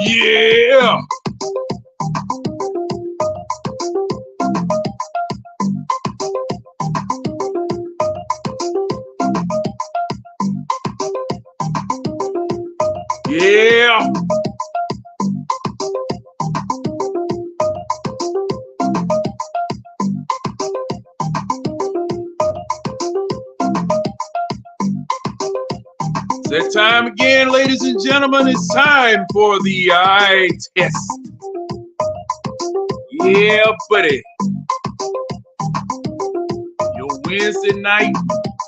Yeah. Yeah. It's that time again, ladies and gentlemen. It's time for the eye test. Yeah, buddy. Your Wednesday night,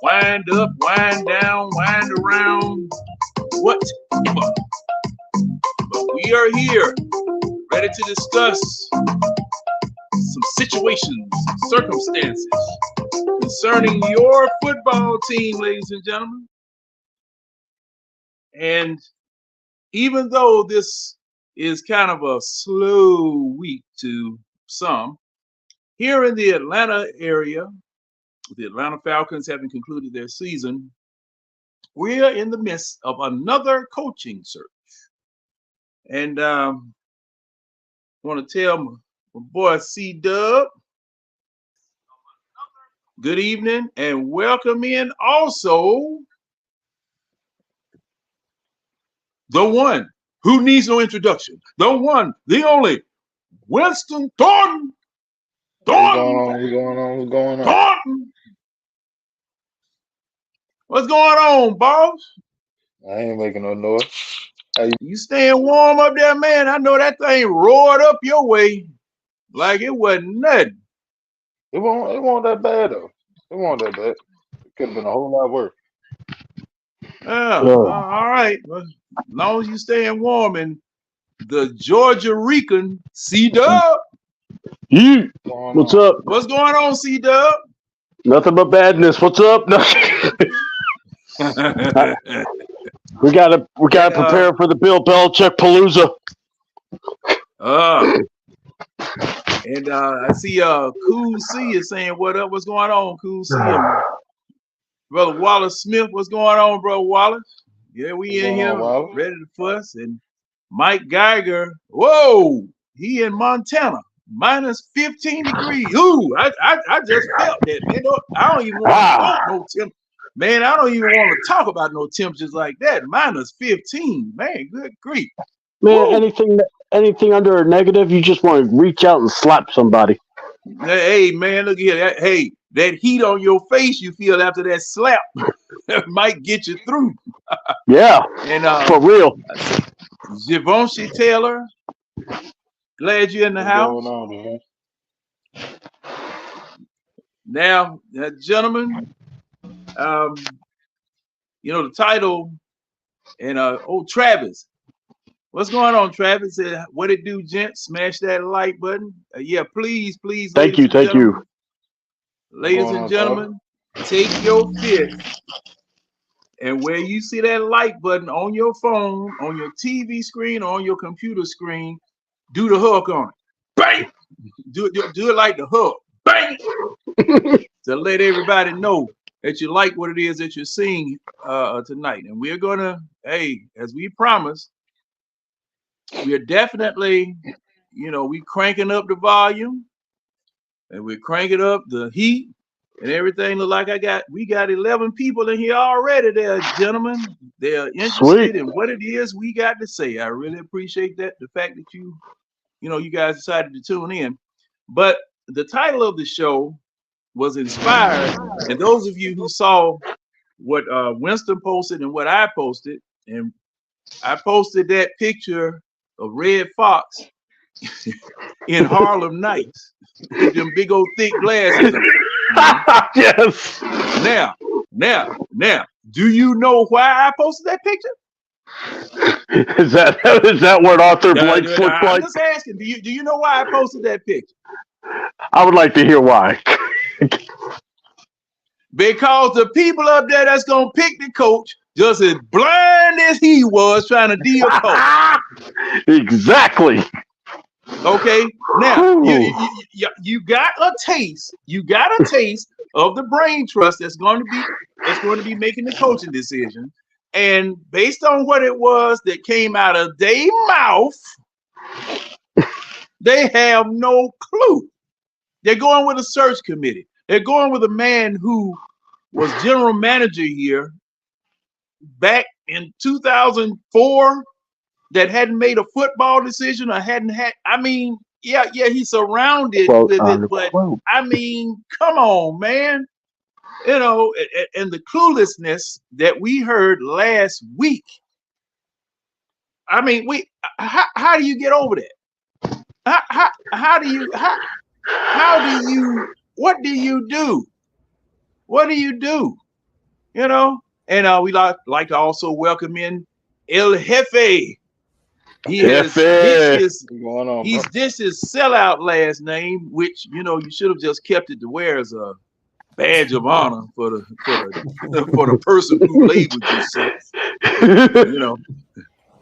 wind up, wind down, wind around, whatever. But we are here, ready to discuss some situations, circumstances concerning your football team, ladies and gentlemen. And even though this is kind of a slow week to some, here in the Atlanta area, the Atlanta Falcons having concluded their season, we are in the midst of another coaching search. And I want to tell my boy C-Dub, good evening and welcome in also the one who needs no introduction, the one, the only, Winston Thornton. What's going on? Thornton. What's going on, boss? I ain't making no noise. You staying warm up there, man? I know that thing roared up your way like it wasn't nothing. It won't that bad though. It won't that bad. It could have been a whole lot worse. All right. Well, as long as you staying warm and the Georgia Rican C-Dub. What's up? What's going on, C-Dub? Nothing but badness. What's up? we gotta prepare for the Bill Belichick Palooza. And I see Cool C is saying what up? What's going on, Cool C? Brother Wallace Smith, what's going on, bro Wallace? Yeah, we in here ready to fuss. And Mike Geiger, whoa, he in Montana, minus 15 degrees. Ooh, I just felt that, man. I don't even want no temp. Man, I don't even want to talk about no temperatures like that. Minus 15, man, good grief. Man, anything under a negative, you just want to reach out and slap somebody. Hey, man, look here. Hey, that heat on your face you feel after that slap might get you through. Yeah, and for real. Javonshi Taylor, glad you're in the house. What's going on, man? Now, gentlemen, the title and Travis. What's going on, Travis? What it do, gents? Smash that like button. Yeah, please. Thank you. Ladies and gentlemen, take your fist and where you see that like button on your phone, on your TV screen, or on your computer screen, do the hook on it. Bang! Do it like the hook. Bang! To let everybody know that you like what it is that you're seeing tonight. And we're gonna, as we promised, we are definitely, we cranking up the volume and we're cranking up the heat and everything. Look like we got 11 people in here already there, gentlemen. They're interested in what it is we got to say. I really appreciate that. The fact that you guys decided to tune in. But the title of the show was inspired. And those of you who saw what Winston posted and what I posted, and I posted that picture of Red Fox in Harlem Nights with them big old thick glasses. Yes. Now, do you know why I posted that picture? Is that what Arthur Blank looks like? I'm just asking. Do you know why I posted that picture? I would like to hear why. Because the people up there that's gonna pick the coach just as blind as he was trying to deal coach. Exactly. Okay. Now you got a taste. You got a taste of the brain trust that's going to be making the coaching decision. And based on what it was that came out of their mouth, they have no clue. They're going with a search committee. They're going with a man who was general manager here back in 2004 that hadn't made a football decision or hadn't had. I mean, yeah, he's surrounded with it, but I mean, come on, man. You know, and the cluelessness that we heard last week. I mean, how do you get over that? How do you what do you do? What do you do? You know, and we like to also welcome in El Jefe. He's his sellout last name, which you know you should have just kept it to wear as a badge of honor for the person who labeled yourself.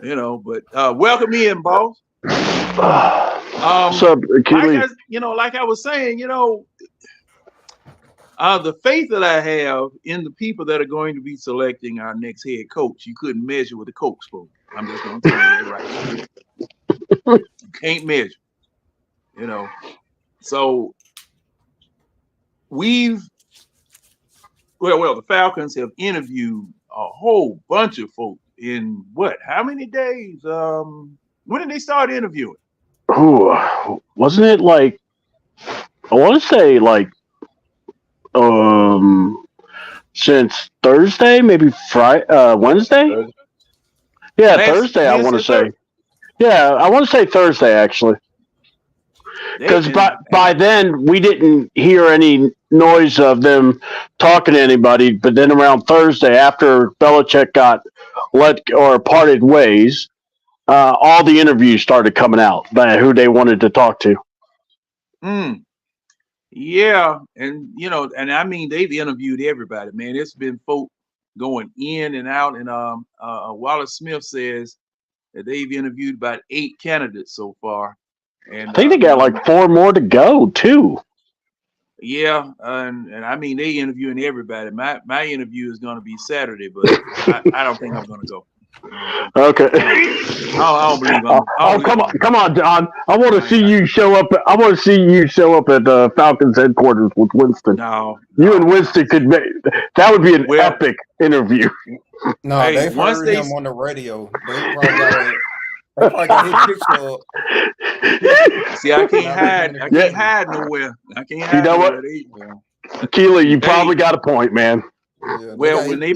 You know, but welcome in, boss. What's up, like I was saying, you know, the faith that I have in the people that are going to be selecting our next head coach, you couldn't measure with a Coke spoon. I'm just going to tell you that right. You can't measure, you know. So the Falcons have interviewed a whole bunch of folks in how many days? When did they start interviewing? Ooh, wasn't it like, I want to say like, since Thursday, maybe Friday, Wednesday? Yeah, Thursday, I want to say. Yeah, I want to say Thursday, actually. Because by then, we didn't hear any noise of them talking to anybody. But then around Thursday, after Belichick got parted ways, all the interviews started coming out by who they wanted to talk to. Yeah, and you know, and I mean they've interviewed everybody, man. It's been folk going in and out, and Wallace Smith says that they've interviewed about 8 candidates so far. And I think they got like 4 more to go too. Yeah, and I mean they interviewing everybody. My interview is going to be Saturday, but I don't think I'm going to go. Okay. I don't believe come on, Don. I want to see you show up. I want to see you show up at the Falcons headquarters with Winston. No, you and Winston could make that would be an epic interview. No, they've heard him on the radio. They probably got his picture up. See, I can't hide. I can't hide nowhere. I can't hide. You know what, Keely? You probably got a point, man. Yeah, well, when they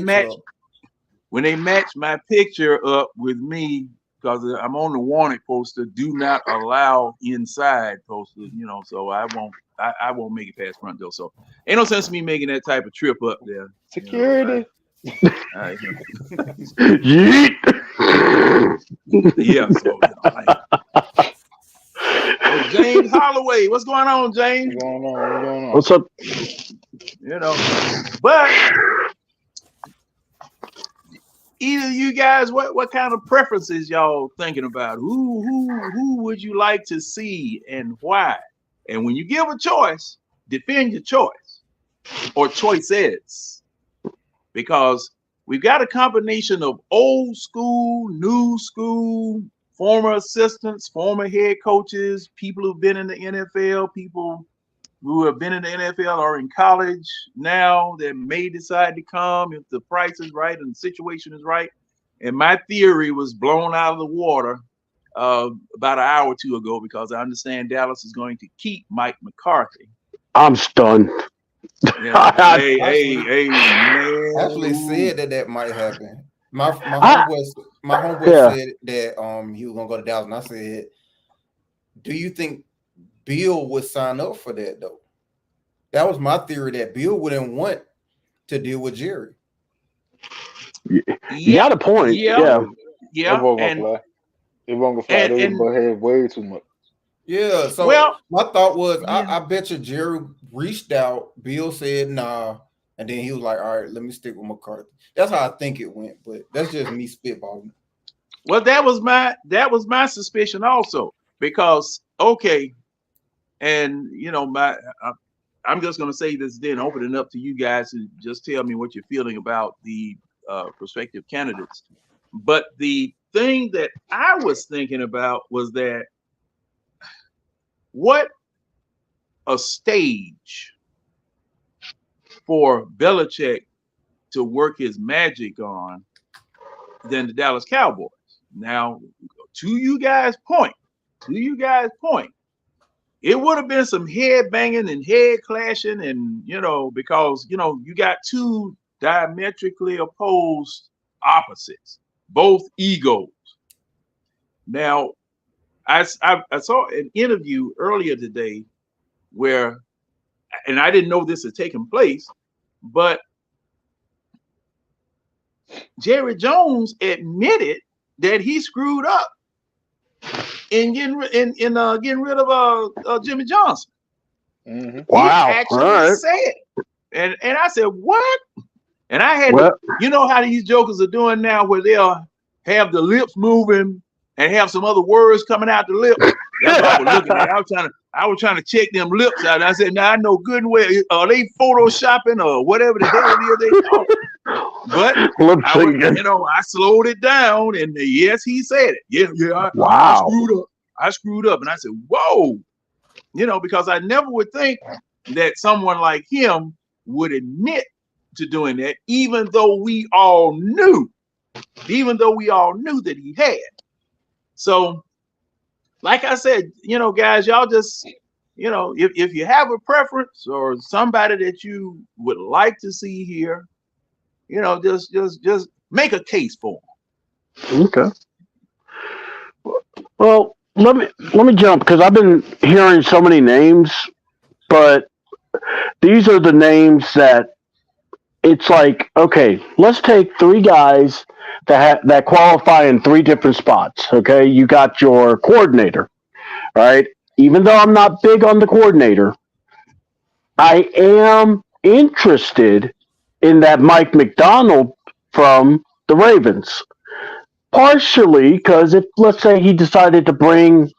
match my picture up with me, because I'm on the wanted poster, do not allow inside poster, you know, so I won't make it past front door. So ain't no sense in me making that type of trip up there. Security. Yeah. So James Holloway, what's going on, James? What's going on? What's up? You know, but either you guys, what kind of preferences y'all thinking about? Who would you like to see and why? And when you give a choice, defend your choice or choices, because we've got a combination of old school, new school, former assistants, former head coaches, people who've been in the NFL, people who have been in the NFL or in college now that may decide to come if the price is right and the situation is right. And my theory was blown out of the water about an hour or two ago, because I understand Dallas is going to keep Mike McCarthy. I'm stunned. Yeah. hey, man. Actually said that might happen. My homeboy said that he was gonna go to Dallas, and I said, "Do you think Bill would sign up for that though?" That was my theory, that Bill wouldn't want to deal with Jerry. You got a point. Yeah. It won't go fly. They would go ahead way too much. Yeah. So my thought was, I bet you Jerry reached out. Bill said nah, and then he was like, "All right, let me stick with McCarthy." That's how I think it went, but that's just me spitballing. Well, that was my suspicion also, because and you know, I'm just going to say this then, opening up to you guys to just tell me what you're feeling about the prospective candidates. But the thing that I was thinking about was that what a stage for Belichick to work his magic on than the Dallas Cowboys. Now, to you guys' point, it would have been some head banging and head clashing, and because you got two diametrically opposed opposites, both egos. Now, I saw an interview earlier today where, and I didn't know this had taken place, but Jerry Jones admitted that he screwed up in getting rid of Jimmy Johnson. Mm-hmm. Wow! He actually said, and I said, what? And I had to, you know how these jokers are doing now, where they'll have the lips moving and have some other words coming out the lips. That's what I was looking at. I was trying to check them lips out. And I said, now I know good and well, are they photoshopping or whatever the hell it is they call it? But I slowed it down, and yes, he said it. Yeah. I screwed up, and I said, whoa, because I never would think that someone like him would admit to doing that, even though we all knew that he had. So, like I said, guys, y'all just, if you have a preference or somebody that you would like to see here, just make a case for them. Okay. Well, let me jump, because I've been hearing so many names, but these are the names that it's like, okay, let's take three guys that qualify in three different spots. Okay, you got your coordinator, right? Even though I'm not big on the coordinator, I am interested in that Mike McDonald from the Ravens. Partially because if, let's say, he decided to bring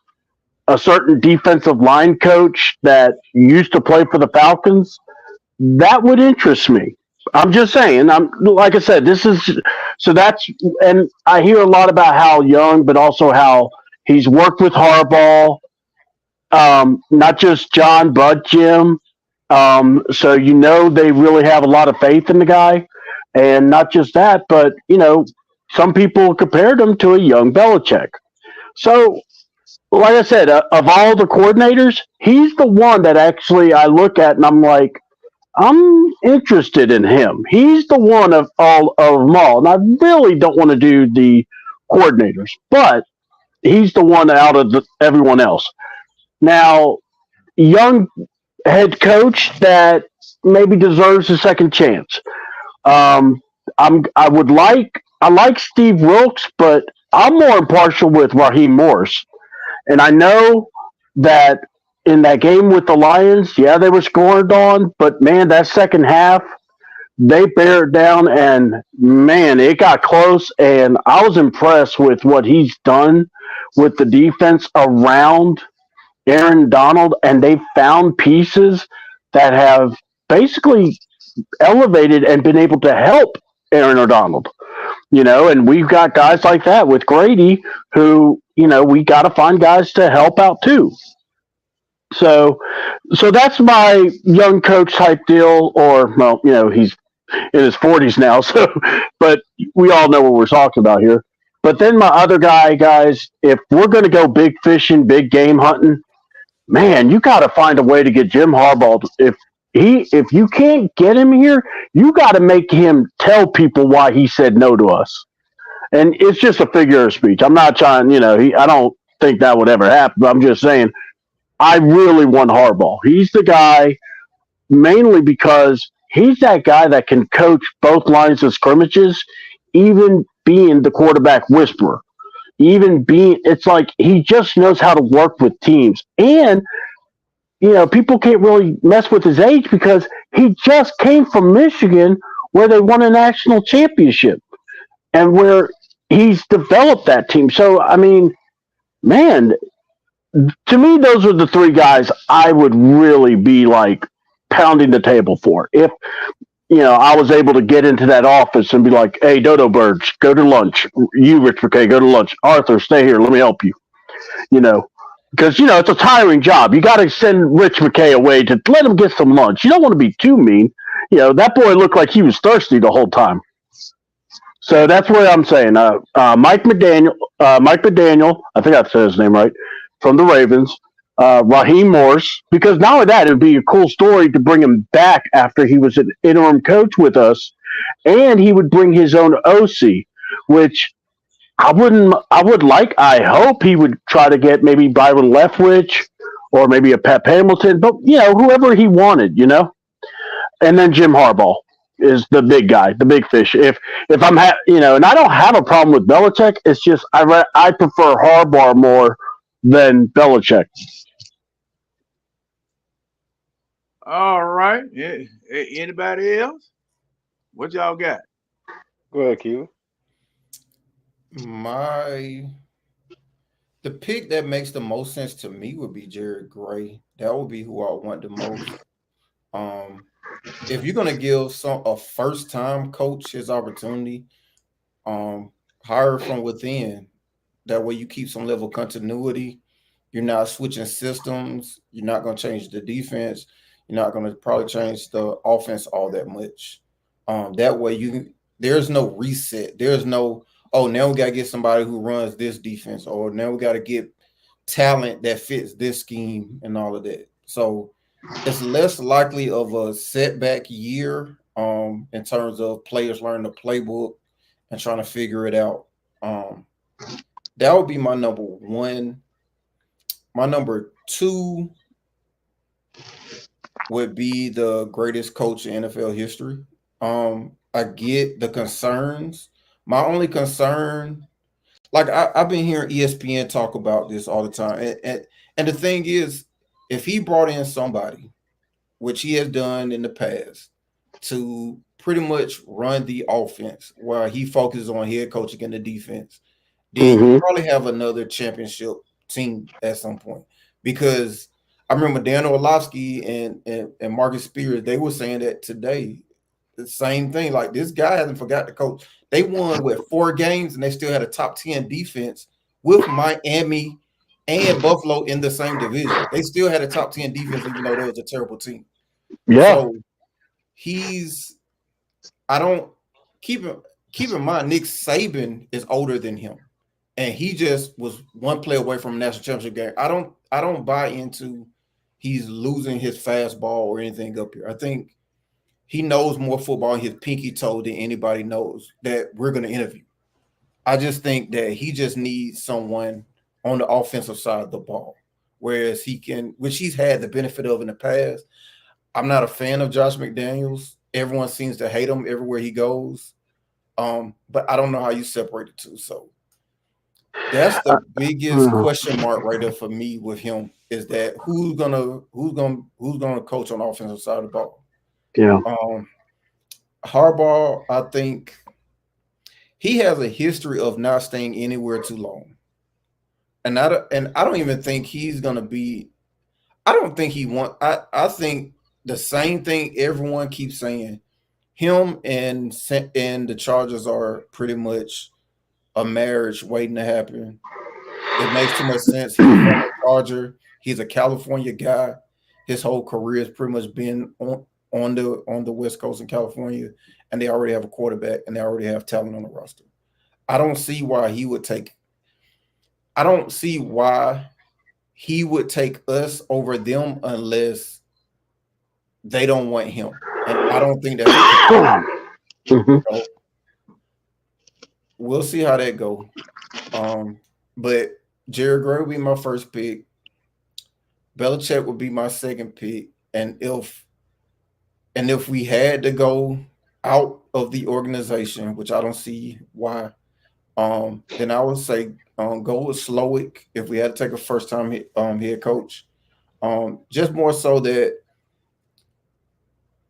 a certain defensive line coach that used to play for the Falcons, that would interest me. I'm just saying. Like I said, and I hear a lot about how young, but also how he's worked with Harbaugh, not just John, but Jim. So they really have a lot of faith in the guy, and not just that, but some people compared him to a young Belichick. So, like I said, of all the coordinators, he's the one that actually I look at and I'm like, I'm interested in him. He's the one of them all. And I really don't want to do the coordinators, but he's the one out of everyone else. Now, young head coach that maybe deserves a second chance. I like Steve Wilkes, but I'm more impartial with Raheem Morris. And I know that in that game with the Lions, yeah, they were scored on, but man, that second half, they bear it down, and man, it got close. And I was impressed with what he's done with the defense around Aaron Donald, and they found pieces that have basically elevated and been able to help Aaron Donald. And we've got guys like that with Grady who, we got to find guys to help out too. So that's my young coach type deal, or, well, he's in his 40s now, so, but we all know what we're talking about here. But then my other guys, if we're going to go big fishing, big game hunting, man, you got to find a way to get Jim Harbaugh. If you can't get him here, you got to make him tell people why he said no to us. And it's just a figure of speech. I'm not trying, I don't think that would ever happen, but I'm just saying, I really want Harbaugh. He's the guy, mainly because he's that guy that can coach both lines of scrimmages, even being the quarterback whisperer. It's like he just knows how to work with teams. And, people can't really mess with his age because he just came from Michigan, where they won a national championship and where he's developed that team. So, I mean, man, to me, those are the three guys I would really be like pounding the table for. If I was able to get into that office and be like, hey, Dodo Birds, go to lunch. You, Rich McKay, go to lunch. Arthur, stay here. Let me help you. Because, it's a tiring job. You got to send Rich McKay away to let him get some lunch. You don't want to be too mean. That boy looked like he was thirsty the whole time. So that's what I'm saying. Mike McDaniel, I think I said his name right, from the Ravens. Raheem Morris, because not only that, it would be a cool story to bring him back after he was an interim coach with us, and he would bring his own OC, which I hope he would try to get maybe Byron Leftwich or maybe a Pep Hamilton, but whoever he wanted, and then Jim Harbaugh is the big guy, the big fish. If I'm and I don't have a problem with Belichick. It's just I prefer Harbaugh more than Belichick. All right. Anybody else? What y'all got? Go ahead, Q. The pick that makes the most sense to me would be Jared Gray. That would be who I want the most. If you're gonna give a first-time coach his opportunity, hire from within. That way you keep some level of continuity. You're not switching systems. You're not going to change the defense. You're not going to probably change the offense all that much. That way there's no reset. There's no, now we got to get somebody who runs this defense, or now we got to get talent that fits this scheme and all of that. So it's less likely of a setback year in terms of players learning the playbook and trying to figure it out. That would be my number one. My number two would be the greatest coach in NFL history. I get the concerns. My only concern, like I've been hearing ESPN talk about this all the time. And the thing is, if he brought in somebody, which he has done in the past, to pretty much run the offense while he focuses on head coaching and the defense, then you probably have another championship team at some point. Because I remember Dan Orlovsky and Marcus Spears, they were saying that today. The same thing. Like, this guy hasn't forgot to coach. They won with 4 games and they still had a top 10 defense with Miami and Buffalo in the same division. They still had a top 10 defense, even though that was a terrible team. Yeah. So keep in mind, Nick Saban is older than him. And he just was one play away from a national championship game. I don't buy into he's losing his fastball or anything up here. I think he knows more football in his pinky toe than anybody knows that we're going to interview. I just think that he just needs someone on the offensive side of the ball, whereas which he's had the benefit of in the past. I'm not a fan of Josh McDaniels. Everyone seems to hate him everywhere he goes. But I don't know how you separate the two. So that's the biggest question mark right there for me with him, is that who's gonna coach on the offensive side of the ball. Yeah. Harbaugh, I think he has a history of not staying anywhere too long. And I don't even think he's gonna be. I don't think he wants. I think the same thing everyone keeps saying. Him and the Chargers are pretty much a marriage waiting to happen. It makes too much sense. He's a Charger. He's a California guy. His whole career has pretty much been on the West Coast in California, and they already have a quarterback and they already have talent on the roster. I don't see why he would take us over them unless they don't want him. And I don't think that's so we'll see how that goes. But Jared Gray would be my first pick. Belichick would be my second pick. And if we had to go out of the organization, which I don't see why, then I would say go with Tawwk if we had to take a first-time head coach. Just more so that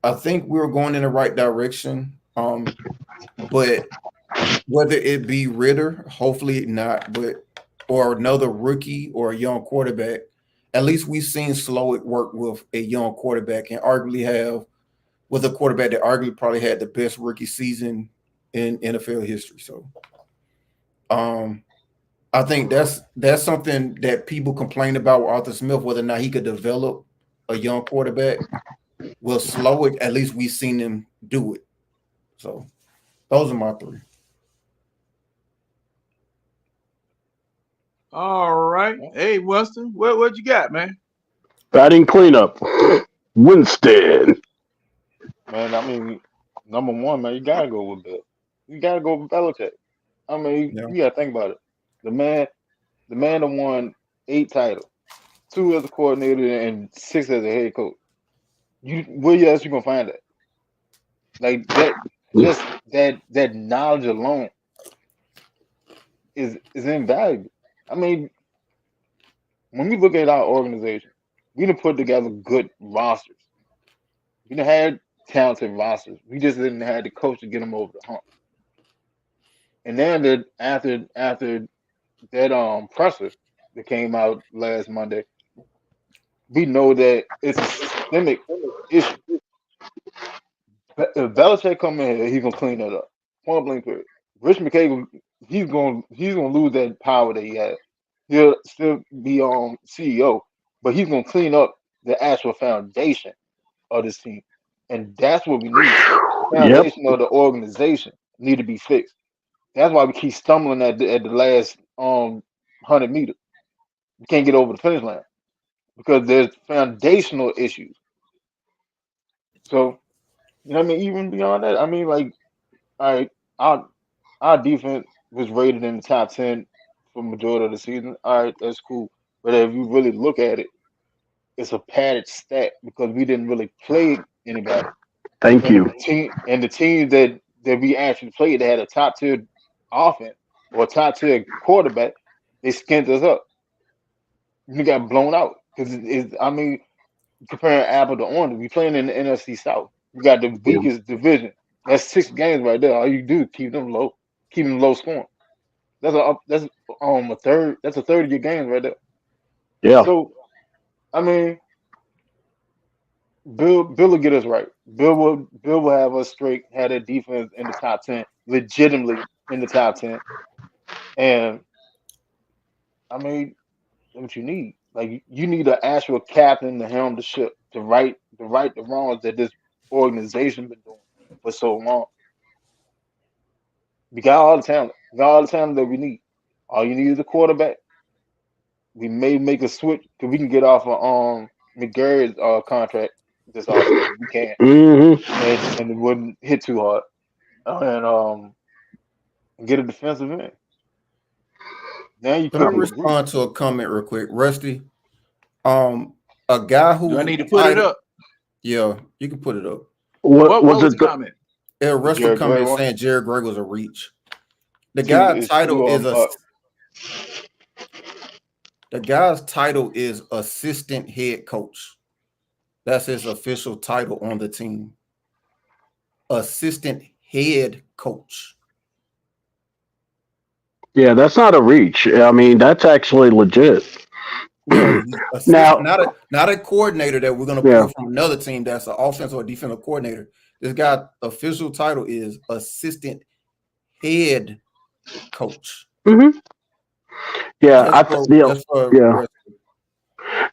I think we were going in the right direction. But whether it be Ritter, hopefully not, or another rookie or a young quarterback, at least we've seen Tawwk work with a young quarterback and arguably have with a quarterback that arguably probably had the best rookie season in NFL history. So, I think that's something that people complain about with Arthur Smith, whether or not he could develop a young quarterback. Will slow it. At least we've seen him do it. So, those are my three. All right. Hey, Winston, what you got, man? Batting cleanup. Winston. Man, I mean, number one, man, you gotta go with Bill. You gotta go with Belichick. I mean, you gotta think about it. The man that won 8 titles, 2 as a coordinator and 6 as a head coach. Where else you gonna find that? Like that, just that knowledge alone is invaluable. I mean, when we look at our organization, we done put together good rosters. We done had talented rosters. We just didn't have the coach to get them over the hump. And then that after that presser that came out last Monday, we know that it's a systemic issue. If Belichick come in here, he's gonna clean that up. Point blank period. Rich McKay, he's gonna lose that power that he has. He'll still be CEO, but he's gonna clean up the actual foundation of this team, and that's what we need. The foundation of the organization need to be fixed. That's why we keep stumbling at the last 100 meters. We can't get over the finish line because there's foundational issues. So, you know what I mean? Even beyond that, I mean, like, all right, our defense was rated in the top 10 for the majority of the season. All right, that's cool. But if you really look at it, it's a padded stat because we didn't really play anybody. Thank you. The teams that we actually played that had a top tier offense or a top tier quarterback, they skinned us up. We got blown out because I mean, comparing apple to orange, we playing in the NFC South. We got the weakest division. That's 6 games right there. All you do is keep them low scoring. That's a third. That's a third of your games right there. Yeah. So, I mean, Bill will get us right. Bill will have us straight. Had a defense in the top 10, legitimately in the top 10. And I mean, that's what you need. Like you need an actual captain to helm the ship to right the wrongs that this organization been doing for so long. We got all the talent. We got all the talent that we need. All you need is a quarterback. We may make a switch because we can get off of McGarry's contract this offseason. We can, and it wouldn't hit too hard, and get a defensive end. Now you can respond to a comment real quick, Rusty. A guy who do I need to put it up? Yeah, you can put it up. What was the comment? Rusty comment saying Jared Gray was a reach. The guy's title is assistant head coach. That's his official title on the team. Assistant head coach. Yeah, that's not a reach. I mean, that's actually legit. Yeah, now, not a coordinator that we're going to pull from another team that's an offensive or defensive coordinator. This guy's official title is assistant head coach. Mm-hmm. Yeah,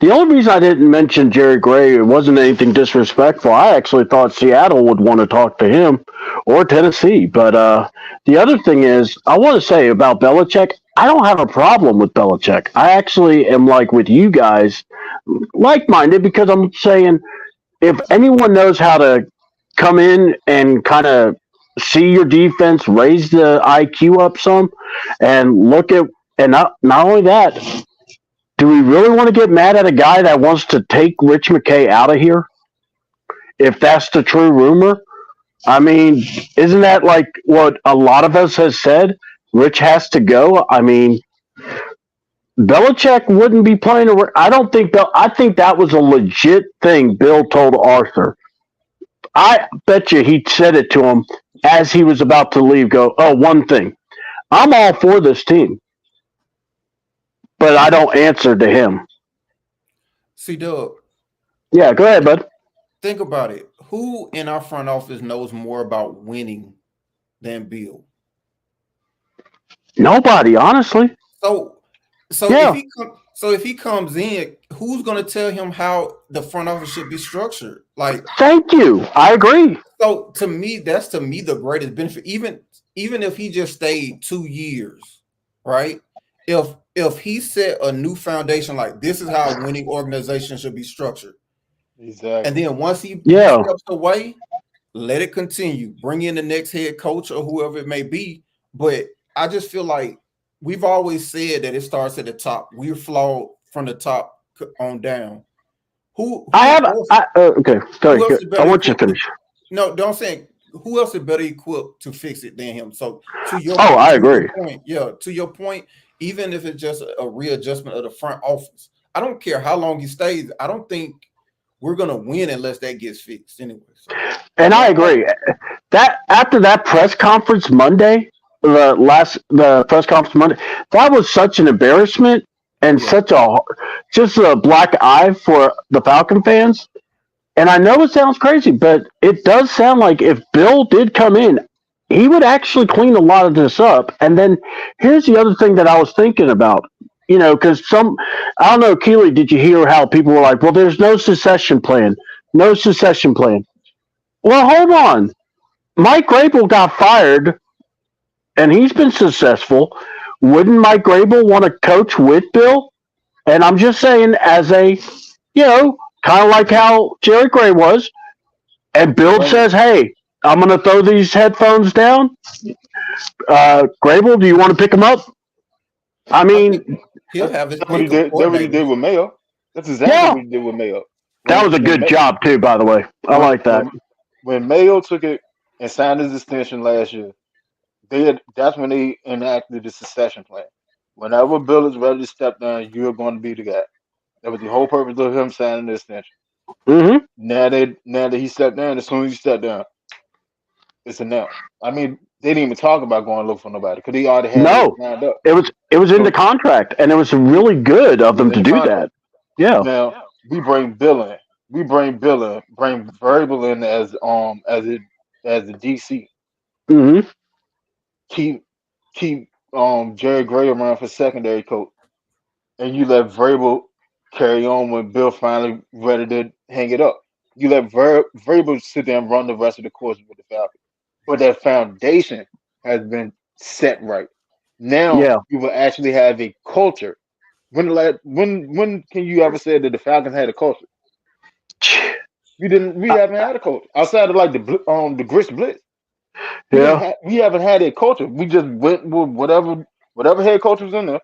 the only reason I didn't mention Jerry Gray, it wasn't anything disrespectful. I actually thought Seattle would want to talk to him or Tennessee. But the other thing is, I want to say about Belichick, I don't have a problem with Belichick. I actually am like with you guys, like-minded, because I'm saying if anyone knows how to come in and kind of see your defense, raise the IQ up some, and look at, and not only that, do we really want to get mad at a guy that wants to take Rich McKay out of here? If that's the true rumor? I mean, isn't that like what a lot of us has said? Rich has to go. I mean, Belichick wouldn't be playing around. I think that was a legit thing Bill told Arthur. I bet you he said it to him as he was about to leave. One thing. I'm all for this team. But I don't answer to him. See, Doug. Yeah, go ahead, bud. Think about it. who in our front office knows more about winning than Bill? Nobody, honestly. So Yeah. if he comes in, who's going to tell him how the front office should be structured? Like, thank you. I agree. So to me, that's the greatest benefit. Even if he just stayed 2 years, right? If he set a new foundation, like this is how a winning organization should be structured. Exactly. And then once he steps away, let it continue. Bring in the next head coach or whoever it may be. But I just feel like we've always said that it starts at the top. We're flawed from the top on down. Okay. Sorry. I want you to finish. No, don't say who else is better equipped to fix it than him. So to your I agree. To your point, even if it's just a readjustment of the front office, I don't care how long he stays. I don't think we're gonna win unless that gets fixed anyway. So. And I agree. That after that press conference Monday, the press conference Monday, that was such an embarrassment and such a black eye for the Falcon fans. And I know it sounds crazy, but it does sound like if Bill did come in, he would actually clean a lot of this up. And then here's the other thing that I was thinking about, because I don't know, Keely, did you hear how people were like, well, there's no succession plan. No succession plan. Well, hold on. Mike Grable got fired, and he's been successful. Wouldn't Mike Grable want to coach with Bill? And I'm just saying, as a, kind of like how Jerry Gray was. And Bill says, hey, I'm going to throw these headphones down. Grable, do you want to pick them up? I mean, he'll have his that's what he did with Mayo. That's exactly what he did with Mayo. That was a good job, too, by the way. I like that. When Mayo took it and signed his extension last year, that's when they enacted the succession plan. Whenever Bill is ready to step down, you're going to be the guy. That was the whole purpose of him signing the extension. Mm-hmm. Now that he stepped down, as soon as he stepped down, it's announced. I mean, they didn't even talk about going to look for nobody because he already had it lined up. It was in the contract, and it was really good of them to do that. Yeah. Now we bring Bill in. Bring Variable in as the DC. Mm-hmm. Keep Jerry Gray around for secondary coach, and you let Variable carry on when Bill finally ready to hang it up. You let Variable sit there and run the rest of the course with the Falcons. But that foundation has been set right. Now you will actually have a culture. When can you ever say that the Falcons had a culture? We haven't had a culture outside of like the Grist Blitz. We haven't had a culture. We just went with whatever head coach was in there.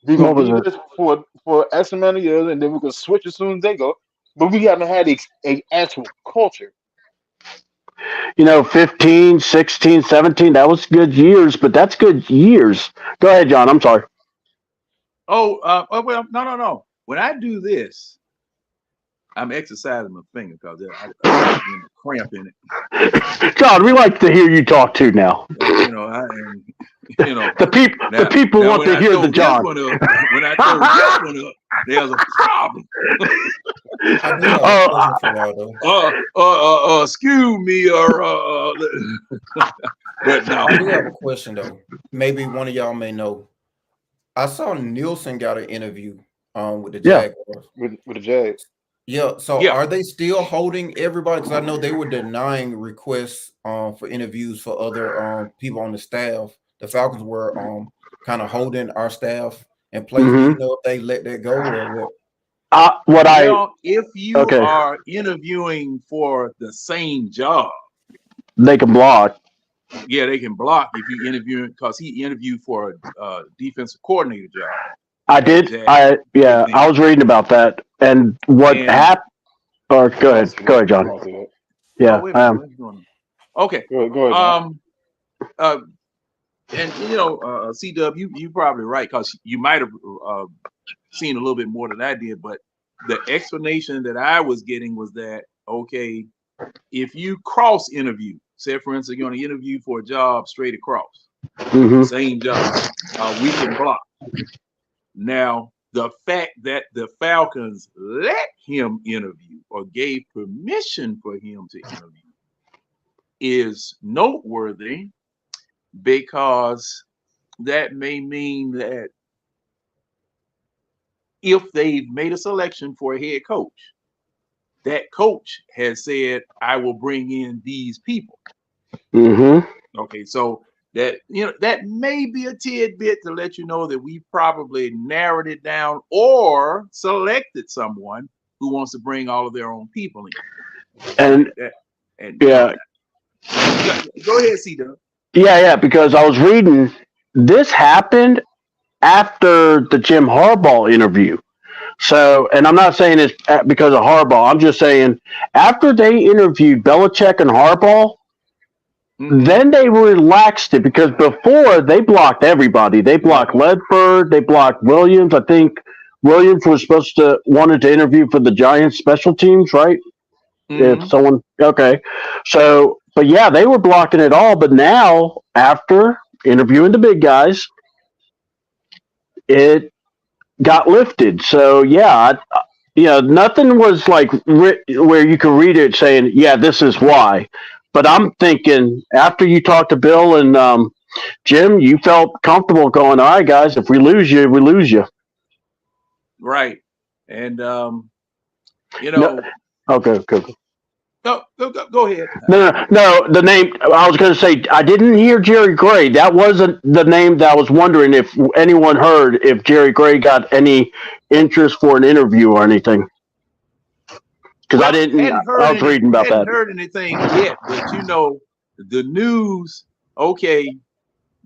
We're gonna do this for X amount of years, and then we're gonna switch as soon as they go. But we haven't had a actual culture. 15, 16, 17, that was good years, but that's good years. Go ahead, John. I'm sorry. Well, no. When I do this, I'm exercising my finger because I'm cramping it. John, we like to hear you talk too now. The people want to hear the John. When I throw this one up, there's a problem. Excuse me, but no. I do have a question though. Maybe one of y'all may know. I saw Nielsen got an interview with the Jaguars. With the Jags. Yeah. So are they still holding everybody? Because I know they were denying requests for interviews for other people on the staff. The Falcons were kind of holding our staff in place. Mm-hmm. You know if they let that go or what? If you are interviewing for the same job, they can block. Yeah, they can block if you interview because he interviewed for a defensive coordinator job. I did. I was reading about that and what happened. Or go ahead, John. Yeah. Okay. Go ahead. And CW, you probably right because you might have seen a little bit more than I did, but the explanation that I was getting was that if you cross interview, say for instance you're going to interview for a job straight across, same job, we can block. Now the fact that the Falcons let him interview or gave permission for him to interview is noteworthy, because that may mean that if they've made a selection for a head coach, that coach has said, I will bring in these people. Mm-hmm. Okay, so that, that may be a tidbit to let you know that we probably narrowed it down or selected someone who wants to bring all of their own people in. And yeah. Go ahead, C-Dub. Yeah, because I was reading, this happened after the Jim Harbaugh interview. So, and I'm not saying it's because of Harbaugh. I'm just saying after they interviewed Belichick and Harbaugh, then they relaxed it, because before they blocked everybody. They blocked Ledford. They blocked Williams. I think Williams was wanted to interview for the Giants special teams, right? If someone, okay. So, but yeah, they were blocking it all. But now, after interviewing the big guys, it got lifted. So yeah, nothing was like where you could read it saying, yeah, this is why. But I'm thinking after you talked to Bill and Jim, you felt comfortable going, all right, guys, if we lose you, we lose you. Right. And, No, okay. Go ahead. No. The name I was going to say, I didn't hear Jerry Gray. That wasn't the name that I was wondering if anyone heard, if Jerry Gray got any interest for an interview or anything. Because I didn't. I was reading about that. I hadn't heard anything yet, but the news. Okay,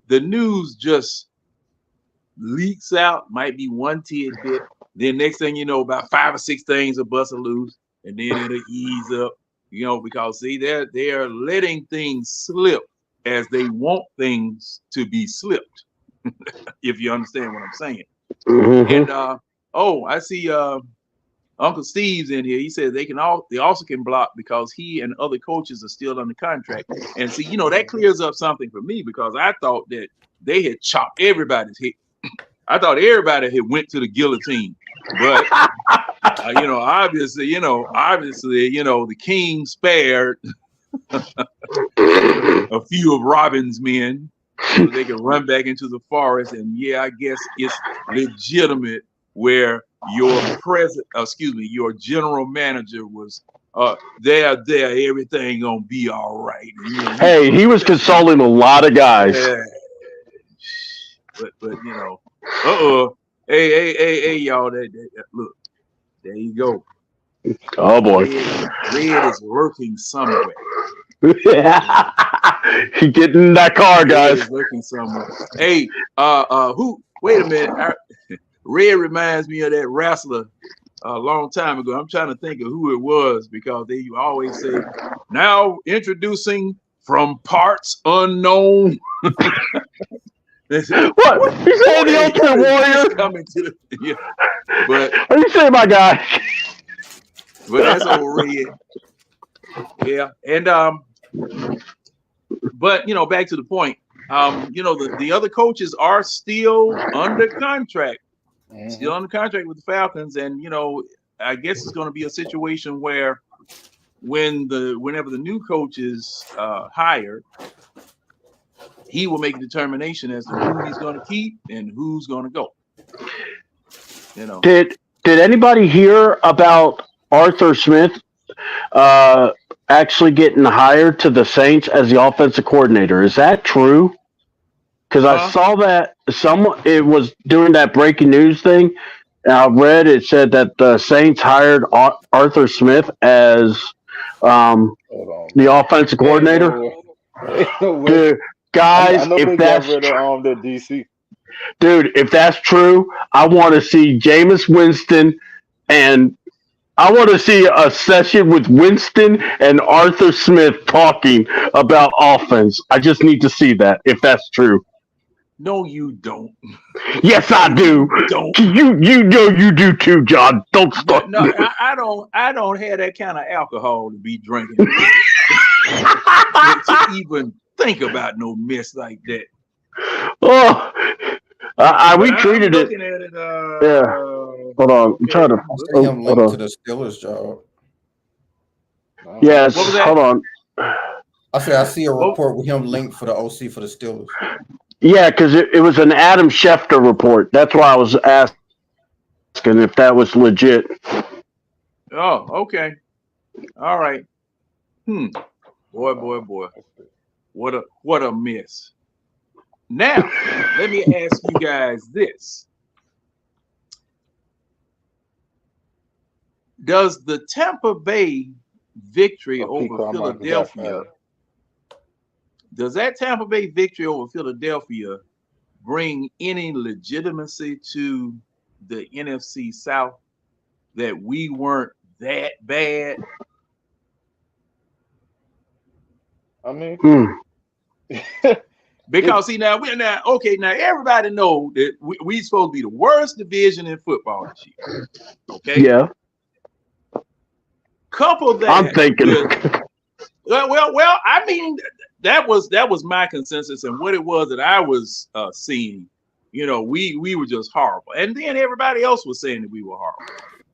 the news just leaks out. Might be one tidbit. Then next thing you know, about 5 or 6 things are busted loose, and then it'll ease up. Because see, they're letting things slip as they want things to be slipped. If you understand what I'm saying. Mm-hmm. And I see Uncle Steve's in here. He says they also can block because he and other coaches are still under contract. And see, that clears up something for me, because I thought that they had chopped everybody's head. I thought everybody had went to the guillotine. But obviously, the king spared a few of Robin's men so they can run back into the forest. And yeah, I guess it's legitimate where your general manager was there, everything gonna be all right. Hey, he was consoling a lot of guys. Yeah. But hey, y'all, look, there you go. Oh boy, Red is working somewhere. He get in that car, guys. Red is working somewhere. Hey, who? Wait a minute. Red reminds me of that wrestler a long time ago. I'm trying to think of who it was, because they always say, now introducing from parts unknown. What? You saying the Ultimate Warrior? Coming to but are you saying my guy? But that's old Red. Yeah, and but back to the point. The other coaches are still under contract. Still under contract with the Falcons, and I guess it's going to be a situation where whenever the new coach is hired, he will make a determination as to who he's going to keep and who's going to go. Did anybody hear about Arthur Smith actually getting hired to the Saints as the offensive coordinator? Is that true? Because I saw that it was doing that breaking news thing. And I read it said that the Saints hired Arthur Smith as the offensive coordinator. Dude, guys, if that's the DC. Dude, if that's true, I want to see Jameis Winston, and I want to see a session with Winston and Arthur Smith talking about offense. I just need to see that, if that's true. No, you don't. Yes, I do. You know you do too, John. Don't start. No, I don't have that kind of alcohol to be drinking. To even think about no mess like that. Oh, We treated it. Yeah. Hold on. I'm trying to. I see him linked to the Steelers job. Yes. Hold on. I see a report with him linked for the OC for the Steelers. Yeah, because it was an Adam Schefter report. That's why I was asking if that was legit. Oh, okay. All right. Boy. What a miss. Now, let me ask you guys this. Does the Tampa Bay victory over Philadelphia, does that Tampa Bay victory over Philadelphia bring any legitimacy to the NFC South that we weren't that bad? I mean, because see now everybody know that we supposed to be the worst division in football this year. Okay. Yeah. Couple that. I'm thinking. Well. I mean, that was my consensus and what it was that I was seeing. You know, we were just horrible, and then everybody else was saying that we were horrible.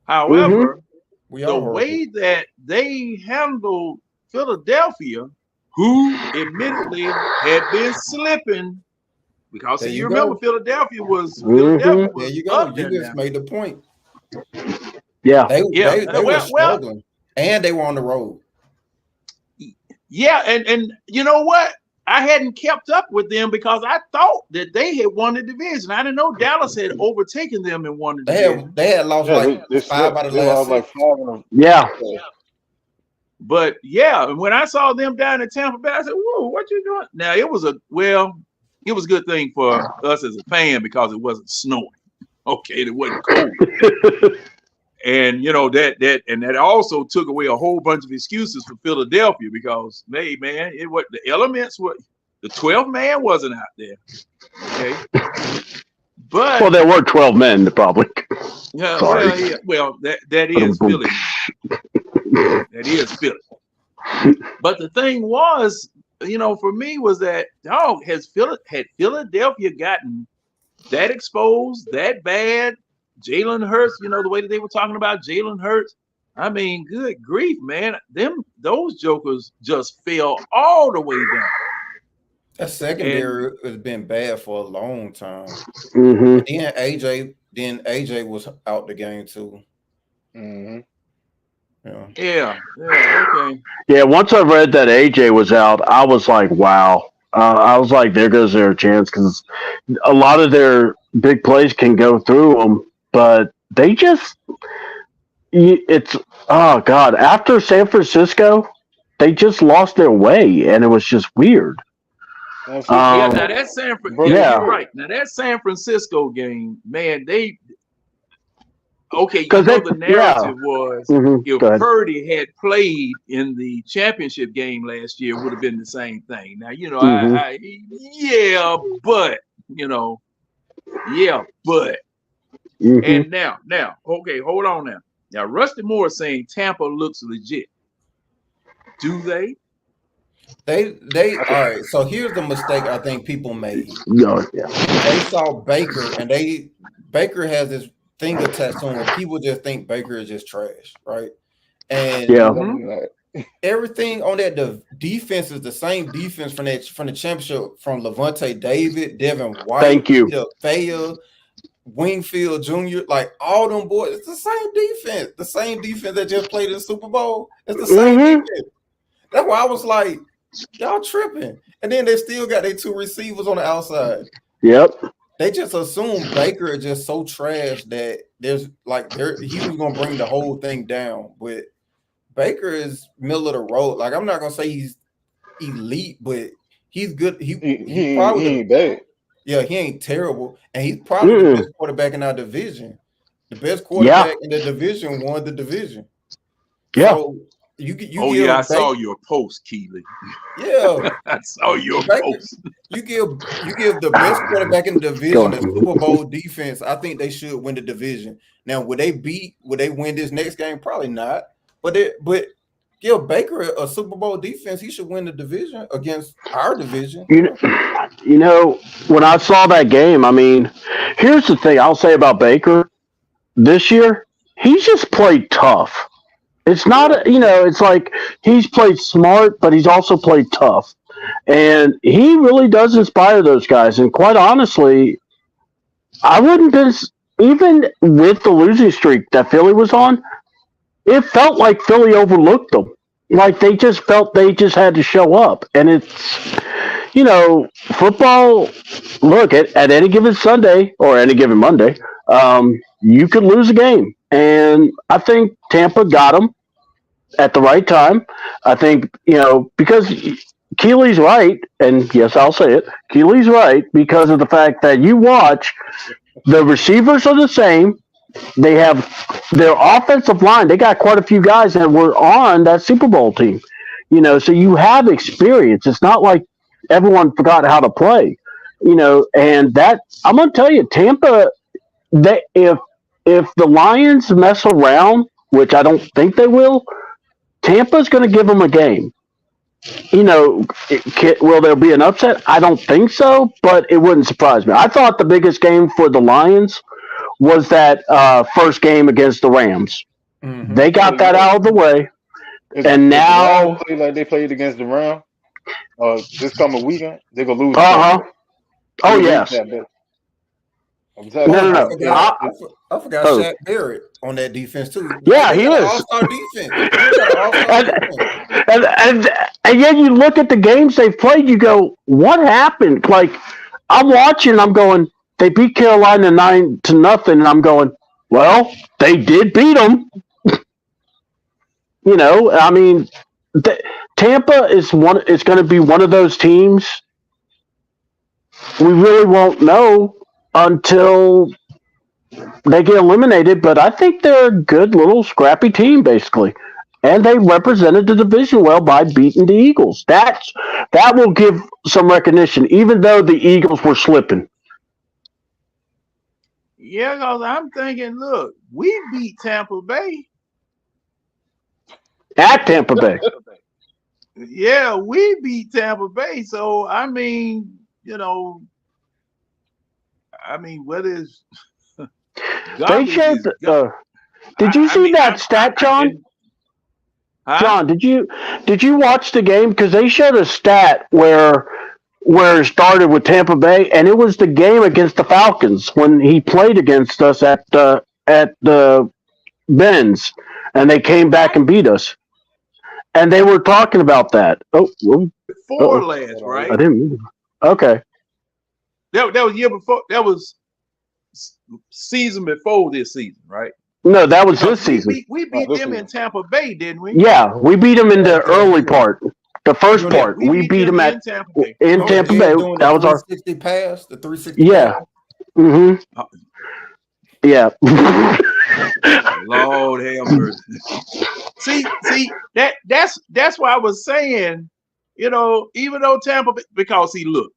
However, the way that they handled Philadelphia, who admittedly had been slipping, because you remember Philadelphia was there you go. You just made the point. Yeah. They were struggling. And they were on the road. Yeah, and you know what? I hadn't kept up with them because I thought that they had won the division. I didn't know Dallas had overtaken them and won the division. They had lost like 5 out of the last 6. Yeah. But yeah, when I saw them down in Tampa Bay, I said, "Whoa, what you doing?" Now it was a good thing for us as a fan because it wasn't snowing. Okay, it wasn't cold. And you know that also took away a whole bunch of excuses for Philadelphia because the elements were the 12th man wasn't out there. Okay. But there were 12 men probably. Yeah, that is Philly. That is Philly. But the thing was, for me was that had Philadelphia gotten that exposed, that bad? Jalen Hurts, the way that they were talking about Jalen Hurts. I mean, good grief, man. Those jokers just fell all the way down. That secondary has been bad for a long time. Mm-hmm. Then AJ was out the game too. Mm-hmm. Yeah. Okay. Yeah, once I read that AJ was out, I was like, wow. I was like, there goes their chance because a lot of their big plays can go through them. But they after San Francisco, they just lost their way, and it was just weird. Now that's you're right. Now that San Francisco game, man, the narrative was if Purdy had played in the championship game last year, it would have been the same thing. Now, but. And now, okay, hold on now. Now, Rusty Moore is saying Tampa looks legit. Do they? They all right. So here's the mistake I think people made. They saw Baker, and Baker has this thing attached to him where people just think Baker is just trash, right? And everything on that the defense is the same defense from the championship from Levante David, Devin White, thank you, Thea, Wingfield Jr., like all them boys, it's the same defense that just played in the Super Bowl. It's the same defense. That's why I was like, y'all tripping. And then they still got their 2 receivers on the outside. Yep. They just assume Baker is just so trash that he was gonna bring the whole thing down. But Baker is middle of the road. Like, I'm not gonna say he's elite, but he's good. He ain't bad. Yeah, he ain't terrible, and he's probably the best quarterback in our division. The best quarterback in the division won the division. Yeah. So I saw your post, Keely. Yeah, I saw your post. You give the best quarterback in the division the Super Bowl defense. I think they should win the division. Now, would they win this next game? Probably not. But give Baker a Super Bowl defense, he should win the division against our division. You know, when I saw that game, I mean, here's the thing I'll say about Baker this year. He's just played tough. It's not, it's like he's played smart, but he's also played tough. And he really does inspire those guys. And quite honestly, I wouldn't even with the losing streak that Philly was on, it felt like Philly overlooked them. Like they just felt they just had to show up. And it's, football, look, at any given Sunday or any given Monday, you could lose a game. And I think Tampa got them at the right time. I think, because Keely's right, and yes, I'll say it, Keely's right because of the fact that you watch, the receivers are the same. They have their offensive line. They got quite a few guys that were on that Super Bowl team, so you have experience. It's not like everyone forgot how to play, and that I'm going to tell you, Tampa, if the Lions mess around, which I don't think they will, Tampa's going to give them a game. Will there be an upset? I don't think so, but it wouldn't surprise me. I thought the biggest game for the Lions was that first game against the Rams. Mm-hmm. They got that out of the way, and now like they played against the Rams this coming weekend, they're gonna lose. Oh yes. No. I forgot Shaq Barrett on that defense too. Yeah, he is all-star defense. And yet you look at the games they've played, you go, what happened? Like I'm watching, I'm going, they beat Carolina 9-0, and I'm going, well, they did beat them. I mean, Tampa is going to be one of those teams we really won't know until they get eliminated, but I think they're a good little scrappy team, basically. And they represented the division well by beating the Eagles. That will give some recognition, even though the Eagles were slipping. Yeah, because I'm thinking, look, we beat Tampa Bay. At Tampa Bay. Yeah, we beat Tampa Bay. So, I mean, whether it's they showed. Did you see that stat, John? John, did you watch the game? Because they showed a stat where it started with Tampa Bay, and it was the game against the Falcons when he played against us at the Benz, and they came back and beat us. And they were talking about that. Before last, right? I didn't mean to. Okay. That was year before. That was season before this season, right? No, that was this season. We beat them in Tampa Bay, didn't we? Yeah, we beat them in the early part. The first part. We beat them in Tampa Bay. That was our 360 pass, the 360 Yeah. pass. Mm-hmm. Yeah. Lord have mercy. See, that's why I was saying, even though Tampa Bay, because look,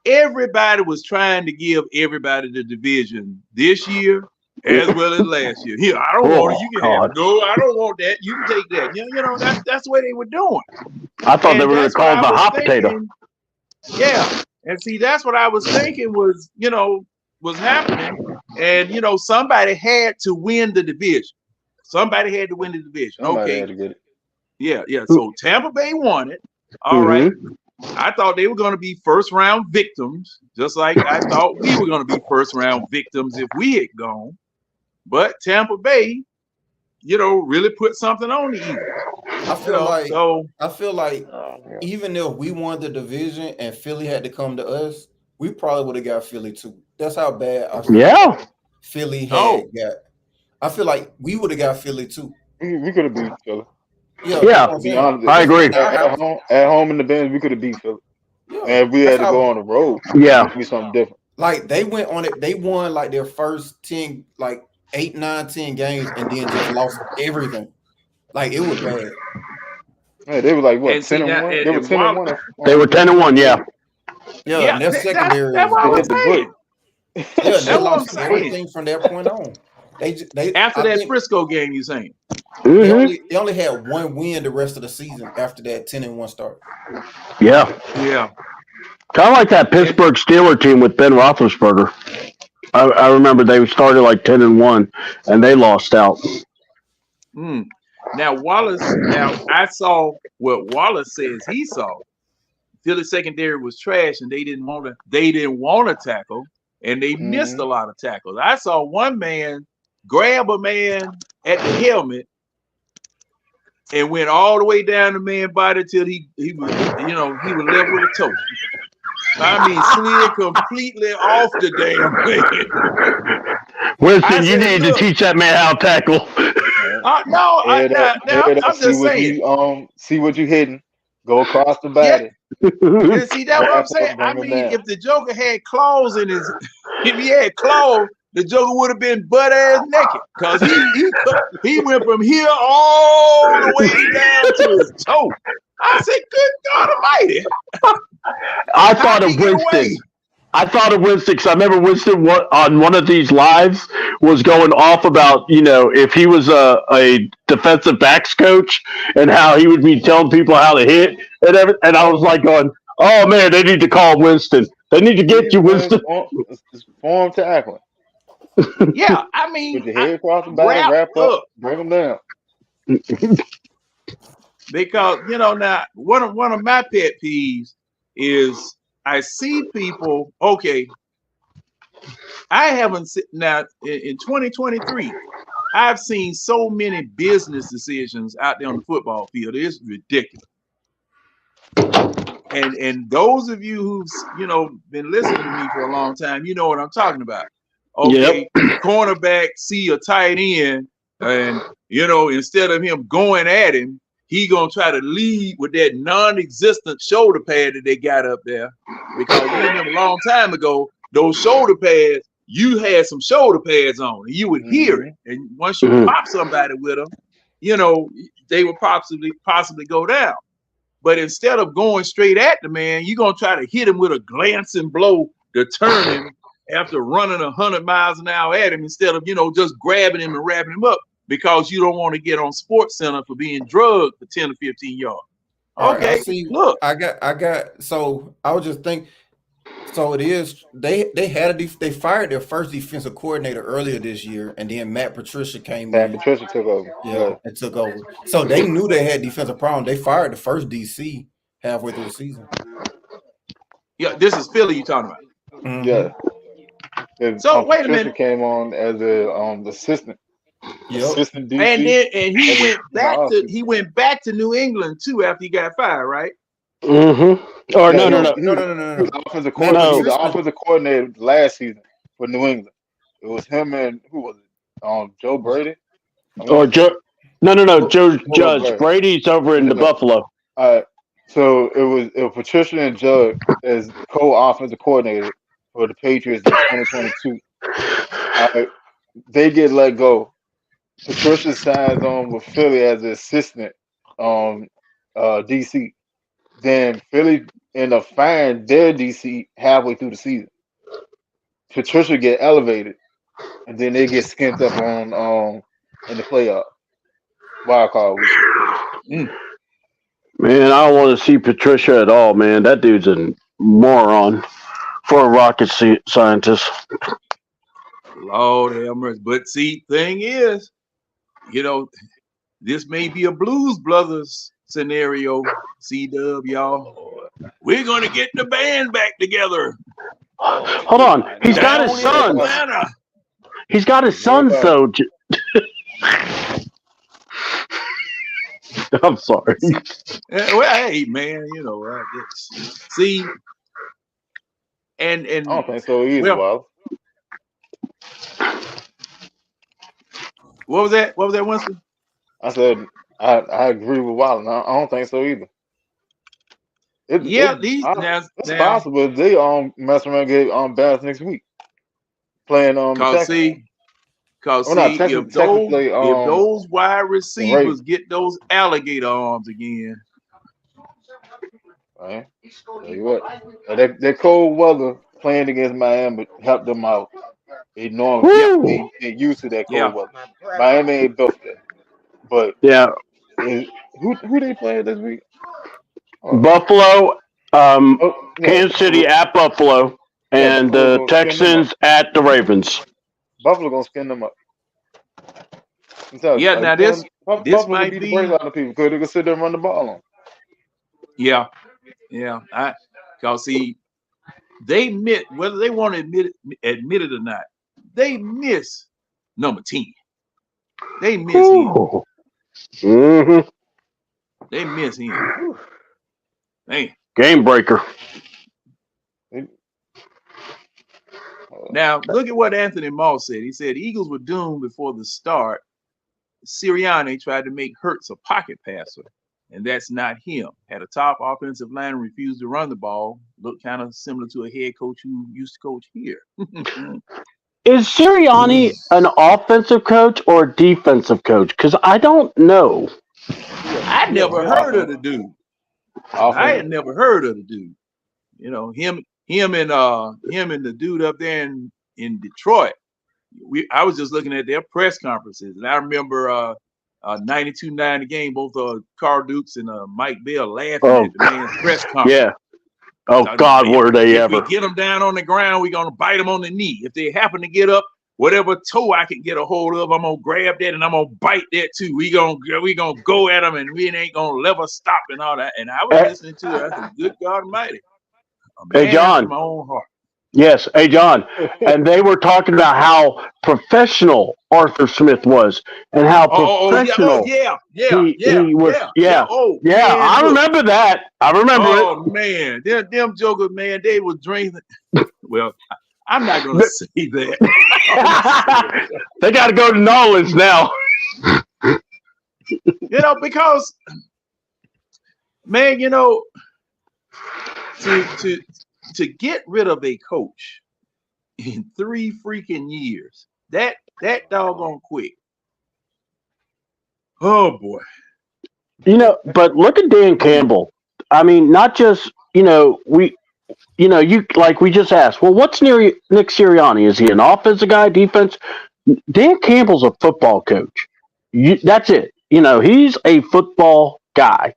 everybody was trying to give everybody the division this year as well as last year. Here, I don't want it. You can have it. No, I don't want that. You can take that. That's the way they were doing. I thought they were going to call it the hot potato. Yeah, and see, that's what I was thinking was happening, and somebody had to win the division. Somebody had to win the division. Somebody had to get it. Yeah. So Tampa Bay won it. All right. I thought they were going to be first round victims, just like I thought we were going to be first round victims if we had gone. But Tampa Bay, really put something on the Eagles. I feel like even if we won the division and Philly had to come to us, we probably would have got Philly too. That's how bad Philly had got. I feel like we would have got Philly too. We could have beat Philly. Yeah, I agree. At home in the Benz, we could have beat Philly. Yeah. And we had to go on the road. Yeah, to be something different. Like they went on it. They won like their first 10, like 8, 9, 10 games, and then just lost everything. Like it was bad. Yeah, they were like what 10-1. They were 10-1. They were 10-1. Yeah. Yeah, and their secondary. That's what I was saying. Yeah, they lost everything from that point on. They after that Frisco game, you saying? Mm-hmm. They only had one win the rest of the season after that 10-1 start. Yeah. Kind of like that Pittsburgh Steelers team with Ben Roethlisberger. I remember they started like 10-1, and they lost out. Now Wallace. Now I saw what Wallace says he saw. Philly secondary was trash, and they didn't want to tackle, and they missed a lot of tackles. I saw one man grab a man at the helmet and went all the way down the man's body till he was left with a toe. I mean, slid completely off the damn thing. Winston, you need to teach that man how to tackle. I'm just saying. See what you hitting. Go across the body. Yeah, see, that's what I'm saying. I mean, if the Joker had claws in his, if he had claws, the Joker would have been butt ass naked. Cause he went from here all the way down to his toe. I said, "Good God Almighty!" I thought of Winston. Because I remember Winston on one of these lives was going off about, if he was a defensive backs coach and how he would be telling people how to hit and everything. And I was like going, oh, man, they need to call Winston. They need to get you, Winston. It's form tackling. Yeah, I mean, put your head across the body, wrap up, bring them down. Because now one of my pet peeves is I see people. Okay, I haven't seen now in 2023. I've seen so many business decisions out there on the football field. It's ridiculous. And those of you who've been listening to me for a long time, you know what I'm talking about. Okay, cornerback see a tight end, and instead of him going at him, he gonna try to lead with that non-existent shoulder pad that they got up there. Because you remember a long time ago, those shoulder pads, you had some shoulder pads on, and you would hear it. And once you pop somebody with them, they would possibly go down. But instead of going straight at the man, you're gonna try to hit him with a glancing blow to turn him after running 100 miles an hour at him, instead of just grabbing him and wrapping him up, because you don't want to get on Sports Center for being drugged for 10 or 15 yards. Okay, look. I got. So I was just thinking. So it is. They fired their first defensive coordinator earlier this year, and then Matt Patricia came in. Matt Patricia took over. Yeah, and took over. So they knew they had defensive problems. They fired the first DC halfway through the season. Yeah, this is Philly you talking about. Yeah. And, so wait a minute. Came on as a assistant. Assistant DC. And then he went back to New England too after he got fired, right? Mm-hmm. Or no. The offensive coordinator last season for New England. It was him and who was it? Joe Brady. Or Joe? No. Joe Judge. Brady's over in the Buffalo. All right. So it was Patricia and Judge as co-offensive coordinator for the Patriots in 2022. They get let go. Patricia signs on with Philly as an assistant DC. Then Philly end up firing their DC halfway through the season. Patricia get elevated, and then they get skint up on in the playoff wild card week. Man, I don't want to see Patricia at all, man. That dude's a moron for a rocket scientist. Lord have mercy. But see, thing is, this may be a Blues Brothers scenario. C-Dub, y'all. We're gonna get the band back together. Hold on. He's got his sons. He's got his sons, though. I'm sorry. Well, hey, man, see, and I don't think so either. Well, what was that? What was that, Winston? I said I agree with Wilder. I don't think so either. It's possible they mess around and get balance next week. Playing if those wide receivers get those alligator arms again. Right. Tell you what, that cold weather playing against Miami helped them out. They know they used to that cold weather. Miami ain't built that. But yeah, who they playing this week? Buffalo, No, Kansas City at Buffalo, and Buffalo the gonna skin them up. Texans at the Ravens. Buffalo gonna skin them up. Yeah, now this Buffalo can might beat the brakes be. out of people because they can sit there and run the ball on. Yeah, cause see, they admit whether they want to admit it or not, they miss number 10. They miss him. Mm-hmm. They miss him. Man. Game breaker. Now look at what Anthony Moss said. He said Eagles were doomed before the start. Sirianni tried to make Hurts a pocket passer, and that's not him. Had a top offensive line and refused to run the ball. Looked kind of similar to a head coach who used to coach here. Is Sirianni an offensive coach or a defensive coach? Because I don't know. I never heard of the dude. I had never heard of the dude. You know, him and the dude up there in Detroit. I was just looking at their press conferences, and I remember 92-9 the game, both Carl Dukes and Mike Bell laughing at the man's press conference. Yeah. Oh, God, were they ever. If we get them down on the ground, we're going to bite them on the knee. If they happen to get up, whatever toe I can get a hold of, I'm going to grab that and I'm going to bite that too. We gonna go at them and we ain't going to never stop and all that. And I was listening to it. I said, good God Almighty. Hey, John. My own heart. Yes. Hey, John. And they were talking about how professional Arthur Smith was and how professional he was. Yeah. I remember that. I remember it. Oh, man. Them jokers, man, they were drinking. Well, I'm not going to say that. They got to go to Nolans now. Because, man, to get rid of a coach in 3 freaking years, that doggone quick. Oh boy. But look at Dan Campbell. I mean, not just, you like we just asked, well, what's Nick Sirianni? Is he an offensive guy, defense? Dan Campbell's a football coach. That's it. He's a football guy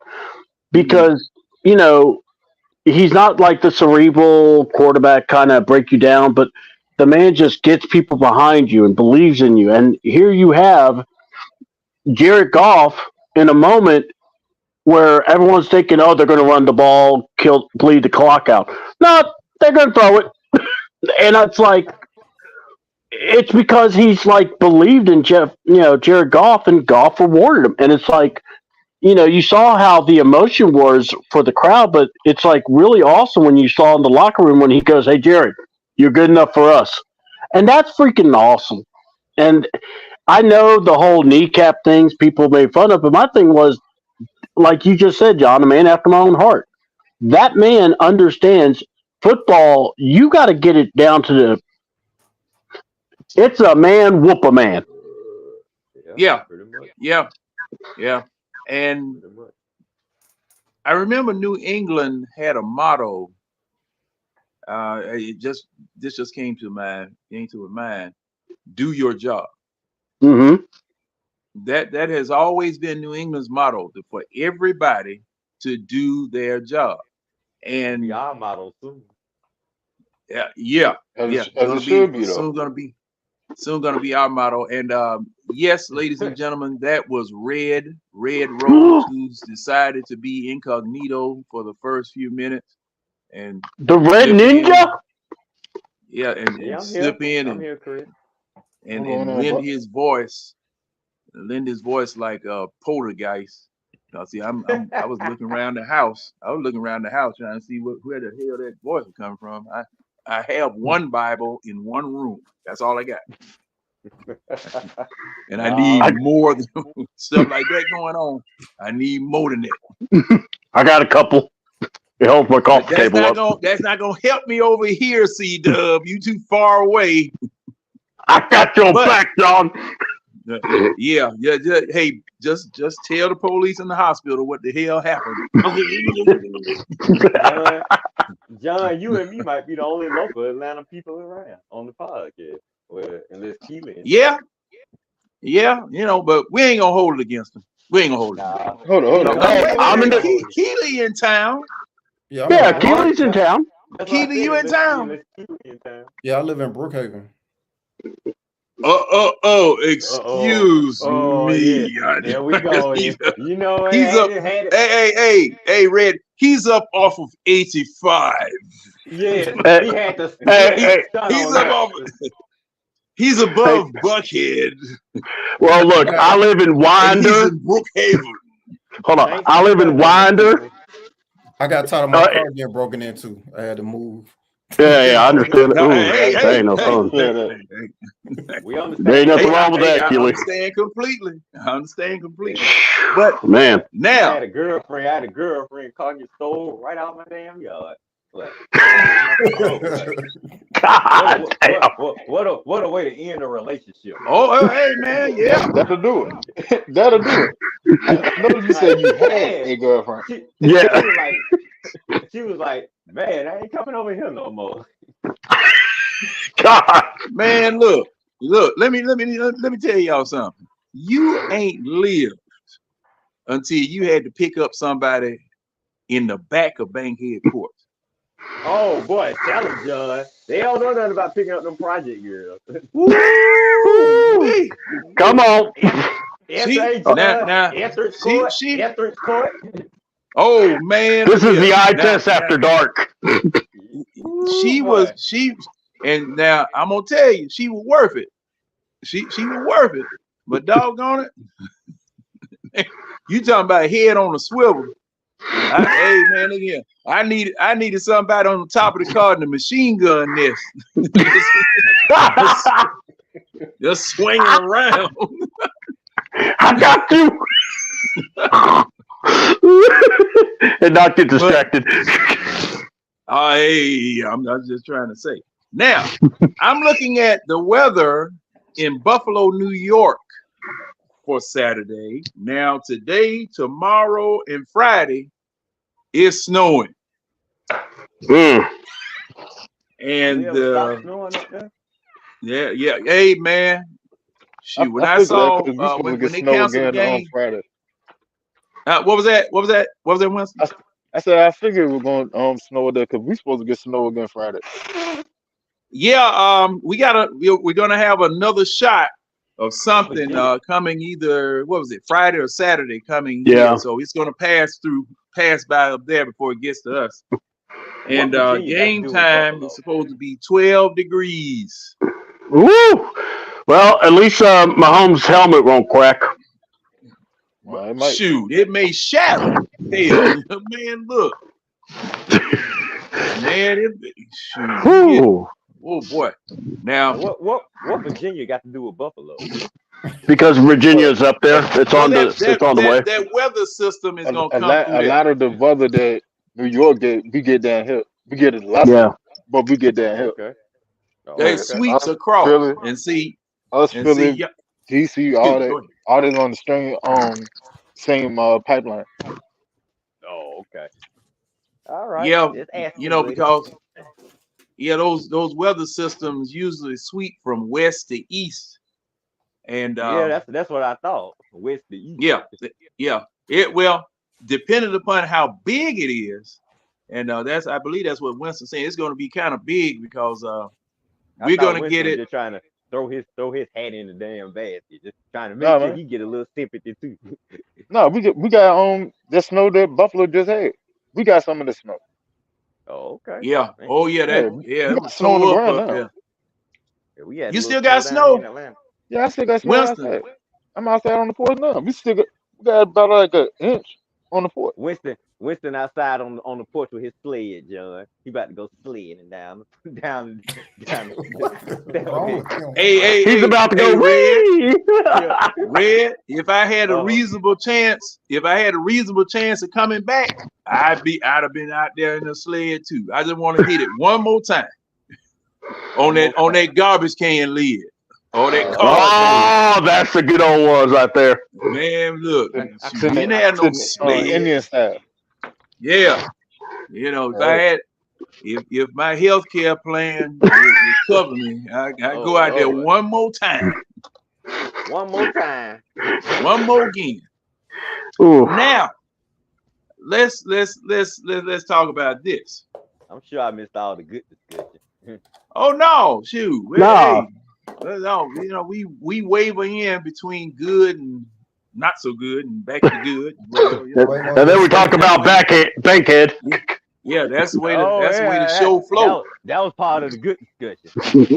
because, he's not like the cerebral quarterback kind of break you down, but the man just gets people behind you and believes in you. And here you have Jared Goff in a moment where everyone's thinking, oh, they're going to run the ball, bleed the clock out. No, they're going to throw it. And it's like, it's because he's like believed in Jared Goff, and Goff rewarded him. And it's like, you saw how the emotion was for the crowd, but it's like really awesome when you saw in the locker room when he goes, hey, Jared, you're good enough for us. And that's freaking awesome. And I know the whole kneecap things people made fun of, but my thing was, like you just said, John, a man after my own heart. That man understands football. You got to get it down to it's a man whoop a man. Yeah. And I remember New England had a motto. This just came to my mind. Do your job. Mm-hmm. That has always been New England's motto for everybody to do their job. And our motto soon. Yeah. Soon gonna be our motto. And yes, ladies and gentlemen, that was Red Rose, who's decided to be incognito for the first few minutes. And the Red Ninja? And slip in and lend his voice like a poltergeist. See, I was looking around the house. trying to see where the hell that voice was coming from. I have one Bible in one room. That's all I got. And I need more than stuff like that going on. I need more than that. I got a couple. It holds my coffee table up. That's not gonna help me over here, C-Dub. You too far away. I got your back, John. Yeah. Hey, just tell the police in the hospital what the hell happened. John, you and me might be the only local Atlanta people around on the podcast. Unless Keelan. Yeah. Yeah, but we ain't gonna hold it against them. We ain't gonna hold it. Hold on. I'm in the Keely in town. Yeah, Keely's in town. Keely, you in town? Yeah, I live in Brookhaven. Excuse me. Yeah. There we go. You know, he's up. Hey, Red. He's up off of 85. Yeah, he had to. He's up off. He's above Buckhead. Well, look, I live in Winder. He's in Brookhaven. Hold on, I live in Winder. I got tired of my car getting broken into. I had to move. Yeah, I understand. Hey, ain't no fun. We understand. There ain't nothing wrong with that, I Keely. understand completely. But man, now I had a girlfriend call your stove right out my damn yard. What a way to end a relationship. Oh, hey man, yeah. That'll do it. That'll do it. I know you said you had a girlfriend. She was like, man, I ain't coming over here no more. God, man, look. Let me tell y'all something. You ain't lived until you had to pick up somebody in the back of Bankhead Court. Oh boy, tell them, John. They don't know nothing about picking up them project girls. Come on. Entrance court. Oh man, this is the eye test after dark. And now I'm gonna tell you, she was worth it. She was worth it. But doggone it, you talking about head on a swivel. Hey man, again, I needed somebody on the top of the car in the machine gun nest. just swinging around. I got you. And not get distracted. Hey, I'm just trying to say. Now, I'm looking at the weather in Buffalo, New York for Saturday. Now, today, tomorrow, and Friday, it's snowing. And yeah. Hey, man. Shoot, when I saw when they canceled the game on Friday. What was that? What was that, Winston? I said I figured we're going to snow there because we're supposed to get snow again Friday. Yeah, we're gonna have another shot of something coming either Friday or Saturday coming here. So it's gonna pass by up there before it gets to us. And game time is supposed to be 12 degrees. Woo! Well, at least Mahomes' helmet won't crack. Well, shoot, it may shatter. Hell, man, look. Man, oh boy. Now what Virginia got to do with Buffalo? Because Virginia's up there. It's on the way. That weather system is gonna come a lot of the weather that New York we get down here. We get it less, but we get down here. Okay. They sweeps across Philly, and see us Philly, DC, all that on the same pipeline. Oh, okay. All right. Yeah, because those weather systems usually sweep from west to east, and that's what I thought. West to east. Yeah. Depending upon how big it is, and I believe that's what Winston's saying. It's going to be kind of big because we're going to get it. Just trying to throw his hat in the damn basket, just trying to make sure he get a little sympathy too. No, we got the snow that Buffalo just had. We got some of the snow. Oh, okay. Yeah. Oh, yeah. It was snow on the ground now. Yeah, we had you still got snow? Yeah, I still got snow outside. I'm outside on the porch now. We got about like an inch on the porch. Winston outside on the porch with his sled, John. He about to go sledding down. Hey, he's about to go Red. If I had a reasonable chance, of coming back, I'd have been out there in the sled too. I just want to hit it one more time on that garbage can lid. That's the good old ones right there. Man, look, you didn't have no sled. Indian style. Yeah, if my health care plan would cover me, I go out there one more time. One more time. One more again. Ooh. Now, let's talk about this. I'm sure I missed all the good discussion. Oh no, shoot. No. Hey, no, we waver in between good and not so good and back to good. And then we talk about Bankhead. Yeah, that's the way the show flows. That was part of the good discussion.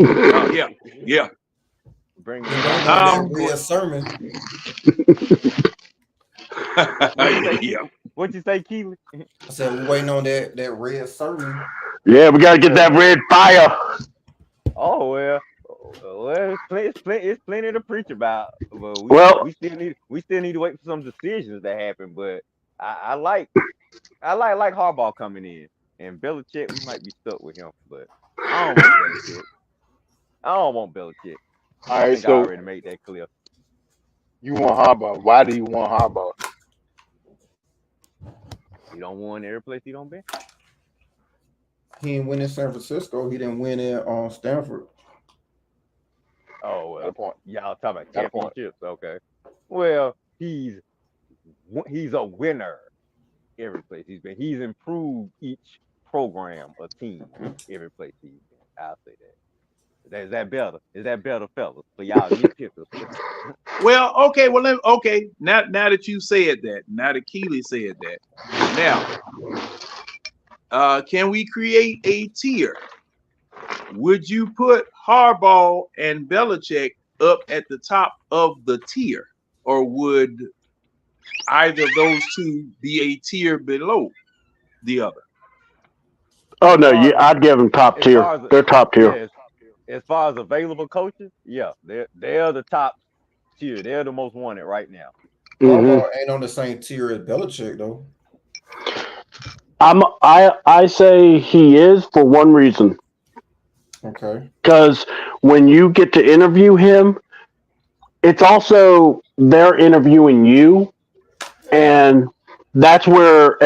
Yeah. Bring that sermon. What'd you say, Keely? I said we're waiting on that red sermon. Yeah, we gotta get that red fire. Oh well, it's plenty to preach about. But we still need to wait for some decisions to happen. But I like Harbaugh coming in, and Belichick, we might be stuck with him. But I don't want Belichick. All right, I already made that clear. You want Harbaugh? Why do you want Harbaugh? He don't win every place he don't be. He didn't win in San Francisco. He didn't win in Stanford. Oh well, y'all talking about championships? Okay. Well, he's a winner every place he's been. He's improved each program or team every place he's been. I'll say that. Is that better? Is that better, fellas? For y'all nitpickers. Well, okay. Now that you said that, now that Keely said that, now, can we create a tier? Would you put Harbaugh and Belichick up at the top of the tier, or would either of those two be a tier below the other? Oh no, I'd give them top tier. They're top tier. Yes. As far as available coaches, yeah, they're the top tier. They're the most wanted right now. Harbaugh ain't on the same tier as Belichick though. I say he is for one reason. Okay. Because when you get to interview him, it's also they're interviewing you, and that's where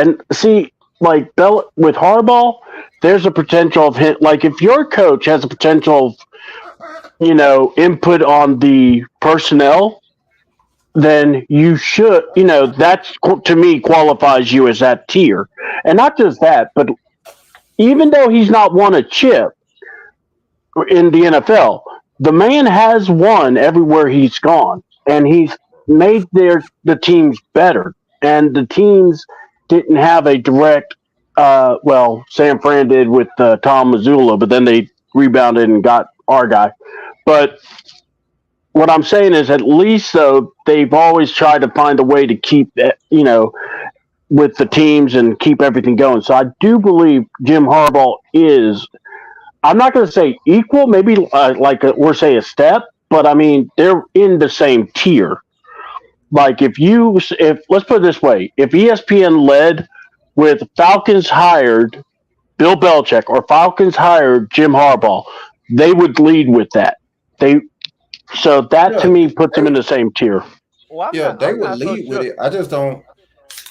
like with Harbaugh, there's a potential of him. Like if your coach has a potential of, input on the personnel, then you should, that's to me qualifies you as that tier. And not just that, but even though he's not won a chip in the NFL, the man has won everywhere he's gone, and he's made the teams better. And the teams didn't have a direct. San Fran did with Tom Mazzulla, but then they rebounded and got our guy. But what I'm saying is, at least though, they've always tried to find a way to keep with the teams and keep everything going. So I do believe Jim Harbaugh is. I'm not going to say equal, maybe we're saying a step, but I mean they're in the same tier. Like if let's put it this way, if ESPN led with Falcons hired Bill Belichick or Falcons hired Jim Harbaugh, they would lead with that. So that to me puts them in the same tier. Well, they would lead with it. I just don't.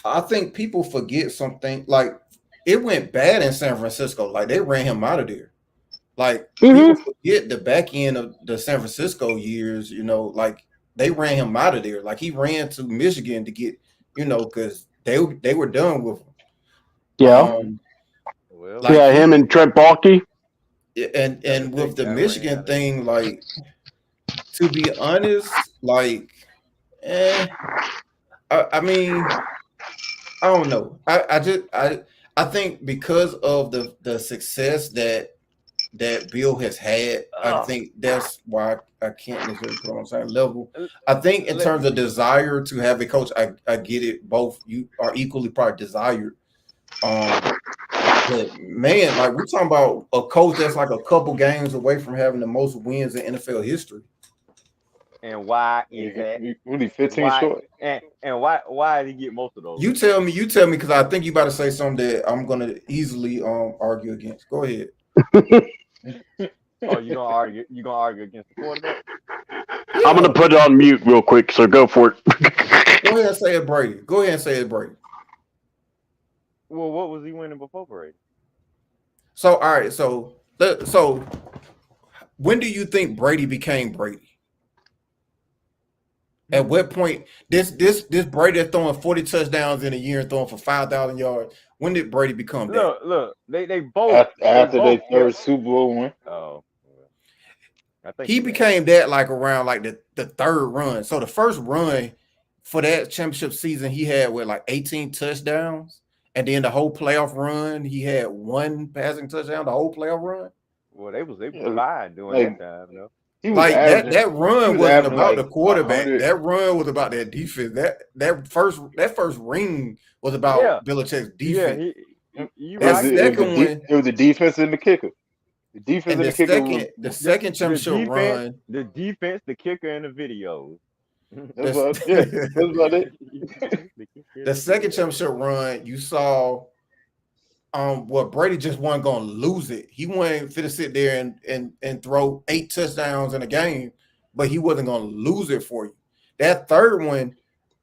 I think people forget something. Like it went bad in San Francisco. Like they ran him out of there. Like people forget the back end of the San Francisco years. Like they ran him out of there. Like he ran to Michigan to get, because they were done with him. Yeah. Him and Trent Baalke. And with the Michigan thing, like to be honest, like, I mean, I don't know. I think because of the success that Bill has had, I think that's why I can't necessarily put on the same level. I think in terms of desire to have a coach, I get it. Both you are equally probably desired. But man, like we're talking about a coach that's like a couple games away from having the most wins in NFL history. And why is that? Really 15 short. And why did he get most of those? You tell me, because I think you about to say something that I'm gonna easily argue against. Go ahead. Oh, you gonna argue against the quarterback? Yeah. I'm gonna put it on mute real quick, so go for it. Go ahead and say it, Brady. Well, what was he winning before Brady? So all right, so when do you think Brady became Brady? At what point this Brady throwing 40 touchdowns in a year and throwing for 5,000 yards? When did Brady become that? Look, they both after their third Super Bowl win. Oh, I think he became that like around like the third run. So the first run for that championship season, he had with like 18 touchdowns, and then the whole playoff run, he had 1 passing touchdown. The whole playoff run. Well, they was fine during that time, though. Like that run wasn't about the quarterback. That run was about that defense. That first ring was about Belichick's defense. It was the defense and the kicker. The defense and the kicker. The second championship run. The defense, the kicker, and the videos. That's about it. The second championship run, you saw. Brady just wasn't gonna lose it. He wasn't fit to sit there and throw 8 touchdowns in a game, but he wasn't gonna lose it for you. That third one,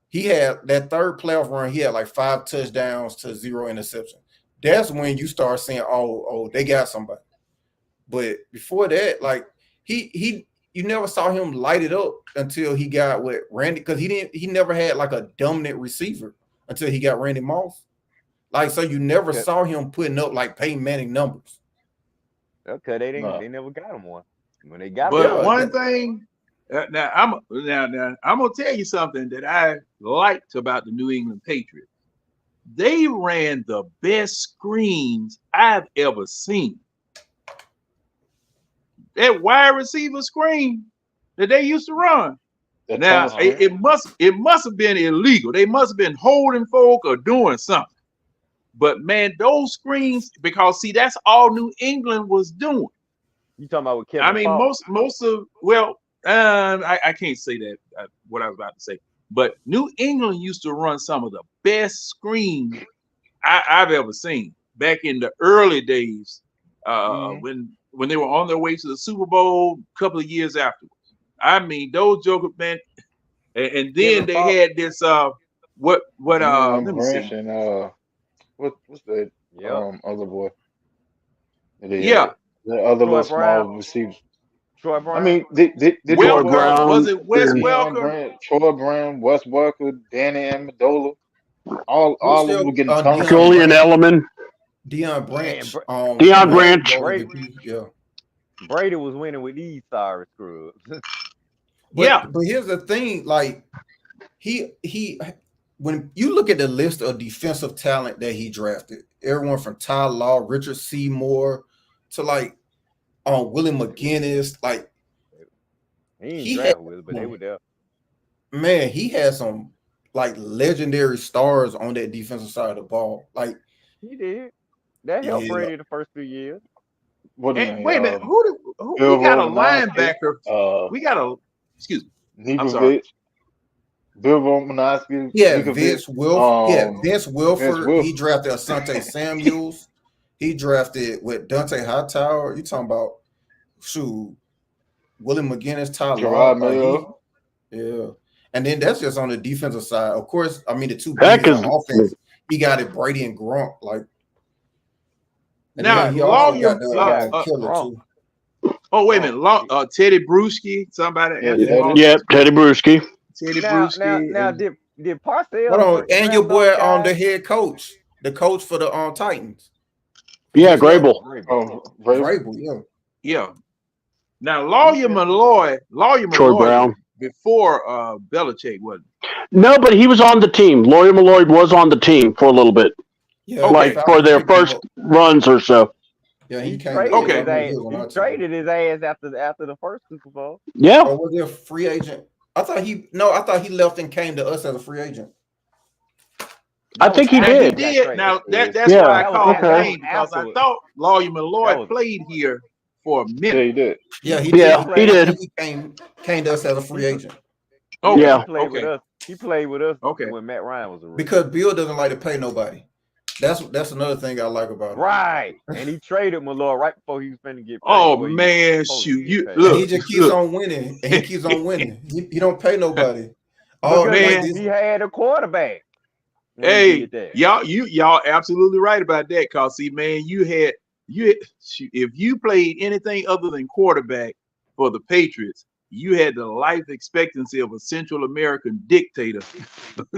he had that third playoff run. He had like 5 touchdowns to 0 interceptions. That's when you start saying, "Oh, they got somebody." But before that, like you never saw him light it up until he got with Randy, because he never had like a dominant receiver until he got Randy Moss. Like, so you never saw him putting up like Peyton Manning numbers. Okay, they never got him one. When they got but one thing, now I'm gonna tell you something that I liked about the New England Patriots. They ran the best screens I've ever seen. That wide receiver screen that they used to run. Now it must have been illegal. They must have been holding folk or doing something. But man, those screens, because see, that's all New England was doing. You talking about with Kevin? I mean, most of I can't say that what I was about to say. But New England used to run some of the best screens I've ever seen back in the early days, when they were on their way to the Super Bowl a couple of years afterwards. I mean, those jokers, man, and then they had this let me see. What's that other boy? The other little small receiver. Troy Brown. I mean, Troy Brown. Was it Wes Welker? Troy Brown, Wes Welker, Danny Amendola. All of them were getting dunked. Julian Edelman. Deion Branch. Deion Branch. Brady was winning with these sorry scrubs. But here's the thing, like he when you look at the list of defensive talent that he drafted, everyone from Ty Law, Richard Seymour to like Willie McGinnis, like he had, but they were there. Man, he had some like legendary stars on that defensive side of the ball. Like he did. That helped Brady the first 2 years. Wait a minute, who we got a linebacker? We got a I'm sorry. Bill Romanowski. Yeah, Vince Wilford. He drafted Asante Samuels. He drafted with Dante Hightower. You talking about Willie McGinnis, Tyler. Yeah. And then that's just on the defensive side. Of course, I mean the two big on offense. He got it Brady and Gronk. Like now, Killer too. Oh, wait a minute. Teddy Bruschi, somebody. Teddy Bruschi. Now, did Parcells? Hold on, and your boy on the head coach, the coach for the Titans. Yeah, Grable. Grable, yeah. Now, Lawyer Malloy Brown before Belichick wasn't. No, but he was on the team. Lawyer Malloy was on the team for a little bit. Yeah, like for their first runs or so. Yeah, he came. He traded his ass after the first Super Bowl. Yeah. Or was he a free agent? I thought he left and came to us as a free agent. I think he did. He did. Now that's why I called his name, because I thought Lawyer Malloy played here for a minute. Yeah, he did. Yeah, he did. He came to us as a free agent. Oh, yeah. He played with us. When Matt Ryan was around. Because Bill doesn't like to pay nobody. That's another thing I like about him. Right. And he traded Malloy right before he was finna get paid. Oh man, shoot. Look, he just keeps on winning. And he keeps on winning. He don't pay nobody. Oh man, he had a quarterback. Hey, y'all absolutely right about that. Cause see, man, if you played anything other than quarterback for the Patriots, you had the life expectancy of a Central American dictator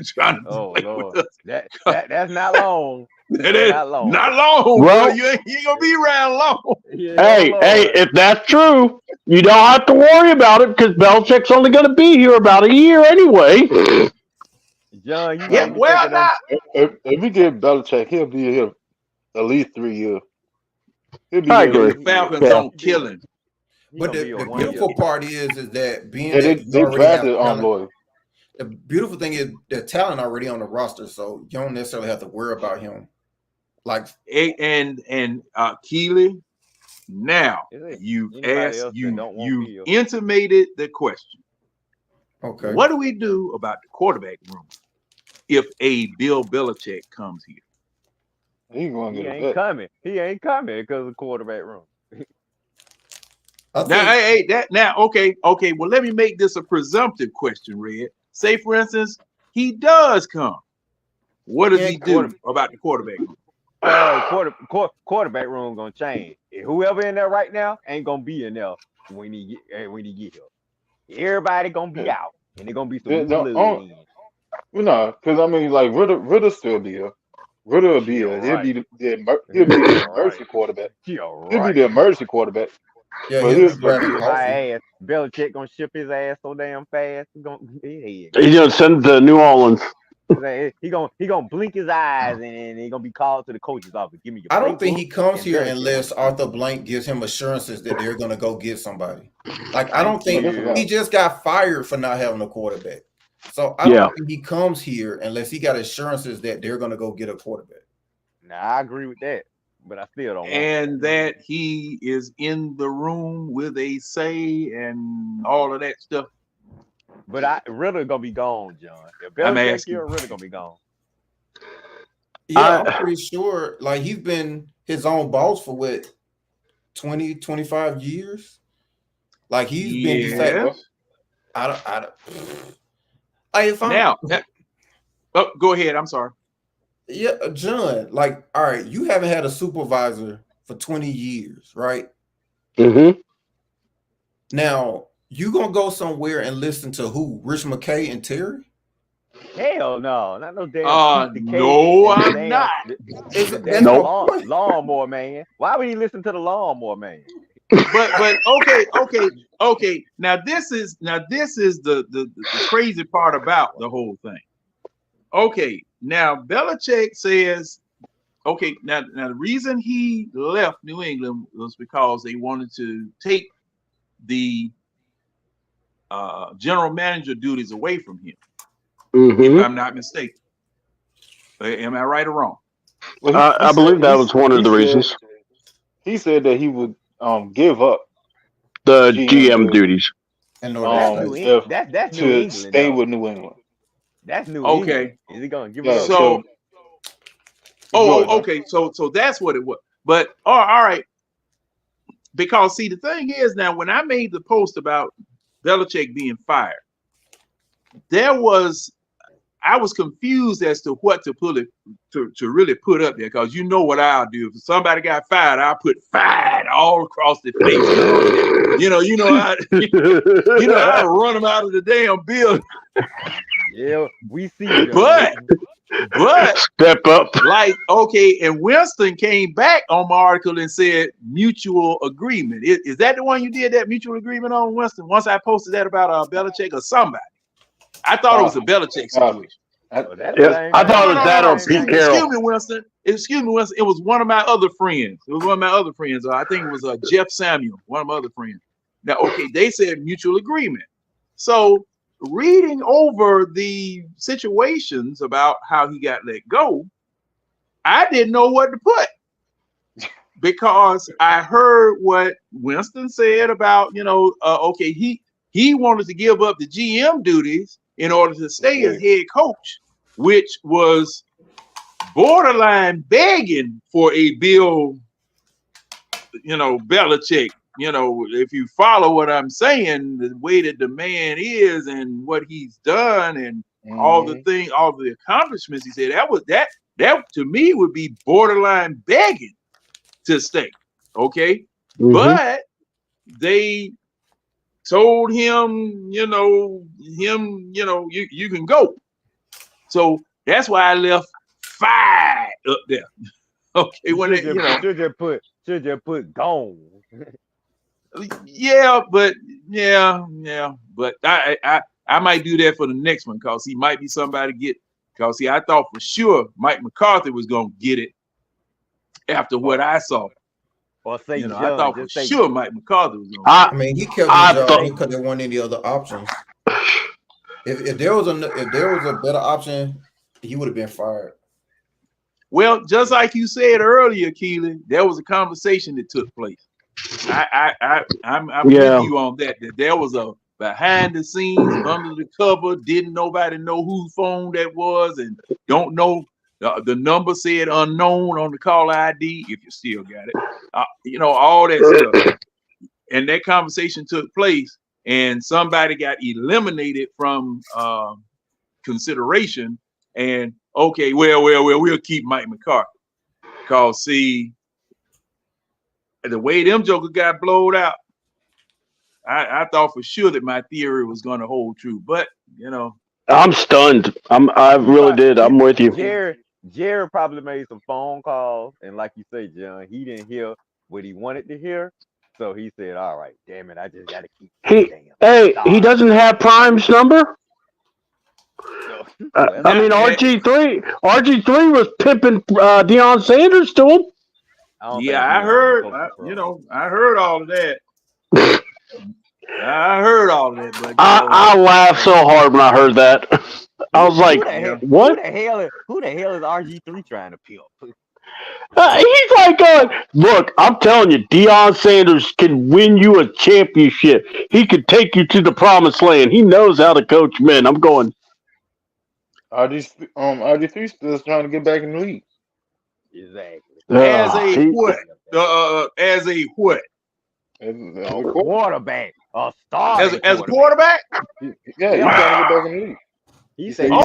trying to play Lord. with us. That's not long. Not long, well, bro. You ain't gonna be around long. Hey, if that's true, you don't have to worry about it because Belichick's only going to be here about a year anyway. John, you Yeah, well, now if we get Belichick, he'll be here at least 3 years. He'll be I here. agree. the Falcons don't kill him. But the beautiful part is that being Yeah, that you they already have drafted talent, Lloyd. the beautiful thing is the talent already on the roster, so you don't necessarily have to worry about him. Like And Keely, now you intimated the question. Okay. What do we do about the quarterback room if a Bill Belichick comes here? He ain't coming because of quarterback room. Okay. Well, let me make this a presumptive question, Red. Say, for instance, he does come. What does he do about the quarterback room? Quarterback room gonna change. Whoever in there right now ain't gonna be in there when he get here. Everybody gonna be out, and they're gonna be some new blood in. No, because I mean, like Ritter still be here. Ritter will be here. He'll be the emergency quarterback. He'll be the emergency quarterback. Yeah, but he'll be grabbing coffee. Ass. Belichick gonna ship his ass so damn fast. He's gonna send to New Orleans. He gonna blink his eyes and he gonna be called to the coach's office. Give me your. I don't think he comes here unless Arthur Blank gives him assurances that they're gonna go get somebody. Like I don't think he just got fired for not having a quarterback. So I don't think he comes here unless he got assurances that they're gonna go get a quarterback. Nah, I agree with that, but I still don't. And that he is in the room with a say and all of that stuff. But Ritter gonna be gone, John. If Belichick here, Ritter gonna be gone. Yeah, I'm pretty sure. Like he's been his own boss for what 20, 25 years. Like he's been decided. Go ahead. I'm sorry. Yeah, John. Like, all right, you haven't had a supervisor for 20 years, right? Mm-hmm. Now you gonna go somewhere and listen to who? Rich McKay and Terry? Hell no, not no damn. No, I'm not. That's lawnmower man. Why would he listen to the lawnmower man? But okay. Now this is the crazy part about the whole thing. Okay, now Belichick says, okay, now the reason he left New England was because they wanted to take the general manager duties away from him. Mm-hmm. If I'm not mistaken. Am I right or wrong? Well, I believe that was one of the reasons. He said that he would give up the GM duties. And that's New England. Stay with New England. That's New England. Is he gonna give it up? Okay. So that's what it was. But all right. Because see, the thing is now, when I made the post about Belichick being fired, I was confused as to what to put to really put up there, because you know what I'll do. If somebody got fired, I'll put fired all across the face. I run them out of the damn building. Yeah, we see it. But step up. Like, okay, and Winston came back on my article and said mutual agreement. Is that the one you did that mutual agreement on, Winston? Once I posted that about Belichick or somebody. I thought it was a Belichick situation. I thought it was that or Pete Carroll. Excuse me, Winston. It was one of my other friends. I think it was Jeff Samuel, one of my other friends. Now, okay, they said mutual agreement. So reading over the situations about how he got let go, I didn't know what to put. Because I heard what Winston said about, okay, he wanted to give up the GM duties in order to stay as head coach, which was borderline begging for a Bill, Belichick. If you follow what I'm saying, the way that the man is and what he's done and all the things, all the accomplishments, he said that to me would be borderline begging to stay. Okay. Mm-hmm. But they told him, you can go. So that's why I left 5 up there. Okay, when should just put gone. Yeah, but I might do that for the next one because he might be somebody get. Because I thought for sure Mike McCarthy was gonna get it after what I saw. Or say, I thought for sure Mike McCarthy was gonna. I mean, he kept his job because there weren't any other options. If there was a better option, he would have been fired. Well, just like you said earlier, Keely, there was a conversation that took place. I'm with you on that. That there was a behind the scenes, under the cover, didn't nobody know whose phone that was, and don't know the number said unknown on the caller ID if you still got it. All that stuff. And that conversation took place, and somebody got eliminated from consideration. And okay, well, we'll keep Mike McCarthy. Because see, the way them jokers got blowed out, I thought for sure that my theory was going to hold true. But I'm stunned. I really did. I'm with you. Jared probably made some phone calls, and like you say, John, he didn't hear what he wanted to hear, so he said, "All right, damn it, I just got to keep." He doesn't have Prime's number. I mean, RG3 was pimping Deion Sanders to him. I heard. I heard all of that. I heard all of that, but I laughed so hard when I heard that. I was like, "What? Who the hell is RG3 trying to pimp?" He's like going, "Look, I'm telling you, Deion Sanders can win you a championship. He could take you to the promised land. He knows how to coach men." I'm going. RG3 still trying to get back in the league. Exactly. As a what? As a what? Quarterback. A star. As a quarterback? Yeah, he's trying to get back in the league. He said, he's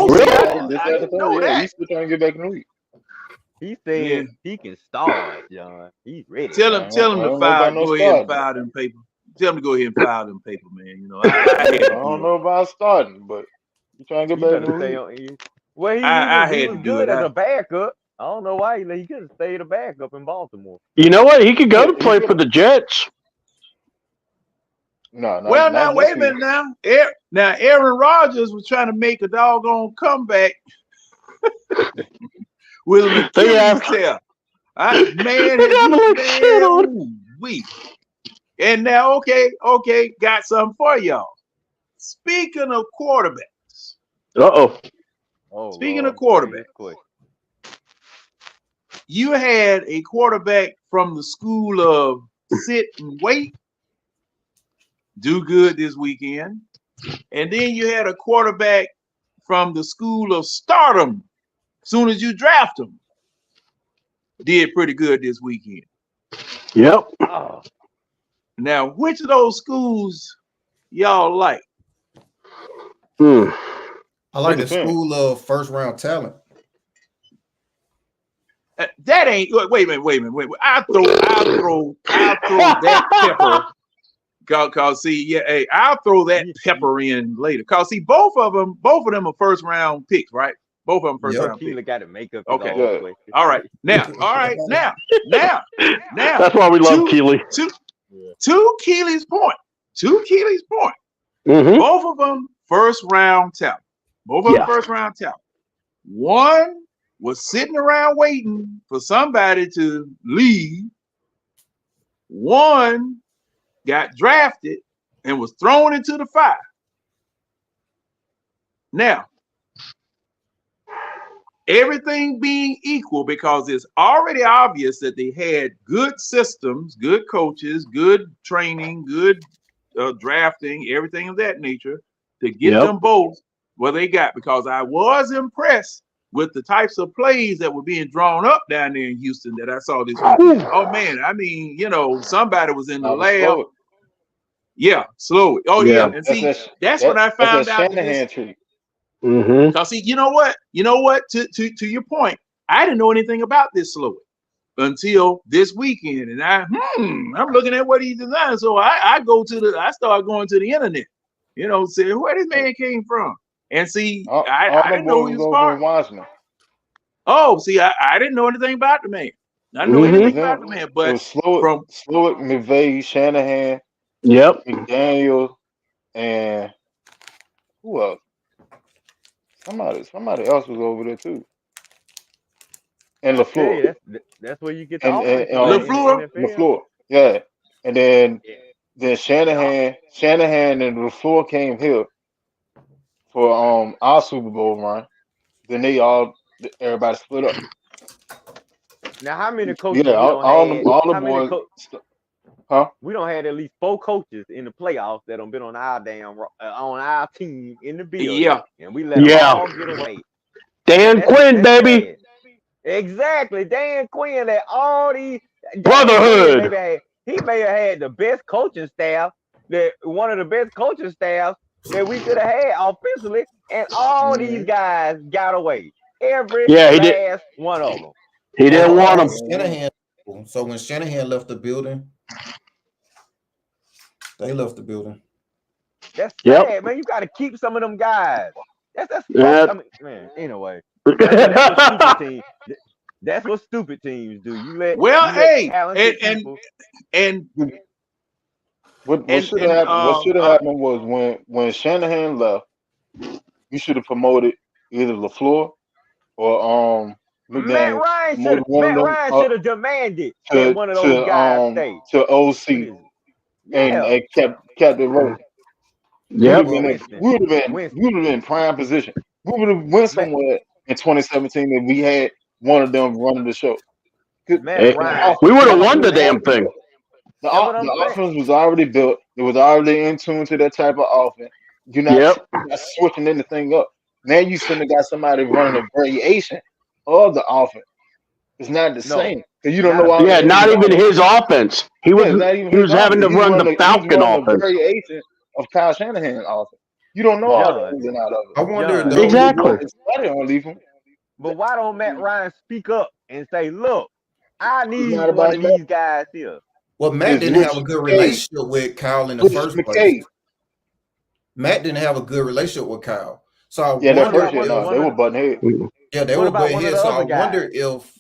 still trying to get back in the league. He said he can start, John. He's ready. Tell him to file. Go ahead and file them paper. Tell him to go ahead and file them paper, man. I don't know about starting, but he's trying to get back in the league. Well, he was good as a backup. I don't know why he could have stayed a backup in Baltimore. You know what? He could go to play for the Jets. No. Well, now wait a minute. Now Aaron Rodgers was trying to make a doggone comeback with an Achilles tear. And now, okay, got something for y'all. Speaking of quarterbacks. Speaking of quarterbacks. You had a quarterback from the school of sit and wait, do good this weekend. And then you had a quarterback from the school of stardom. Soon as you draft him, did pretty good this weekend. Yep. Now, which of those schools y'all like? I like the school of first round talent. That ain't. Wait a minute. I'll throw that pepper. Cause see, I'll throw that pepper in later. Cause see, both of them are first round picks, right? Both of them first round picks. Got to make up. Okay. All right. Now. That's why we love Keely. To Keely's point. Mm-hmm. Both of them first round talent. One was sitting around waiting for somebody to leave. One got drafted and was thrown into the fire. Now, everything being equal, because it's already obvious that they had good systems, good coaches, good training, good drafting, everything of that nature to get them both where they got. Because I was impressed with the types of plays that were being drawn up down there in Houston that I saw this week. Oh man, I mean, somebody was in the lab. Slow it. Oh yeah, and see, that's when I found out. Mm-hmm. Because see, you know what? To your point, I didn't know anything about this slow it. until this weekend. And I'm looking at what he designed. So I start going to the internet, say where this man came from. And see, I didn't know he was part. Oh, see, I didn't know anything about the man. I didn't know anything about the man, but Slowick, McVay, Shanahan, McDaniel, and who else? Somebody else was over there too. And LaFleur. That's where you get the LaFleur. Yeah. And then Shanahan and LaFleur came here for our Super Bowl run. Then everybody split up. Now, how many coaches? Yeah, all the boys. We don't have at least 4 coaches in the playoffs that have been on our on our team in the building. Yeah, and we let them all get away. Dan Quinn, baby. Bad. Exactly, Dan Quinn. Let all these brotherhood. He may have had the best coaching staff, one of the best coaching staffs that we could have had offensively, and all these guys got away. Every last one of them. He didn't want them. Shanahan. So when Shanahan left the building, they left the building. That's sad, man. You got to keep some of them guys. I mean, man. Anyway, that's what stupid teams do. You let what should have happened was when Shanahan left, you should have promoted either LaFleur or Matt Ryan should have demanded that one of those guys stay to OC and kept it rolling. Yeah, we would have been in prime position. We would have went somewhere in 2017 if we had one of them running the show. We would have won the damn thing. The offense was already built. It was already in tune to that type of offense. You're not switching anything up. Now you suddenly got somebody running a variation of the offense. It's not the same because you don't know. Not even his offense. He was having to run the Falcon offense. Variation of Kyle Shanahan's offense. You don't know all the ins and out of it. I wonder exactly. But why don't Matt Ryan speak up and say, "Look, I need one of these guys here." Well, Matt didn't have a good relationship with Kyle in the first place. Matt didn't have a good relationship with Kyle. So I wonder they were butting heads. Yeah, they were butting heads. So I wonder if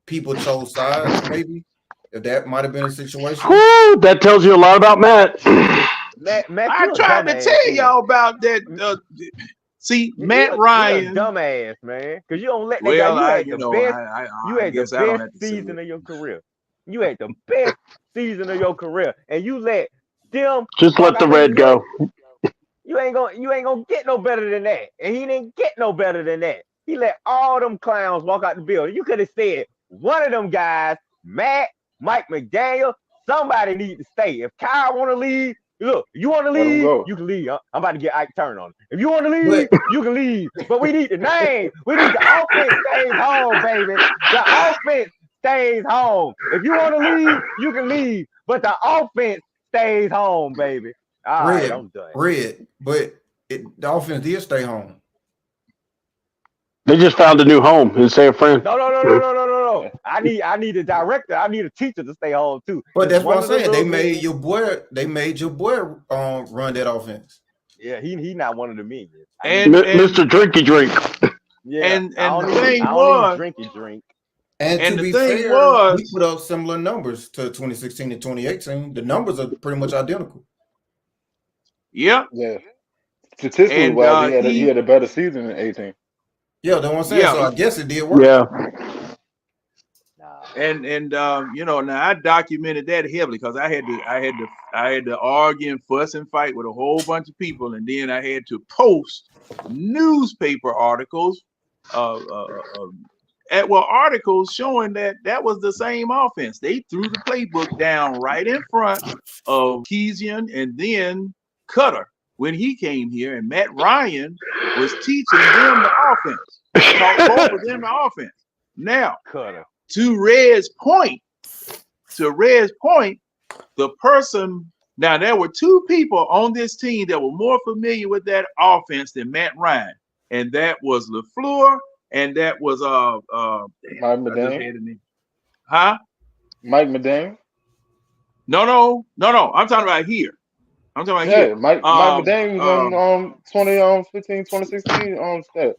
people chose sides, maybe. If that might have been a situation. Woo, that tells you a lot about Matt. I tried to tell y'all about that. See, Matt Ryan, dumbass man, because you don't let that guy. You had the best season of your career. You had the best season of your career, and you let them just let the red go. You ain't gonna get no better than that, and he didn't get no better than that. He let all them clowns walk out the building. You could have said one of them guys, Matt, Mike McDaniel, somebody need to stay. If Kyle want to leave, look, you want to leave, you can leave. I'm about to get Ike Turner on. If you want to leave, you can leave. But we need the name. We need the offense stays home, baby. The offense stays home. If you want to leave, you can leave. But the offense stays home, baby. All right, I'm done. But the offense did stay home. They just found a new home in San Fran. No. I need a director. I need a teacher to stay home too. But that's what I'm saying. They made your boy run that offense. Yeah, he not one of the minions. And Mr. Drinky Drink. Yeah, and the thing was drinky drink. And to be fair, we put up similar numbers to 2016 and 2018. The numbers are pretty much identical. Yeah. Statistically wise, he had a better season in 18. Yeah, that's what I'm saying. So I guess it did work. Yeah. And now I documented that heavily because I had to argue and fuss and fight with a whole bunch of people, and then I had to post newspaper articles, articles showing that was the same offense. They threw the playbook down right in front of Keesian and then Cutter when he came here, and Matt Ryan was teaching them the offense. Taught both of them the offense. Now, Cutter. To Red's point, the person, now there were two people on this team that were more familiar with that offense than Matt Ryan, and that was LaFleur, and that was Huh? Mike McDaniel? No. I'm talking about here. I'm talking about here. Mike McDaniel was on 2015, 2016 stat.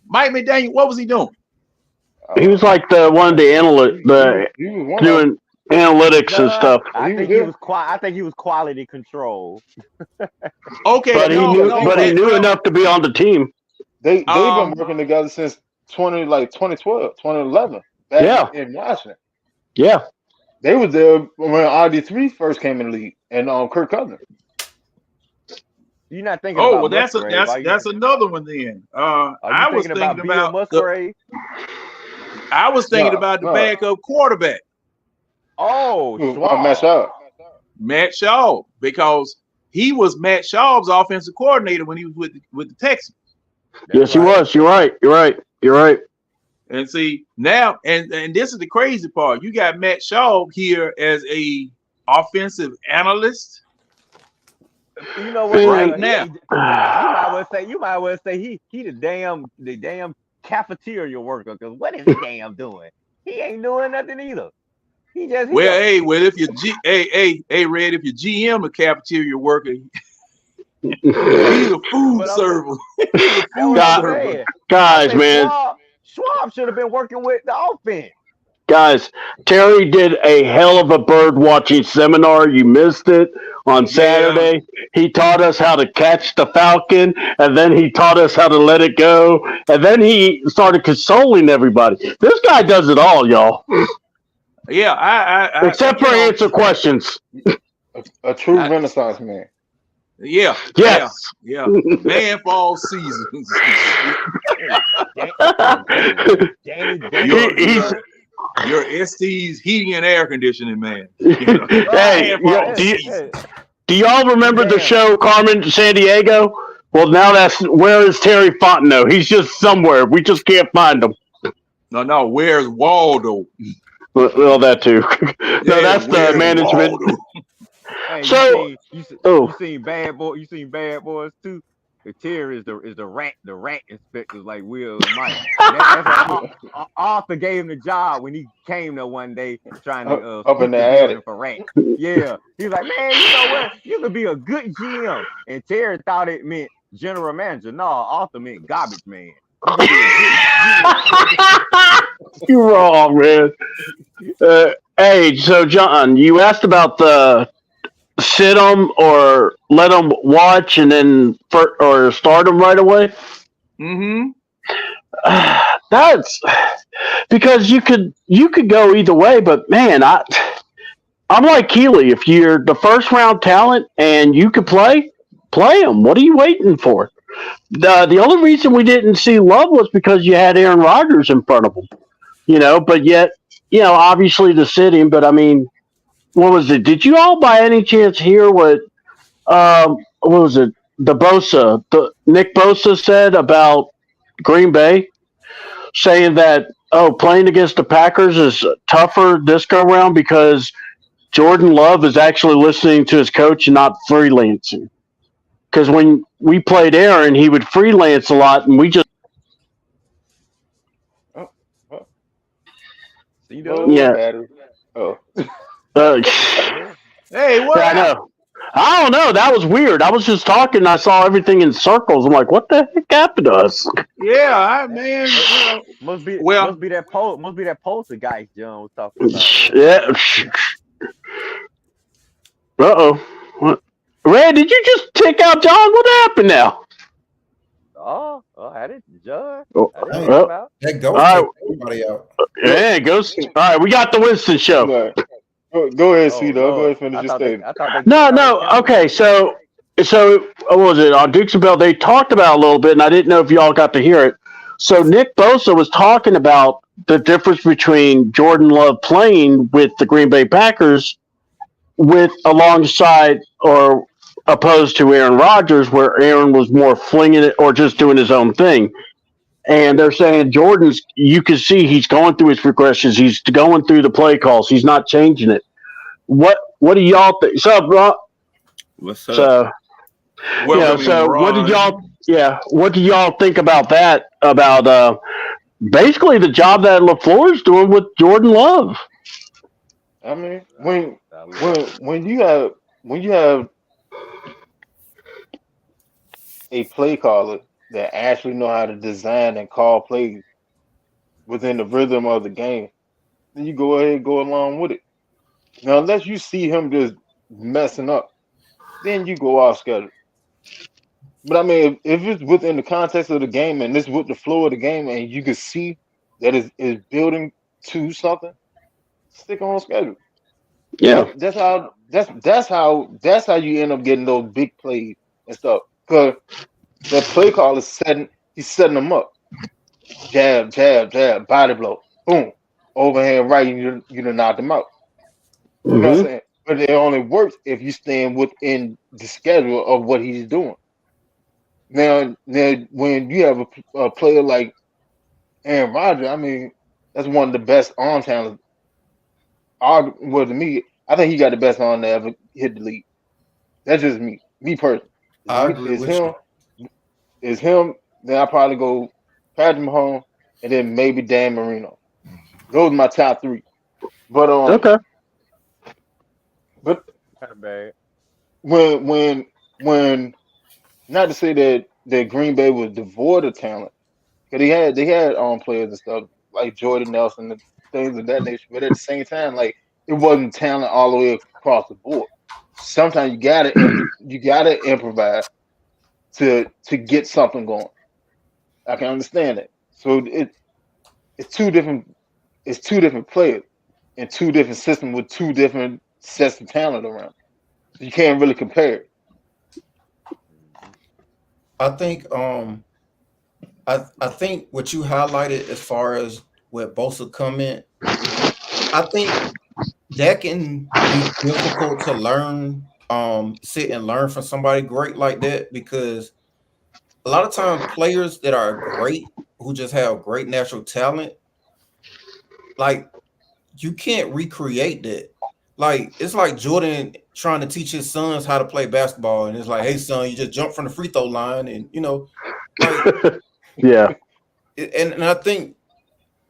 Mike McDaniel, what was he doing? He was like the one of the analyst, doing analytics and stuff. I think he was quality control. Okay, but he knew enough to be on the team. They've been working together since 2012, 2011. Back in Washington. Yeah. They was there when RG3 first came in the league, and Kirk Cousins. You're not thinking about Musgrave. That's another one then. I was thinking about Musgrave. I was thinking about the backup quarterback. Matt Schaub, because he was Matt Schaub's offensive coordinator when he was with the Texans. Yes, he was. You're right. And see now, and this is the crazy part. You got Matt Schaub here as a offensive analyst. You know what? Right now, you might well say he the damn cafeteria worker. Because what is he damn doing? He ain't doing nothing either. He just if your Red, if your GM a cafeteria worker, he's a food server. Guys, man. Schwab should have been working with the offense. Guys, Terry did a hell of a bird watching seminar. You missed it on Saturday. He taught us how to catch the falcon, and then he taught us how to let it go, and then he started consoling everybody. This guy does it all, y'all. Yeah, except for answer questions. A true Renaissance man. Yeah. Yes. Yeah. Man for all seasons. Your ST's heating and air conditioning man. Hey, do y'all remember the show Carmen Sandiego? Well, now where is Terry Fontenot? He's just somewhere. We just can't find him. No. Where's Waldo? Well, that too. No, that's the management. Hey, you seen Bad Boy? You seen Bad Boys too? The Terry is the rat inspectors like Will and Mike. That's Arthur gave him the job when he came there one day trying to up in the attic for rat. Yeah, he's like, man, you know what? You could be a good GM. And Terry thought it meant general manager. No, Arthur meant garbage man. You're wrong, man. Hey, so John, you asked about the sit them or let them watch and then or start them right away. Mm-hmm. That's because you could go either way, but man, I'm like Keeley. If you're the first round talent and you could play them. What are you waiting for? The only reason we didn't see Love was because you had Aaron Rodgers in front of him, but yet, obviously to sit him, but I mean, what was it? Did you all by any chance hear what was it? Nick Bosa said about Green Bay, saying that, playing against the Packers is tougher this go round because Jordan Love is actually listening to his coach and not freelancing. Because when we played Aaron, he would freelance a lot, and we just Hey, what? Yeah, I know. I don't know. That was weird. I was just talking. I saw everything in circles. I'm like, what the heck happened to us? Yeah, man. Must be that poster guy John was talking about. Yeah. What? Red, did you just take out John? What happened now? Oh, I didn't, John. That ghost took everybody out. Yeah, ghost. All right, we got the Winston show. Go ahead, C-Dog. Go ahead and finish your statement. No. Okay, so what was it? On Dukes and Bell, they talked about it a little bit, and I didn't know if y'all got to hear it. So Nick Bosa was talking about the difference between Jordan Love playing with the Green Bay Packers alongside or opposed to Aaron Rodgers, where Aaron was more flinging it or just doing his own thing. And they're saying you can see he's going through his progressions. He's going through the play calls. He's not changing it. What do y'all think? What's up, bro? What's up? What did y'all think about that? About basically the job that LaFleur is doing with Jordan Love. I mean, when you have a play caller that actually know how to design and call plays within the rhythm of the game, then you go ahead and go along with it. Now, unless you see him just messing up, then you go off schedule. But I mean, if it's within the context of the game and it's with the flow of the game, and you can see that is building to something, stick on schedule. Yeah. That's how you end up getting those big plays and stuff. Because that play call is he's setting them up. Jab, jab, jab, body blow, boom, overhand right, you done knocked them out. You know what I'm saying? But it only works if you stand within the schedule of what he's doing. Now when you have a player like Aaron Rodgers, I mean, that's one of the best arm talents. Well, to me, I think he got the best arm to ever hit the league. That's just me personally. I agree It's with him. you. It's him. Then I probably go Patrick Mahomes, and then maybe Dan Marino. Those are my top three. But okay. But bad. when not to say that Green Bay was devoid of talent, because they had players and stuff like Jordan Nelson and things of that nature. But at the same time, like it wasn't talent all the way across the board. Sometimes you gotta improvise to get something going. I can understand that. So it's two different players in two different systems with two different sets of talent around. So you can't really compare it. I think I think what you highlighted as far as what Bosa comment, I think that can be difficult to learn, sit and learn from somebody great like that, because a lot of times players that are great, who just have great natural talent, like you can't recreate that. Like it's like Jordan trying to teach his sons how to play basketball, and it's like, hey son, you just jump from the free throw line, and like yeah. And I think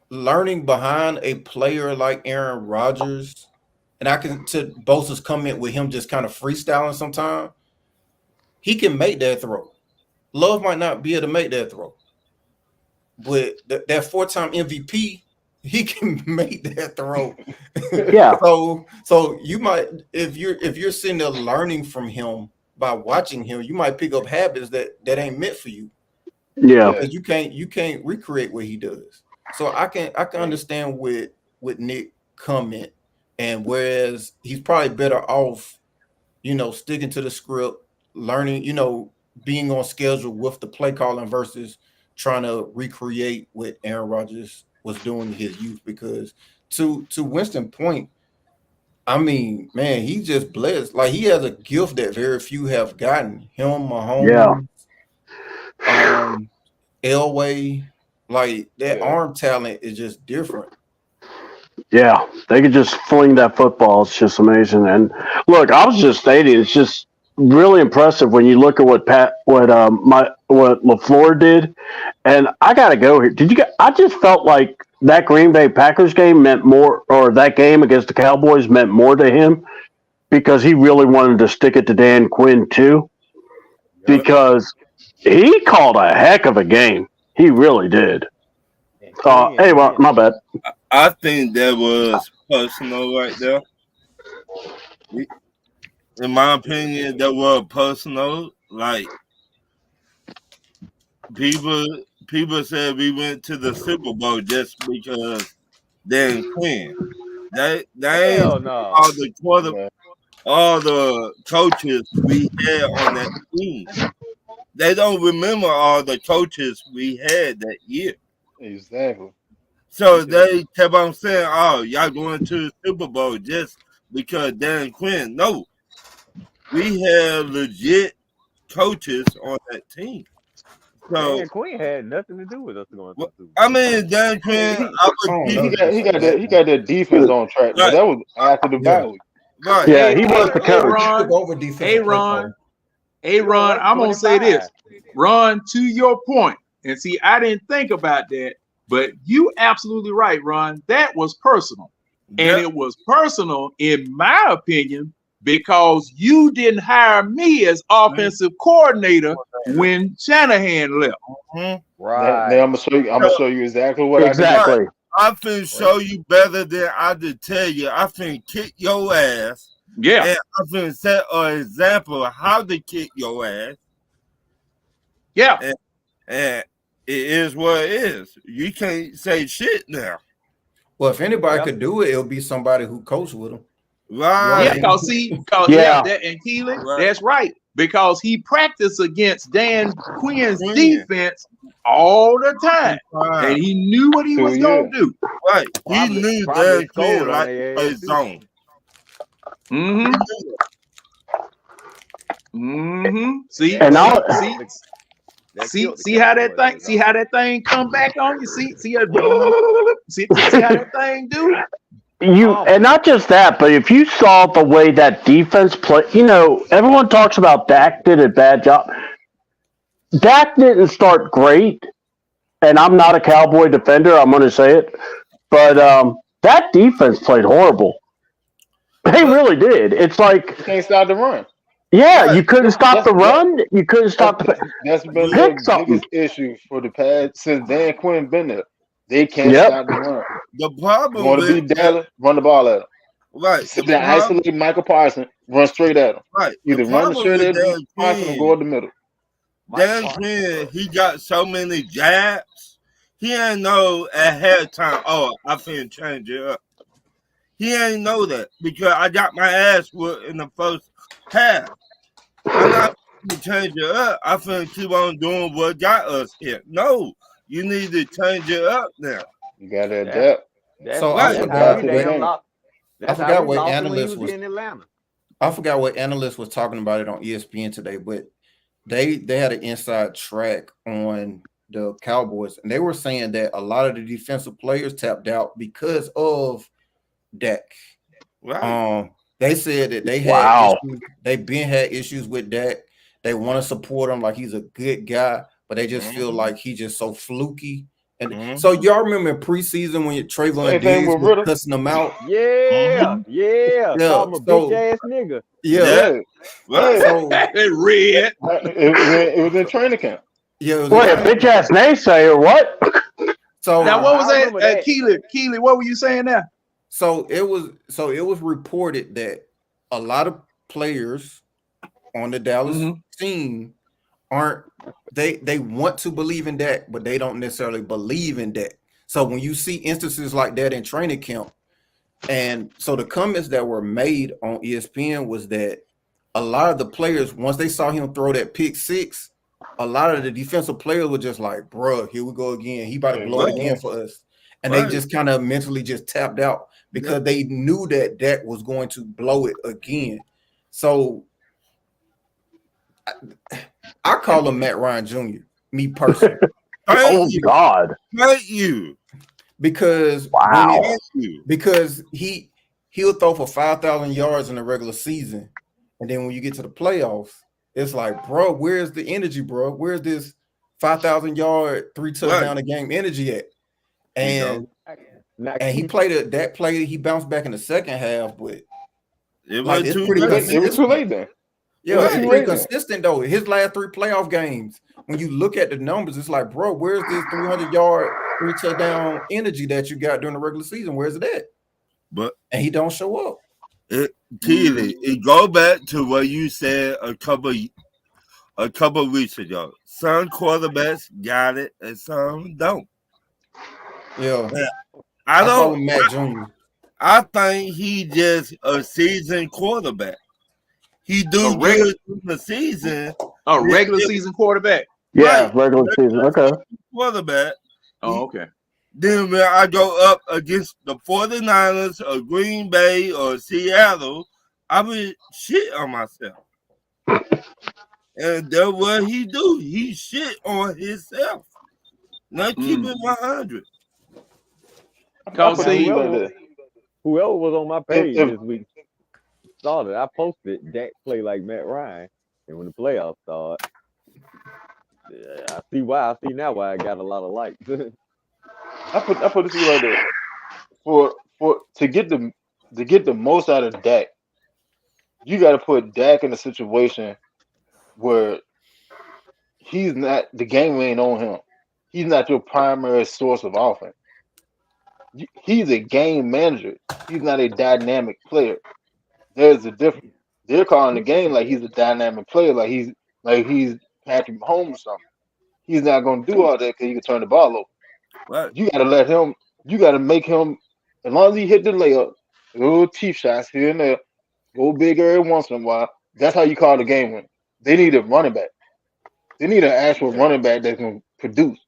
learning behind a player like Aaron Rodgers, and I can to Bosa's comment with him just kind of freestyling sometimes, he can make that throw. Love might not be able to make that throw, but that 4-time MVP, he can make that throw. Yeah. so you might, if you're sitting there learning from him by watching him, you might pick up habits that ain't meant for you. Yeah. Because you can't recreate what he does. So I can understand with Nick comment, and whereas he's probably better off, sticking to the script, learning, being on schedule with the play calling versus trying to recreate what Aaron Rodgers was doing in his youth. Because to Winston's point, I mean, man, he just blessed. Like he has a gift that very few have gotten. Him, Mahomes, Elway, like that arm talent is just different. Yeah, they could just fling that football. It's just amazing. And look, I was just stating, it's just really impressive when you look at what LaFleur did. And I got to go here. I just felt like that Green Bay Packers game meant more, or that game against the Cowboys meant more to him because he really wanted to stick it to Dan Quinn too. Because he called a heck of a game. He really did. Anyway, my bad. I think that was personal right there. In my opinion, that was personal. Like people said we went to the Super Bowl just because Dan Quinn. They ain't all the coaches we had on that team. They don't remember all the coaches we had that year. Exactly. So they kept on saying, "Oh, y'all going to the Super Bowl just because Dan Quinn." No, we had legit coaches on that team. So Dan Quinn had nothing to do with us going to the Super Bowl. I mean, Dan Quinn, he got that defense on track, but that was after the bye week. Right. Yeah, he was the coach. Hey, Ron, I'm going to say this. Ron, to your point, and see, I didn't think about that, but you absolutely right, Ron. That was personal. And it was personal, in my opinion, because you didn't hire me as offensive coordinator when Shanahan left. Right. Now I'm gonna show you exactly what I did. I finna show you better than I did tell you. I finna kick your ass. Yeah. And I finna set an example of how to kick your ass. Yeah. And it is what it is. You can't say shit now. Well, if anybody could do it, it'll be somebody who coached with him. Right. Yeah, that and Keely, that's right. Because he practiced against Dan Quinn's defense all the time. And he knew what he was gonna do. Right. He knew Dan Quinn like his zone. Mm-hmm. Mm-hmm. See how that thing come back on you? See how that thing do? And not just that, but if you saw the way that defense play, everyone talks about Dak did a bad job. Dak didn't start great, and I'm not a Cowboy defender. I'm going to say it, but that defense played horrible. They really did. It's like you can't stop the run. Yeah, you couldn't stop the run. You couldn't stop the. That's been the biggest issue for the past since Dan Quinn been there. They can't stop the run. The problem want to beat Dallas, run the ball at him. Right. Sit there, isolate Michael Parsons, run straight at him. Right. Either run straight at him, Parsons, or go in the middle. Dan Quinn, he got so many jabs. He ain't know at halftime. Oh, I finna change it up. He ain't know that because I got my ass whooped in the first half. I'm not going to change it up. I finna keep on doing what got us here. No, you need to change it up now. You got to adapt. So I forgot what analyst was in Atlanta. I forgot what analyst was talking about it on ESPN today, but they had an inside track on the Cowboys, and they were saying that a lot of the defensive players tapped out because of Dak. Right. They said that they had issues. They've been had issues with Dak. They want to support him like he's a good guy, but they just feel like he's just so fluky. And so y'all remember in preseason when Trayvon Diggs was cussing them out? Yeah. I'm a bitch ass nigga. Yeah. So, red. It was in training camp. Yeah. What, a bitch ass naysayer or what? So now what was that? Keely, what were you saying now? So it was reported that a lot of players on the Dallas team they want to believe in Dak, but they don't necessarily believe in Dak. So when you see instances like that in training camp, and so the comments that were made on ESPN was that a lot of the players, once they saw him throw that pick six, a lot of the defensive players were just like, bruh, here we go again. He about to blow it again for us. And they just kind of mentally just tapped out because they knew that Dak was going to blow it again. So I call him Matt Ryan Jr., me personally. God. Thank you. Because because he'll throw for 5,000 yards in the regular season. And then when you get to the playoffs, it's like, bro, where's the energy, bro? Where's this 5,000 yard, 3 touchdown a game energy at? And he played Dak played. He bounced back in the second half, but it was too late then. Yeah, it's pretty consistent though. His last 3 playoff games, when you look at the numbers, it's like, bro, where's this 300-yard, 3 touchdown energy that you got during the regular season? Where's it at? And he don't show up. Keely, it go back to what you said a couple weeks ago. Some quarterbacks got it and some don't. Yeah. I call him Matt Jr. I think he just a seasoned quarterback. He do good in the season. A regular season quarterback. Yeah, regular season. Okay. Quarterback. Oh, okay. Then when I go up against the 49ers or Green Bay or Seattle, I will shit on myself. And that's what he do. He shit on himself. Not keep it 100. Because whoever was on my page this week saw that I posted Dak play like Matt Ryan, and when the playoffs start, I see why. I see now why I got a lot of likes. I put this right there. For to get the most out of Dak, you got to put Dak in a situation where he's not the game ain't on him. He's not your primary source of offense. He's a game manager. He's not a dynamic player. There's a difference. They're calling the game like he's a dynamic player, like he's Patrick Mahomes or something. He's not going to do all that because he can turn the ball over. Right. You got to let him. You got to make him. As long as he hit the layup, little cheap shots here and there, go big every once in a while. That's how you call the game win. They need a running back. They need an actual running back that can produce.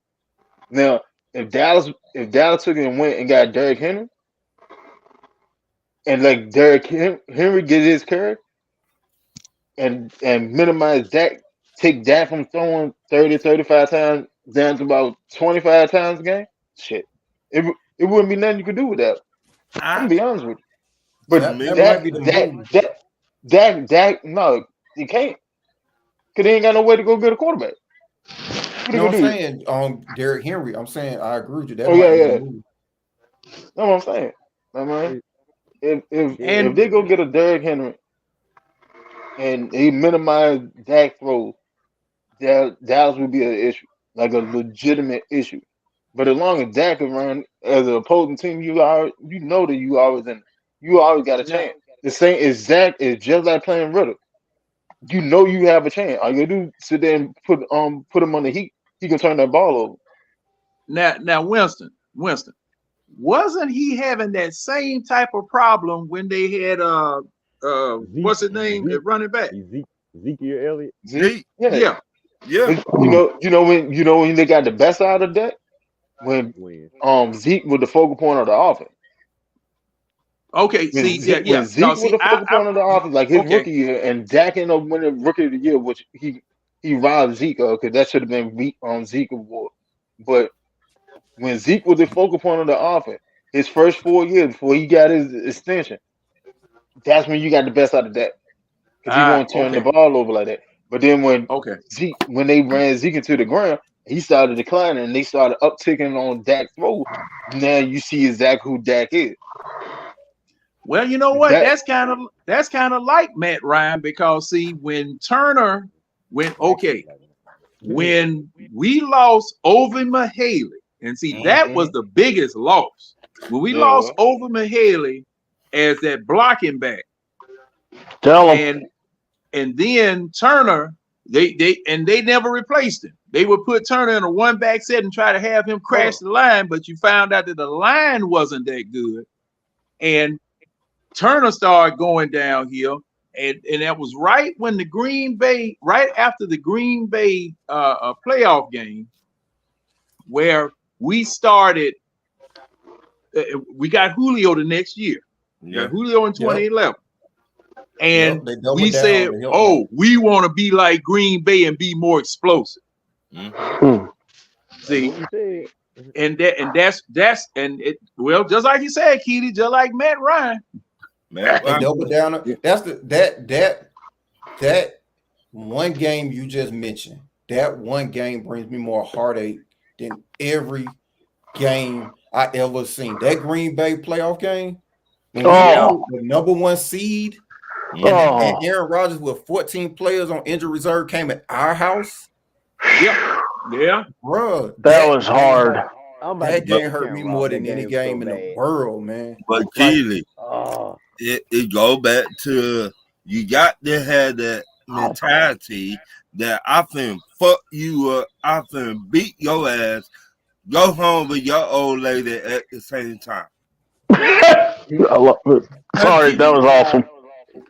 Now, if Dallas took it and went and got Derrick Henry, and like Derrick Henry get his carry, and minimize Dak, take Dak from throwing 30, 35 times down to about 25 times a game, shit, it wouldn't be nothing you could do with that. I'm gonna be honest with you. But Dak, no, he can't. Because he ain't got no way to go get a quarterback. No, I'm saying Derrick Henry. I'm saying I agree with you. That That's what I'm saying. I mean, if they go get a Derrick Henry and he minimize Dak throws, Dallas would be an issue, like a legitimate issue. But as long as Dak is running as an opposing team, you know that you always got a chance. The same is Dak is just like playing Ritter. You know you have a chance. All you do is sit there and put him on the heat. He can turn that ball over. Now Winston, wasn't he having that same type of problem when they had what's his name at running back? Ezekiel Elliott. Zeke. Yeah. You know when they got the best out of that when Zeke was the focal point of the offense. Okay, when Zeke was the focal point of the offense, like his rookie year, and Dak ended up winning Rookie of the Year, which he robbed Zeke because that should have been Zeke award. But when Zeke was the focal point of the offense, his first 4 years before he got his extension, that's when you got the best out of that because he won't turn the ball over like that. But then when they ran Zeke into the ground, he started declining and they started upticking on Dak throw. Now you see exactly who Dak is. Well, you know what? That's kind of like Matt Ryan because see when Turner went when we lost Over Mahaley, and see that was the biggest loss when we lost Over Mahaley as that blocking back. And then Turner, they never replaced him. They would put Turner in a one back set and try to have him crash the line, but you found out that the line wasn't that good, and Turner started going downhill, and that was right when right after the Green Bay playoff game, where we started. We got Julio the next year. We got Julio in 2011, and we said, "Oh, we want to be like Green Bay and be more explosive." See, and that's well, just like you said, Keely, just like Matt Ryan. Double down. That's that one game you just mentioned. That one game brings me more heartache than every game I ever seen. That Green Bay playoff game, the number one seed, and Aaron Rodgers with 14 players on injured reserve came at our house. Yeah, bro, that was hard. That game hurt me more than any game in the world, man. But Keely, it go back to you got to have that mentality that I finna fuck you up, I finna beat your ass, go home with your old lady at the same time. I love it. Sorry, that was awesome.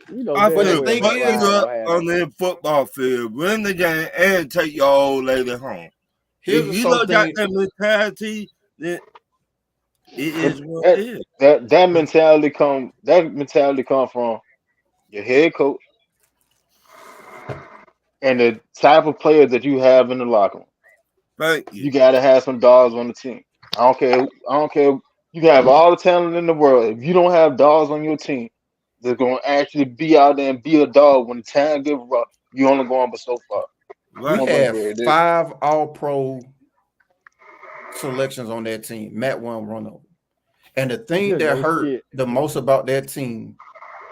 I finna fuck you up on the football field, win the game, and take your old lady home. If you don't got that mentality, then it is what it is. That mentality come from your head coach and the type of players that you have in the locker room. Thank you. You gotta have some dogs on the team. I don't care. You can have all the talent in the world. If you don't have dogs on your team, they're gonna actually be out there and be a dog when the time gets rough. You only going but so far. We have 5 All-Pro selections on that team. Matt won run over. And the thing that hurt the most about that team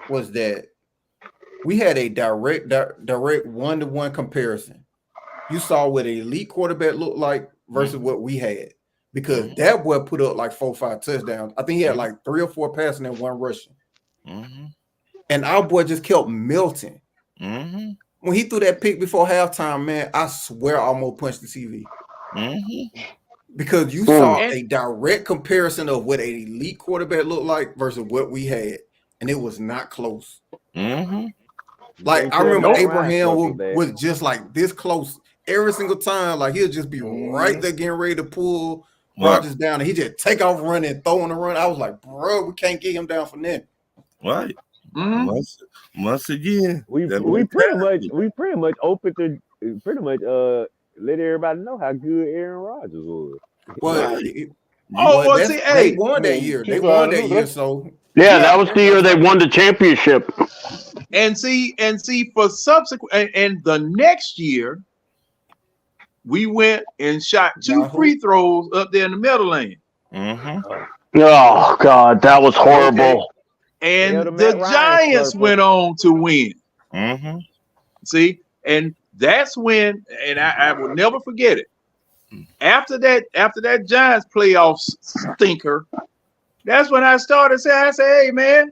was that we had a direct one-to-one comparison. You saw what an elite quarterback looked like versus what we had. Because that boy put up like 4 or 5 touchdowns. I think he had like 3 or 4 passing and 1 rushing. And our boy just kept melting. When he threw that pick before halftime, man, I swear I almost punched the TV. Because you saw a direct comparison of what an elite quarterback looked like versus what we had. And it was not close. Like, I remember Abraham was just like this close every single time. Like, he'll just be right there getting ready to pull Rodgers down, and he just take off running and throw on the run. I was like, bro, we can't get him down for nothing. Right. Once again, we pretty much opened to let everybody know how good Aaron Rodgers was. Well, they won that year. They won that year, so that was the year they won the championship. And see, for subsequent and the next year, we went and shot 2 free throws up there in the middle lane. Oh God, that was horrible. And the Giants went on to win. See, and that's when, and I will never forget it. After that Giants playoff stinker, that's when I started saying, I said, hey man,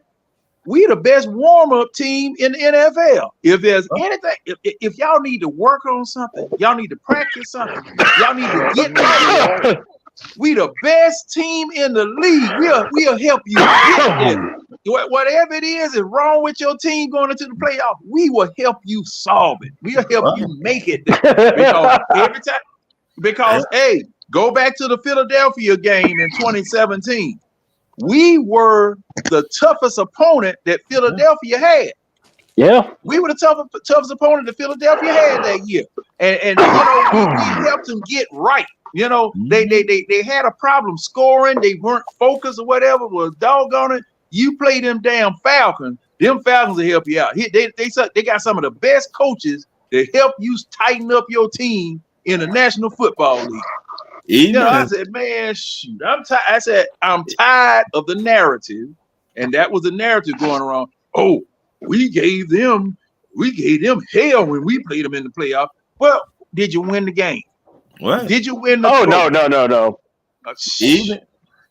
we the best warm-up team in the NFL. If there's anything, if y'all need to work on something, y'all need to practice something, y'all need to get better. We the best team in the league. We'll help you get it. Whatever it is wrong with your team going into the playoff, we will help you solve it. We'll help you make it there. Because every time, hey, go back to the Philadelphia game in 2017. We were the toughest opponent that Philadelphia had. Yeah, we were the toughest opponent that Philadelphia had that year, and you know we helped them get right. You know they had a problem scoring. They weren't focused or whatever. Well, doggone it, you play them damn Falcons. Them Falcons will help you out. They got some of the best coaches that help you tighten up your team in the National Football League. You know, I said, man, shoot, I'm tired. I said, I'm tired of the narrative, and that was the narrative going around. Oh, we gave them hell when we played them in the playoff. Well, did you win the game? What? Did you win the? Oh no.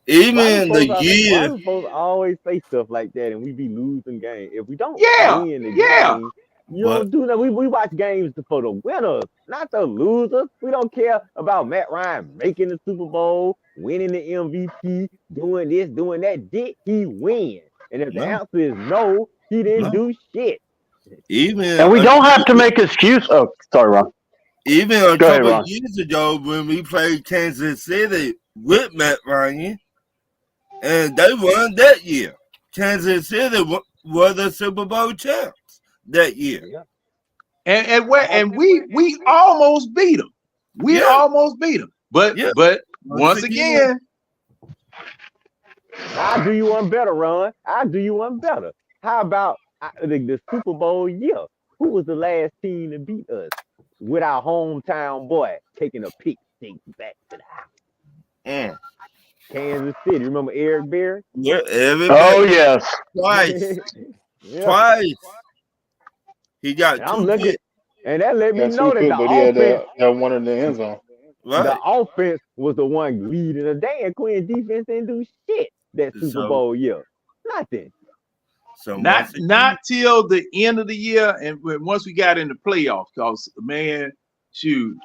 Even the year. Why we supposed to always say stuff like that, and we be losing games if we don't win the game. You don't do that. We watch games for the winners, not the losers. We don't care about Matt Ryan making the Super Bowl, winning the MVP, doing this, doing that. Did he win? And if the answer is no, he didn't do shit. And we don't have to make excuses. Oh, sorry, Ron. Even a couple of years ago when we played Kansas City with Matt Ryan, and they won that year. Kansas City were the Super Bowl champs that year. And we almost beat them. We almost beat them. But once again, I'll do you one better, Ron. I'll do you one better. How about the Super Bowl year? Who was the last team to beat us with our hometown boy taking a pick six back to the house? Kansas City. Remember Eric Berry? Yeah, oh yes. Twice. Twice. He got I'm looking, and that let me know that the offense had one in the end zone. Right. The offense was the one leading the damn Quinn defense didn't do shit that Super Bowl year. Nothing. So not till the end of the year, and once we got in the playoffs, because man, shoot.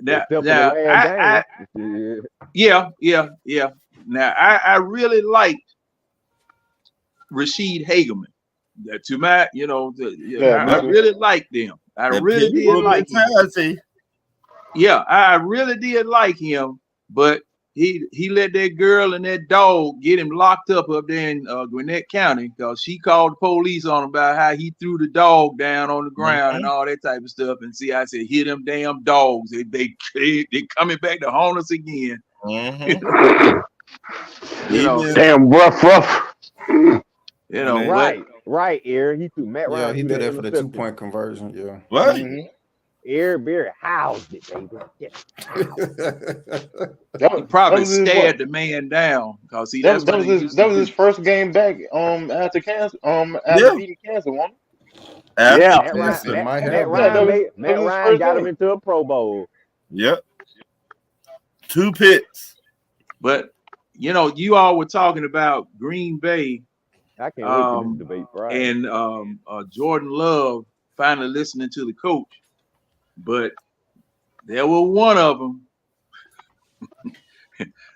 Now, I really liked Rashid Hageman. To my, I really liked them. I really did like him. Yeah, I really did like him, but he let that girl and that dog get him locked up there in Gwinnett County because she called the police on him about how he threw the dog down on the ground and all that type of stuff. And see, I said, hit them damn dogs. They coming back to haunt us again. Damn rough. Right, Aaron. He threw Matt Ryan. Yeah, he did that for the 2-point conversion. Yeah. Right. Everybody housed it, baby. Just He probably stared the man down because that's what he used to do. That was his first game back after cancer after beating cancer, wasn't it? Matt Ryan got him into a Pro Bowl. Yep. 2 picks. But you all were talking about Green Bay. I can't wait for this debate, Friday. And Jordan Love finally listening to the coach. But there were one of them.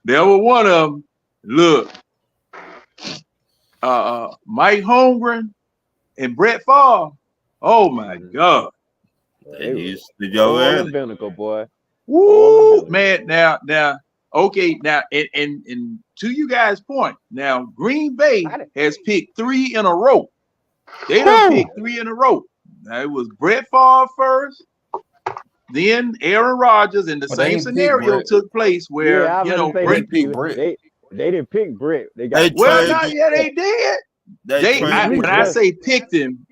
Look, Mike Holmgren and Brett Favre. Oh my God! They used to go at it, boy. Woo, man! Now, okay, now, and to you guys' point, now Green Bay has picked 3 in a row. They done picked 3 in a row. Now it was Brett Favre first. Then Aaron Rodgers, and the same scenario took place where Brett picked Brett. They didn't pick Brett. They got they did. When I say picked him,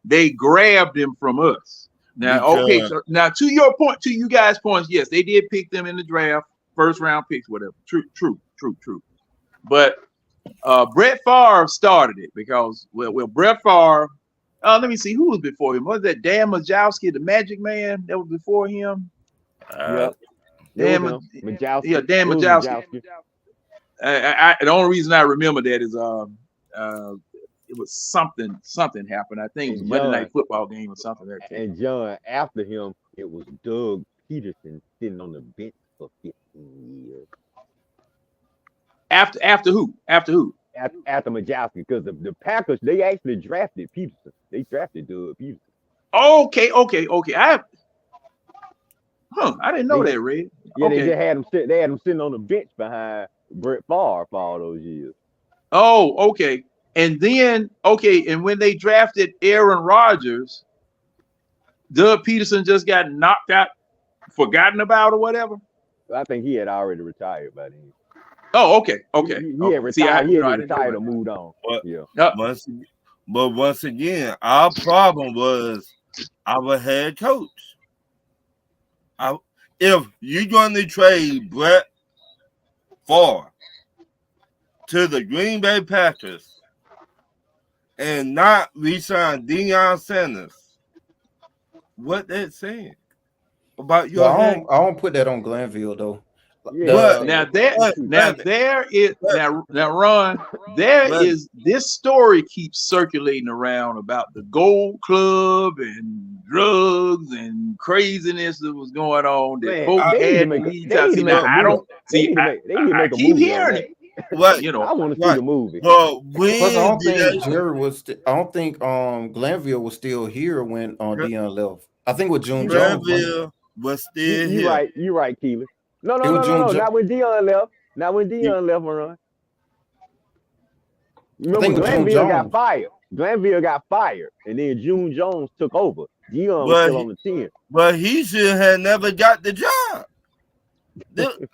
they grabbed him from us. Now, so now to your point, to you guys' points, yes, they did pick them in the draft, first round picks, whatever. True. But Brett Favre started it because Brett Favre. Let me see who was before him. Was that Dan Majkowski, the Magic Man, that was before him? Yep. Dan Majkowski. Yeah, Dan Majkowski. The only reason I remember that is it was something happened. I think it was Monday Night Football game or something. And John, after him, it was Doug Peterson sitting on the bench for 15 years. After who? After Majkowski, because the Packers, they actually drafted Peterson. They drafted Doug Peterson. Okay. I didn't know that, Red. Yeah, they just had him they had him sitting on the bench behind Brett Favre for all those years. Oh, okay. And then, and when they drafted Aaron Rodgers, Doug Peterson just got knocked out, forgotten about or whatever. I think he had already retired by then. Oh, okay. He had retired. He had retired or moved on. But once again, our problem was our head coach. If you're going to trade Brett Favre to the Green Bay Packers and not re-sign Deion Sanders, what that saying about your head? I don't put that on Glanville though. Yeah. Ron, is this story keeps circulating around about the Gold Club and drugs and craziness that was going on. That folks had I keep hearing it. What I want to see the movie. Well, I don't think Glanville was still here when Deion left. I think with June Jones. Glanville was still here. You're right, Keelan. No. Not when Deion left. Not when Deion left, Ron. Remember, Glanville got fired. Glanville got fired, and then June Jones took over. Deion was still on the team. But he should have never got the job.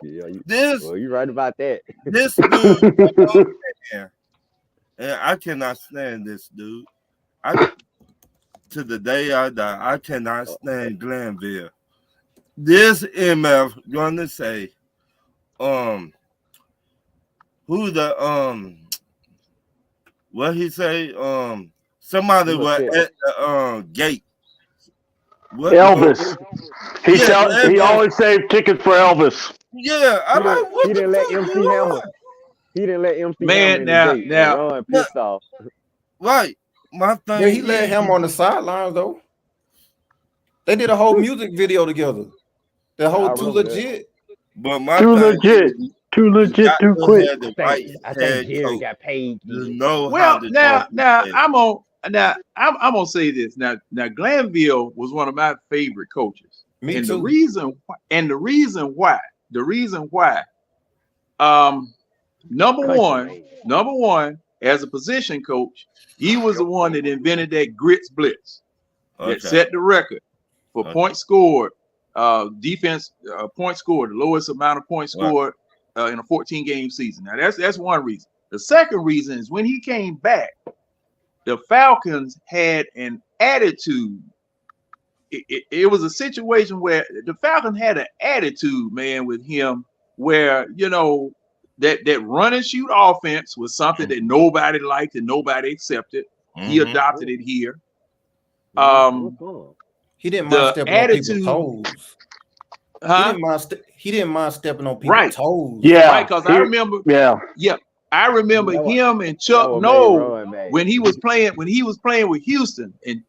You're right about that. This dude, and I cannot stand this dude. To the day I die, I cannot stand Glanville. This MF gonna say, who the what he say? Somebody was at the gate. What? Elvis. He always saved tickets for Elvis. Yeah, he didn't let MC Hammer. He didn't let MC Hammer. Now, pissed off. Right. My thing. Yeah, he let him on the sidelines though. They did a whole music video together. The whole Too Legit. But my Too legit, too quick. I think Jerry got paid. Well, now I'm gonna say this. Now Glanville was one of my favorite coaches. Me and too. The reason why. Number one, as a position coach, he was the one that invented that grits blitz that set the record for points scored, defense points scored, the lowest amount of points scored in a 14-game season. Now that's one reason. The second reason is when he came back, the Falcons had an attitude it was a situation where the Falcons had an attitude, man, with him, where that run and shoot offense was something that nobody liked and nobody accepted. He adopted it here. He didn't mind stepping on people's toes. Huh? He didn't mind stepping on people's toes. Yeah, right. Because I remember. Yeah, I remember him and Chuck Noll when he was playing with Houston, and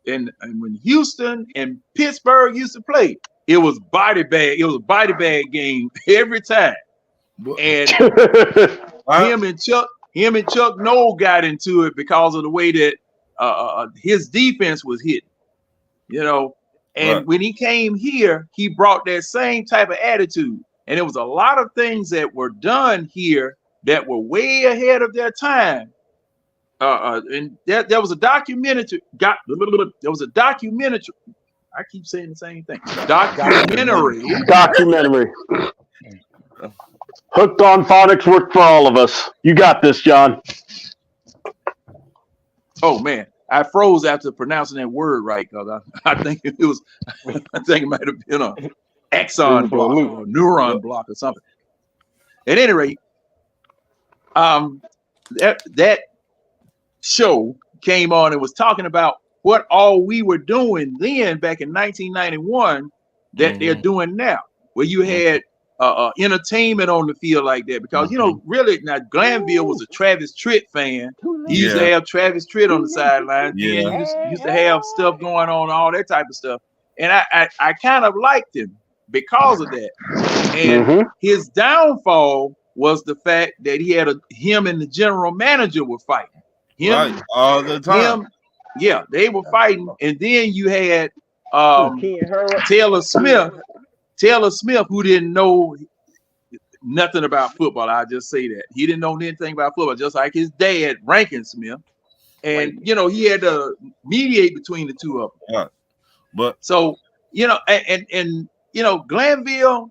when Houston and Pittsburgh used to play, it was body bag. It was a body bag game every time. And him and Chuck Noll got into it because of the way that his defense was hitting. And when he came here, he brought that same type of attitude. And there was a lot of things that were done here that were way ahead of their time. And there was a documentary. There was a documentary. I keep saying the same thing. Documentary. Hooked on phonics work for all of us. You got this, John. Oh man, I froze after pronouncing that word right, because I think it was. I think it might have been an axon block or a neuron block or something. At any rate, that show came on and was talking about what all we were doing then back in 1991 that they're doing now, where you had entertainment on the field like that, because really now Glanville was a Travis Tritt fan. He used to have Travis Tritt on the sideline. He used to have stuff going on, all that type of stuff, and I kind of liked him because of that. And his downfall was the fact that he had him and the general manager were fighting. All the time. They were fighting, and then you had Taylor Smith, who didn't know nothing about football. I just say that he didn't know anything about football, just like his dad, Rankin Smith, and he had to mediate between the two of them. But so Glanville,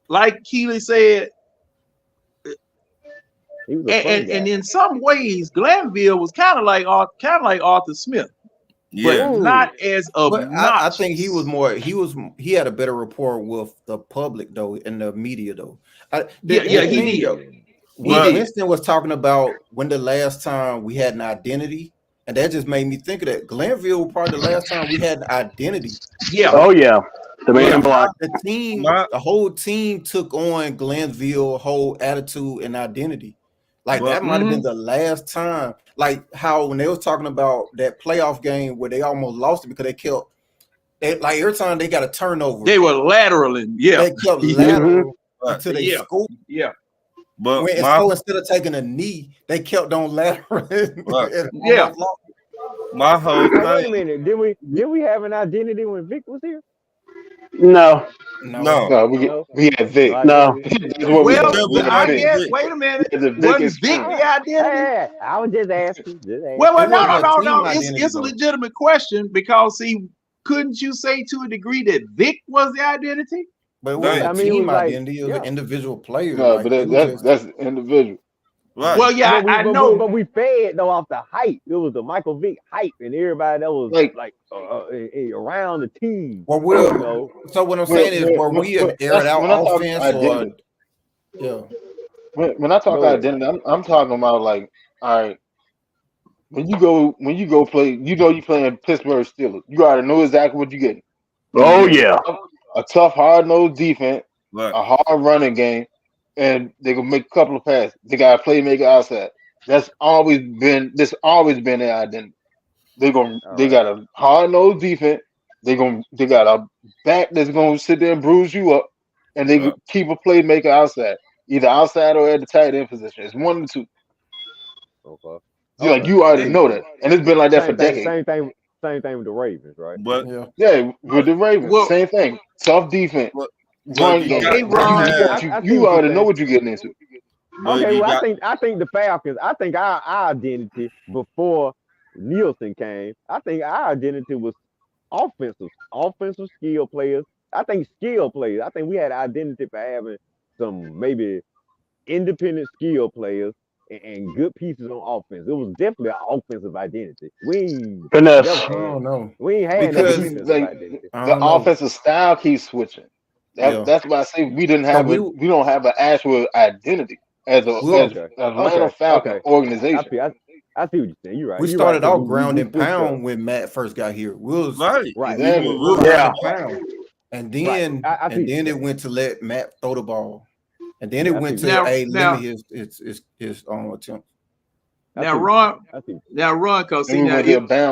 like Keely said, and in some ways, Glanville was kind of like Arthur Smith. But not as obnoxious. I think he was more. He had a better rapport with the public though, and the media though. He did. Winston was talking about when the last time we had an identity, and that just made me think of that. Glanville was probably the last time we had an identity. Yeah. Oh yeah. The man in black. The whole team took on Glanville whole attitude and identity. Like that might have been the last time. Like how when they was talking about that playoff game where they almost lost it because like every time they got a turnover, they were lateraling. Yeah, they kept lateral until they scored. Yeah, but instead of taking a knee, they kept on lateraling. My whole thing. Wait a minute, did we have an identity when Vic was here? No, we had Vic. No. I guess. Wait a minute. Wasn't Vic the identity? I was just asking. Well, no. It's a legitimate question because couldn't you say to a degree that Vic was the identity? But it was a team identity of an individual player. No, but that's individual. Right. Well, yeah, I know, but we fed though off the hype. It was the Michael Vick hype, and everybody that was like around the team. Well, so what I'm saying is, were we an aired out offense or? When I talk identity, I'm talking about like, all right, when you go play, you playing Pittsburgh Steelers, you already know exactly what you're getting. Oh yeah, a tough, hard-nosed defense, a hard running game. And they can make a couple of passes. They got a playmaker outside. That's always been their identity. They got a hard-nosed defense. They got a back that's gonna sit there and bruise you up, and they keep a playmaker outside, either outside or at the tight end position. It's one of the two. Okay. You already know that, and it's been like that for decades. Same thing with the Ravens, right? But with the Ravens, same thing. Tough defense. Run game. You already know what you're getting into. Okay, well, I think the Falcons. I think our identity before Nielsen came. I think our identity was offensive skill players. I think skill players. I think we had identity for having some maybe independent skill players and good pieces on offense. It was definitely an offensive identity. We Finesse. never I don't know. we ain't had Because no defensive identity. The offensive style keeps switching. That's why I say we didn't have we don't have an actual identity as Atlanta Falcons organization. I see what you're saying. You're right. We started out ground and pound when Matt first got here. We was right. Exactly. We were ground and pound. And then then it went to let Matt throw the ball. And then it went to limit his attempt. Now Ron, cause see now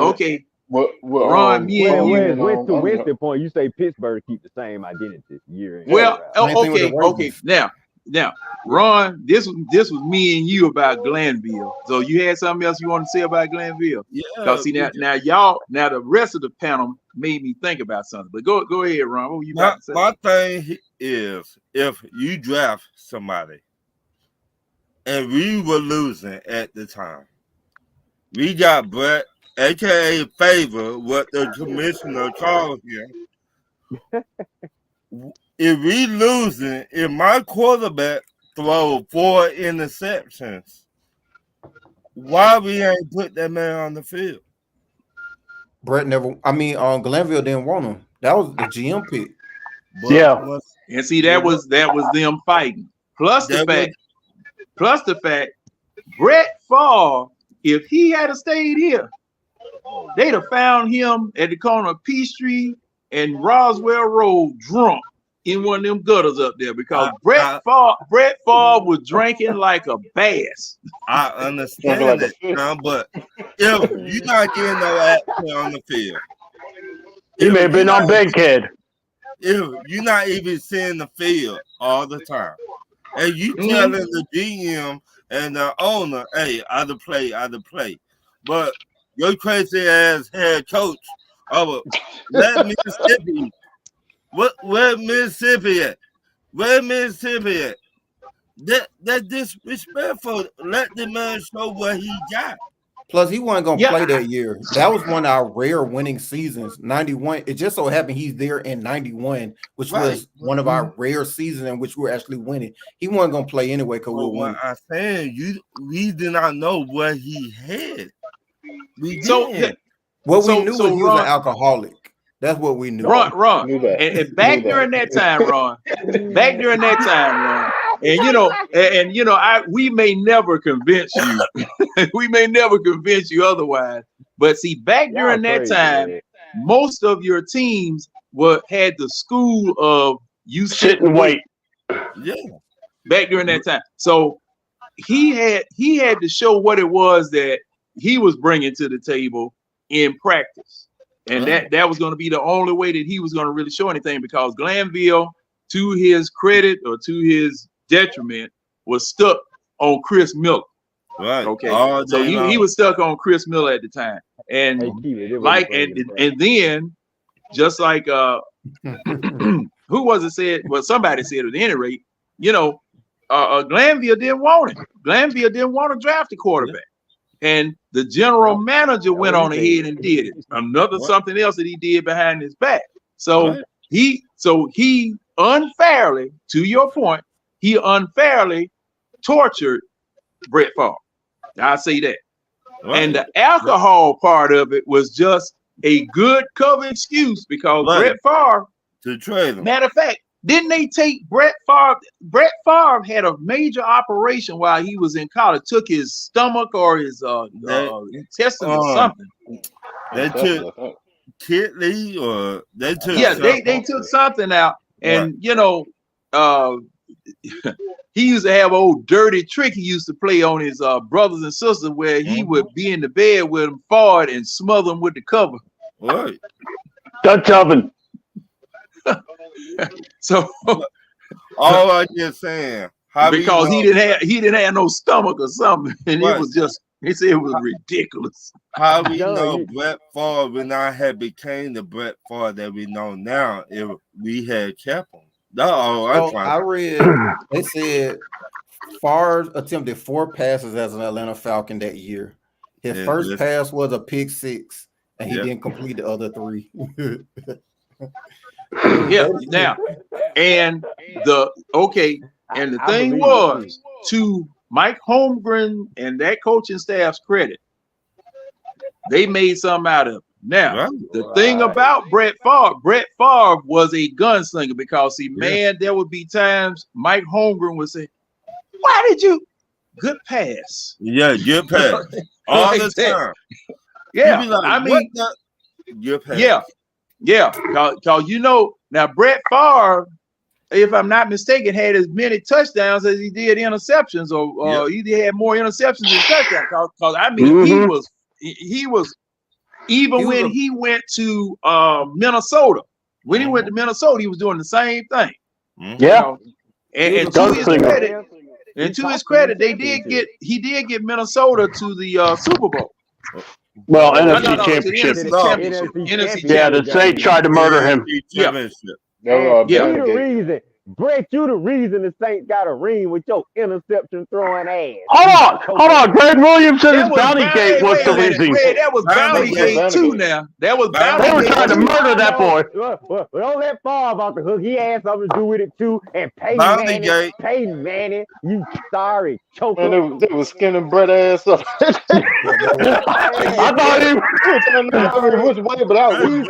okay. Ron, went to Winston point. You say Pittsburgh keep the same identity year in. Well, okay. Now, Ron, this was me and you about Glanville. So you had something else you want to say about Glanville? Yeah. Because see now the rest of the panel made me think about something. But go ahead, Ron. What were you about to say? My thing is, if you draft somebody, and we were losing at the time, we got Brett, aka Favor, what the commissioner called him. If we losing, if my quarterback throw 4 interceptions, why we ain't put that man on the field? Glanville didn't want him. That was the GM pick. But and see that was them fighting. Plus the fact, Brett Favre, if he had stayed here, they'd have found him at the corner of Peachtree and Roswell Road drunk in one of them gutters up there because Brett Favre was drinking like a bass. I understand it, but if you're not getting no action on the field, he may have been on Bankhead. If you're not even seeing the field all the time, and you telling the GM and the owner, hey, either play, but your crazy ass head coach let Mississippi. Where Mississippi at? Where Mississippi at? That disrespectful. Let the man show what he got. Plus, he wasn't gonna play that year. That was one of our rare winning seasons. 91. It just so happened he's there in 91, which was one of our rare seasons in which we were actually winning. He wasn't gonna play anyway because we were winning. I'm saying we did not know what he had. We did. What we knew was he was an alcoholic. That's what we knew. Ron. And back during that time, Ron. And we may never convince you. We may never convince you otherwise. But see, back during that time, most of your teams had the school of you sit and wait. Yeah. Back during that time. So he had to show what it was that he was bringing to the table in practice. And that was going to be the only way that he was going to really show anything because Glanville, to his credit or to his detriment, was stuck on Chris Miller. Right. Okay. So he was stuck on Chris Miller at the time. And and then just like who was it said? Well, somebody said at any rate, Glanville didn't want it. Glanville didn't want to draft a quarterback. And the general manager went on ahead and did it. Something else that he did behind his back. So he unfairly, to your point, he unfairly tortured Brett Favre. I say that. And the alcohol part of it was just a good cover excuse because Brett Favre, to trade him. Matter of fact, didn't they take Brett Favre? Brett Favre had a major operation while he was in college. Took his stomach or his intestines or something. They took kidney or they took they took something out. And he used to have an old dirty trick he used to play on his brothers and sisters where he would be in the bed with them forward and smother them with the cover. Right. Dutch oven. So all I just saying because he didn't have no stomach or something, and it was just he said it was ridiculous. How we know Brett Favre would not have became the Brett Favre that we know now if we had kept him. I read they said Favre attempted 4 passes as an Atlanta Falcon that year. His first pass was a pick 6, and he didn't complete the other 3. Now, and the thing was to Mike Holmgren and that coaching staff's credit, they made something out of it. Now, the thing about Brett Favre was a gunslinger because, see, man, there would be times Mike Holmgren would say, why did you? Good pass. Yeah, good pass. All the time. Yeah, like, I mean, good pass. Yeah. Because, now Brett Favre, if I'm not mistaken, had as many touchdowns as he did interceptions, or he had more interceptions than touchdowns. Because I mean, he was even when he went to Minnesota. When he went to Minnesota, he was doing the same thing. Yeah. And to his credit, he did get Minnesota to the Super Bowl. Well, NFC Championship. Yeah, the Saints tried to murder him. Brett, you the reason the Saints got a ring with your interception throwing ass. Hold on. Greg Williamson's bounty gate was the reason. That was bounty gate too. Now that was bounty. They were trying to murder that boy. Well, don't let Favre off the hook. He had something to do with it too. And Peyton Manning, you sorry choker. Man, they was skinning Brett ass up. I thought he was which way, but I was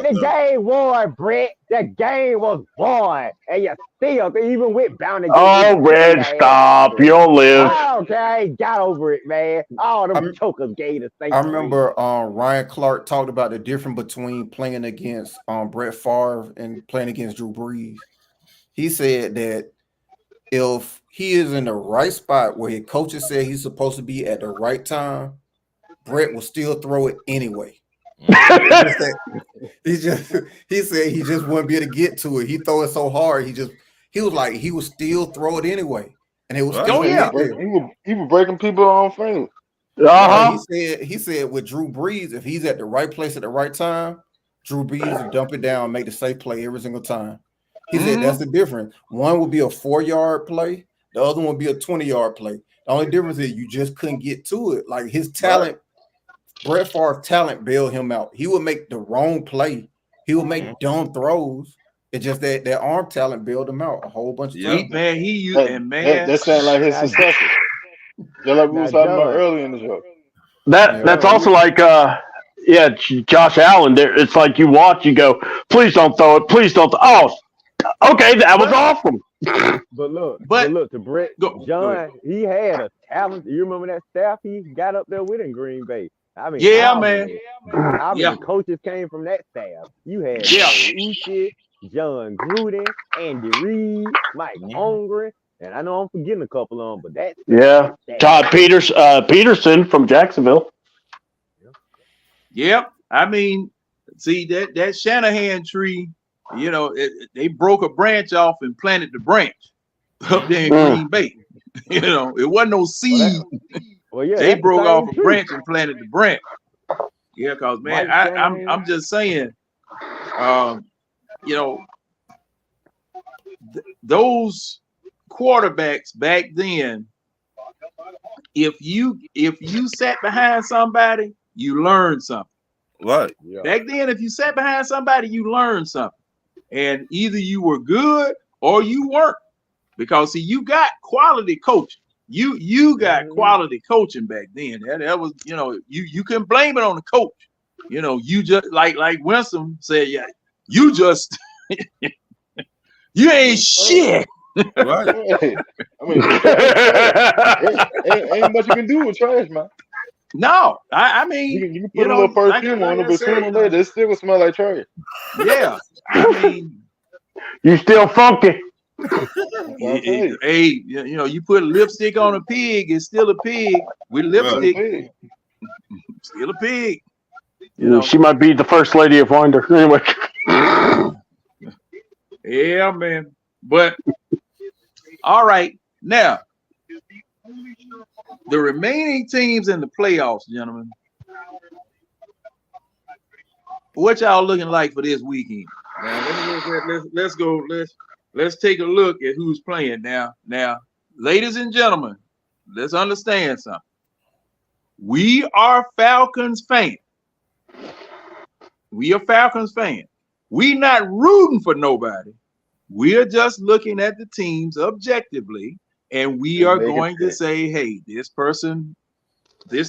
the game won, Brett. That game was won, and you still, even with bounty. Oh, Red, stop! You'll live. Okay, got over it, man. All them chokers gave the Saints. I remember Ryan Clark talked about the difference between playing against Brett Favre and playing against Drew Brees. He said that if he is in the right spot where his coaches said he's supposed to be at the right time, Brett will still throw it anyway. he said he just wouldn't be able to get to it. He throw it so hard. He would still throw it anyway, and it was still he was breaking people on fingers. He said with Drew Brees, if he's at the right place at the right time, Drew Brees will dump it down, make the safe play every single time. He said that's the difference. One will be a 4-yard play, the other one will be a 20-yard play. The only difference is you just couldn't get to it. Like his talent. Brett Favre's talent bailed him out. He would make the wrong play. He would make dumb throws. It's just that arm talent bailed him out a whole bunch of times. That sounds like his successor. Just like we were talking about earlier in the show. That's also like Josh Allen. There, it's like you watch, you go, please don't throw it, please don't. Okay, that was awesome. But look to Brett, John, he had a talent. You remember that staff he got up there with in Green Bay? I mean, the coaches came from that staff. You had Uche, John Gruden, Andy Reid, Mike Holmgren, and I know I'm forgetting a couple of them, but Todd Peterson from Jacksonville. Yep. I mean, see that Shanahan tree, they broke a branch off and planted the branch up there in Green Bay. It wasn't no seed. They broke off a branch and planted the branch. Yeah, because man, I'm just saying, those quarterbacks back then, if you sat behind somebody, you learned something. Right. Yeah. Back then, if you sat behind somebody, you learned something. And either you were good or you weren't. Because see, you got quality coaching. You got quality coaching back then. That was, you couldn't blame it on the coach. You just like Winston said, you just you ain't shit. Right. I mean, ain't much you can do with trash, man. No, I mean, you can put a little perfume on it, but sooner or later it still will smell like trash. Yeah, I mean, you still funky. Hey, you put lipstick on a pig, it's still a pig with lipstick. Still a pig. She might be the first lady of Winder. Anyway. Yeah, man. But all right, now the remaining teams in the playoffs, gentlemen. What y'all looking like for this weekend? Now, let's go. Let's take a look at who's playing now. Now, ladies and gentlemen, let's understand something. We are Falcons fans. We are Falcons fans. We're not rooting for nobody. We're just looking at the teams objectively And we are going to say, hey, this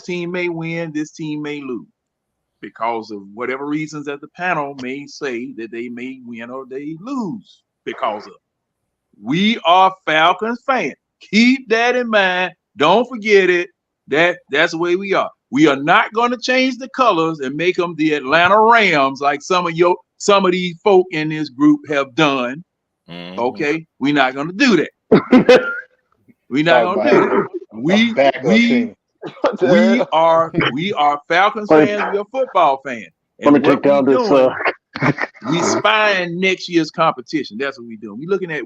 team may win, this team may lose, because of whatever reasons that the panel may say that they may win or they lose because of. We are Falcons fans. Keep that in mind. Don't forget it. That's the way we are. We are not going to change the colors and make them the Atlanta Rams like some of these folk in this group have done. Mm-hmm. Okay, we're not going to do that. We're not going to do that. We are Falcons fans. We are football fans. And let me take down this. We spying next year's competition. That's what we're doing. We're looking at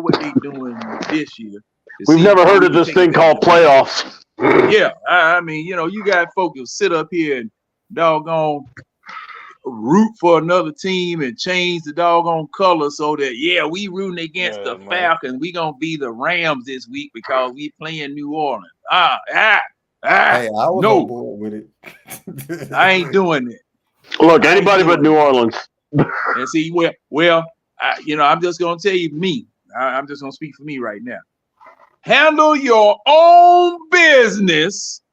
what they're doing this year. We've never heard of this thing called playoffs. Yeah, I mean, you got folks who sit up here and doggone root for another team and change the doggone color so that we rooting against the Falcons. We gonna be the Rams this week because we playing New Orleans. Hey, I was on board with it. I ain't doing it. Look, anybody but New Orleans. And see, I'm just gonna tell you me. I'm just gonna speak for me right now. Handle your own business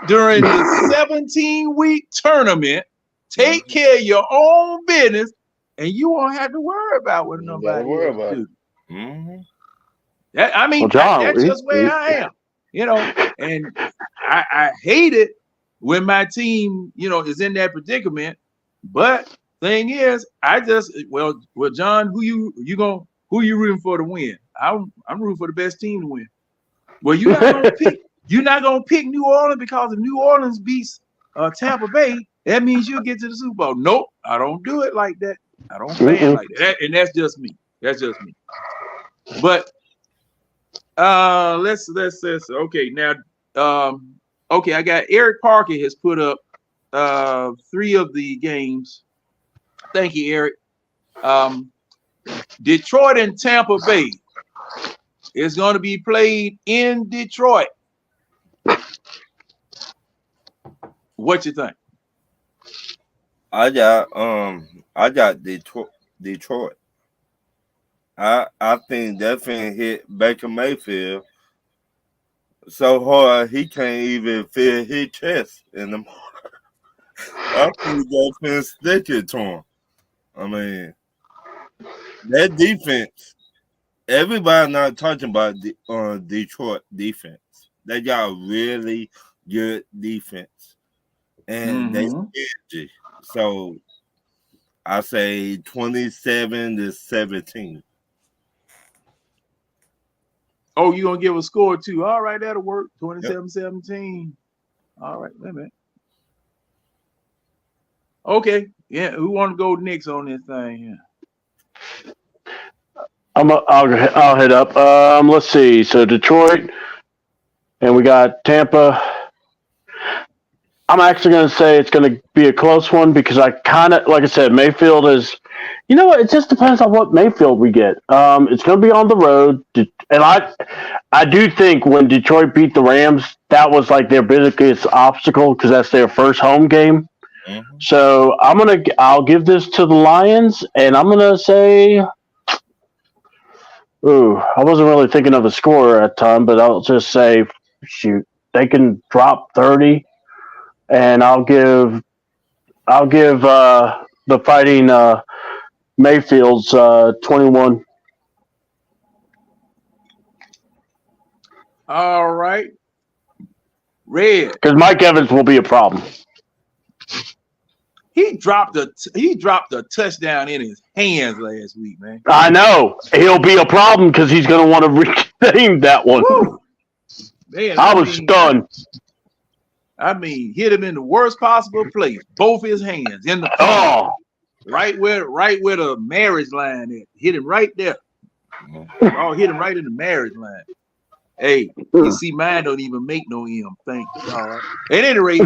during the 17-week tournament. Take care of your own business, and you won't have to worry about what nobody else do. Mm-hmm. That's just where I am. And I hate it when my team, is in that predicament. But thing is, John, who you rooting for to win? I'm rooting for the best team to win. Well, you're not gonna pick New Orleans because if New Orleans beats Tampa Bay, that means you'll get to the Super Bowl. Nope, I don't do it like that. I don't plan like that. And that's just me. But let's okay now. I got Eric Parker has put up 3 of the games. Thank you, Eric. Detroit and Tampa Bay is going to be played in Detroit. What you think? I got Detroit. I think that thing hit Baker Mayfield so hard he can't even feel his chest in the morning. I think that thing sticking to him. I mean, that defense. Everybody not talking about the Detroit defense. They got really good defense, and they edgy. So I say 27-17. Oh, you gonna give a score too? All right, that'll work. 27-17. All right, wait a minute. Okay, yeah. Who want to go next on this thing? Yeah. I'll head up. Let's see. So Detroit, and we got Tampa. I'm actually going to say it's going to be a close one because I kind of, like I said, Mayfield is. You know what? It just depends on what Mayfield we get. It's going to be on the road, and I do think when Detroit beat the Rams, that was like their biggest obstacle because that's their first home game. Mm-hmm. So I'll give this to the Lions, and I'm gonna say. Ooh, I wasn't really thinking of a score at the time, but I'll just say, shoot, they can drop 30, and I'll give the Fighting Mayfields 21. All right, Red. Because Mike Evans will be a problem. He dropped a touchdown in his hands last week, man. I know. He'll be a problem because he's going to want to rename that one. Man, I was stunned. I mean, hit him in the worst possible place. Both his hands in the right where the marriage line is. Hit him right there. Hit him right in the marriage line. Hey, you see, mine don't even make no M. Thank God. At any rate,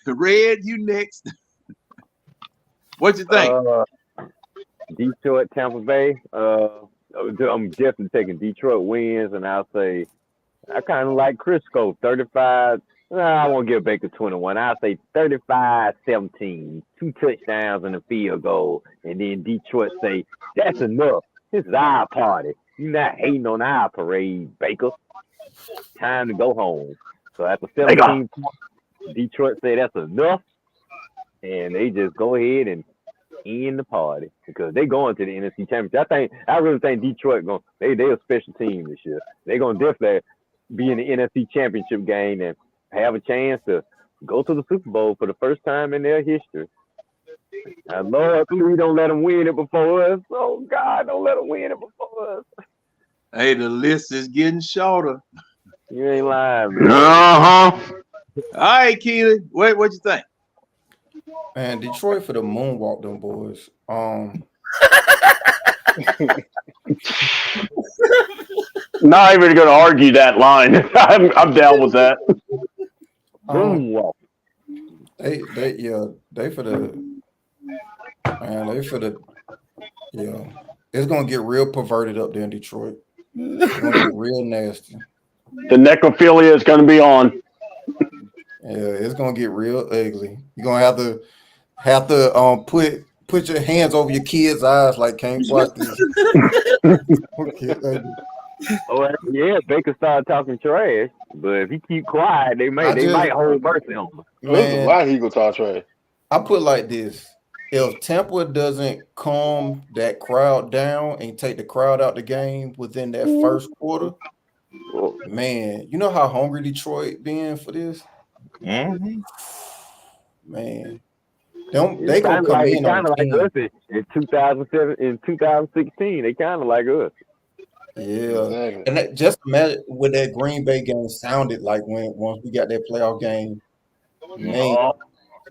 Red, you next. What you think? Detroit, Tampa Bay. I'm definitely taking Detroit wins, and I'll say I kind of like Crisco, 35. I won't give Baker 21. I'll say 35-17, 2 touchdowns and a field goal, and then Detroit say that's enough. This is our party. You're not hating on our parade, Baker. Time to go home. So after 17 points, Detroit said that's enough, and they just go ahead and end the party because they going to the NFC Championship. I really think Detroit they a special team this year. They're gonna definitely be in the NFC Championship game and have a chance to go to the Super Bowl for the first time in their history. And Lord, please don't let them win it before us. Oh God, don't let them win it before us. Hey, the list is getting shorter. You ain't lying, man. All right, Keely, what you think? Man, Detroit for the moonwalk, them boys. Not even going to argue that line. I'm down with that. Moonwalk. They for the it's gonna get real perverted up there in Detroit. It's gonna get real nasty. The necrophilia is going to be on. Yeah, it's gonna get real ugly. You're gonna have to put your hands over your kids' eyes like can't watch this. Oh yeah, they could start talking trash, but if he keep quiet, they might hold mercy on him. Man, why he gonna talk trash? I put it like this: if Tampa doesn't calm that crowd down and take the crowd out the game within that first quarter, man, you know how hungry Detroit being for this. Mm-hmm. Man, they gonna come in kind of like us in 2007, in 2016. They kind of like us. Yeah, and just imagine what that Green Bay game sounded like once we got that playoff game. Man,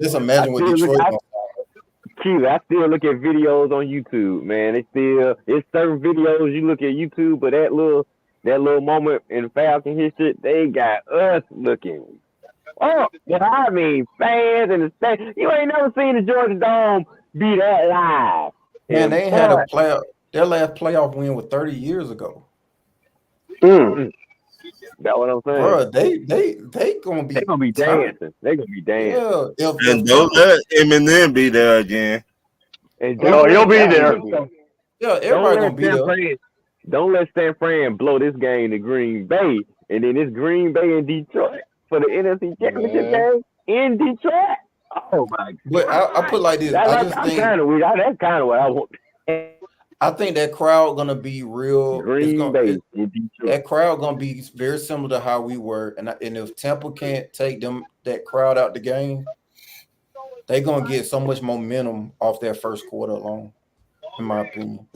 just imagine what Detroit. I still look at videos on YouTube, man. It's certain videos you look at YouTube, but that little moment in Falcon history, they got us looking. Oh, I mean, fans in the state. You ain't never seen the Georgia Dome be that live. Man, they had a playoff. Their last playoff win was 30 years ago. That's what I'm saying. Bro, they gonna be dancing. They gonna be dancing. Yeah, and don't let Eminem be there again. And he'll be there. Yeah, everybody gonna be there. Don't let San Fran blow this game to Green Bay, and then it's Green Bay and Detroit for the NFC Championship game in Detroit. Oh my God! But I put like this. That's kind of what I want. I think that crowd gonna be real. That crowd gonna be very similar to how we were, and if Tampa can't take that crowd out the game, they gonna get so much momentum off that first quarter alone, in my opinion.